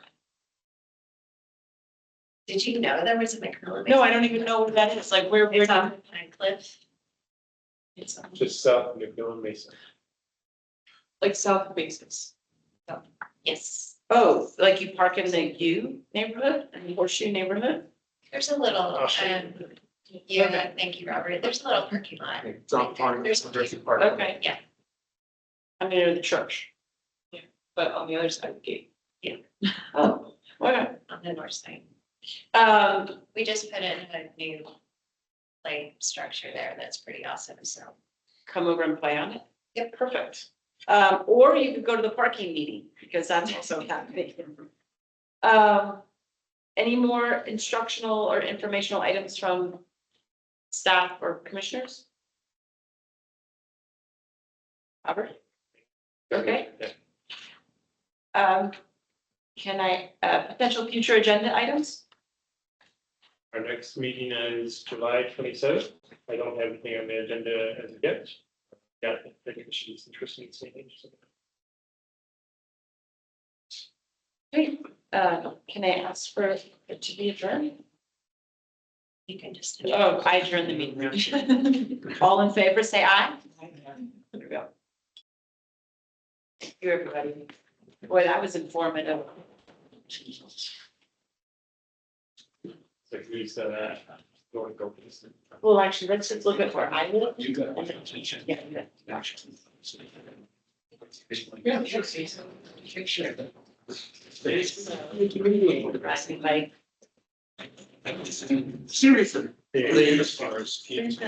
I: Did you know there was a McMillan?
A: No,
I: Mesa?
A: I don't even know what that is. Like where
I: It's on Pine Cliff.
A: it's
J: Just south of McMillan Mesa.
A: like south basis.
I: Yes,
A: Oh, like you park in the U neighborhood and Horseshoe neighborhood?
I: there's a little, Yeah, thank you, Robert. There's a little parking lot.
J: It's on farm,
I: There's-
J: there's a park.
A: Okay.
I: Yeah.
A: I'm near the church.
E: But on the other side of the gate.
A: Oh, okay.
I: On the north side.
A: Um,
I: We just put in a new play structure there. That's pretty awesome. So
A: come over and play on it.
I: Yep.
A: Perfect. Or you could go to the parking meeting, because that's also happening. Any more instructional or informational items from staff or commissioners? Robert? Okay. Can I, potential future agenda items?
L: Our next meeting is July 27th. I don't have anything on the agenda as of yet. Yeah, I think she's interested in seeing it.
A: Great. Can I ask for it to be adjourned?
I: you can just.
A: Oh, I adjourn the meeting. All in favor, say aye. There we go. Thank you, everybody. Boy, that was informative.
L: So we said, going to go.
A: Well, actually, let's just look at where I live.
J: You got
A: And
J: it.
A: then- Yeah, yeah.
J: Yeah, sure.
A: Right, like,
J: Seriously. As far as kids.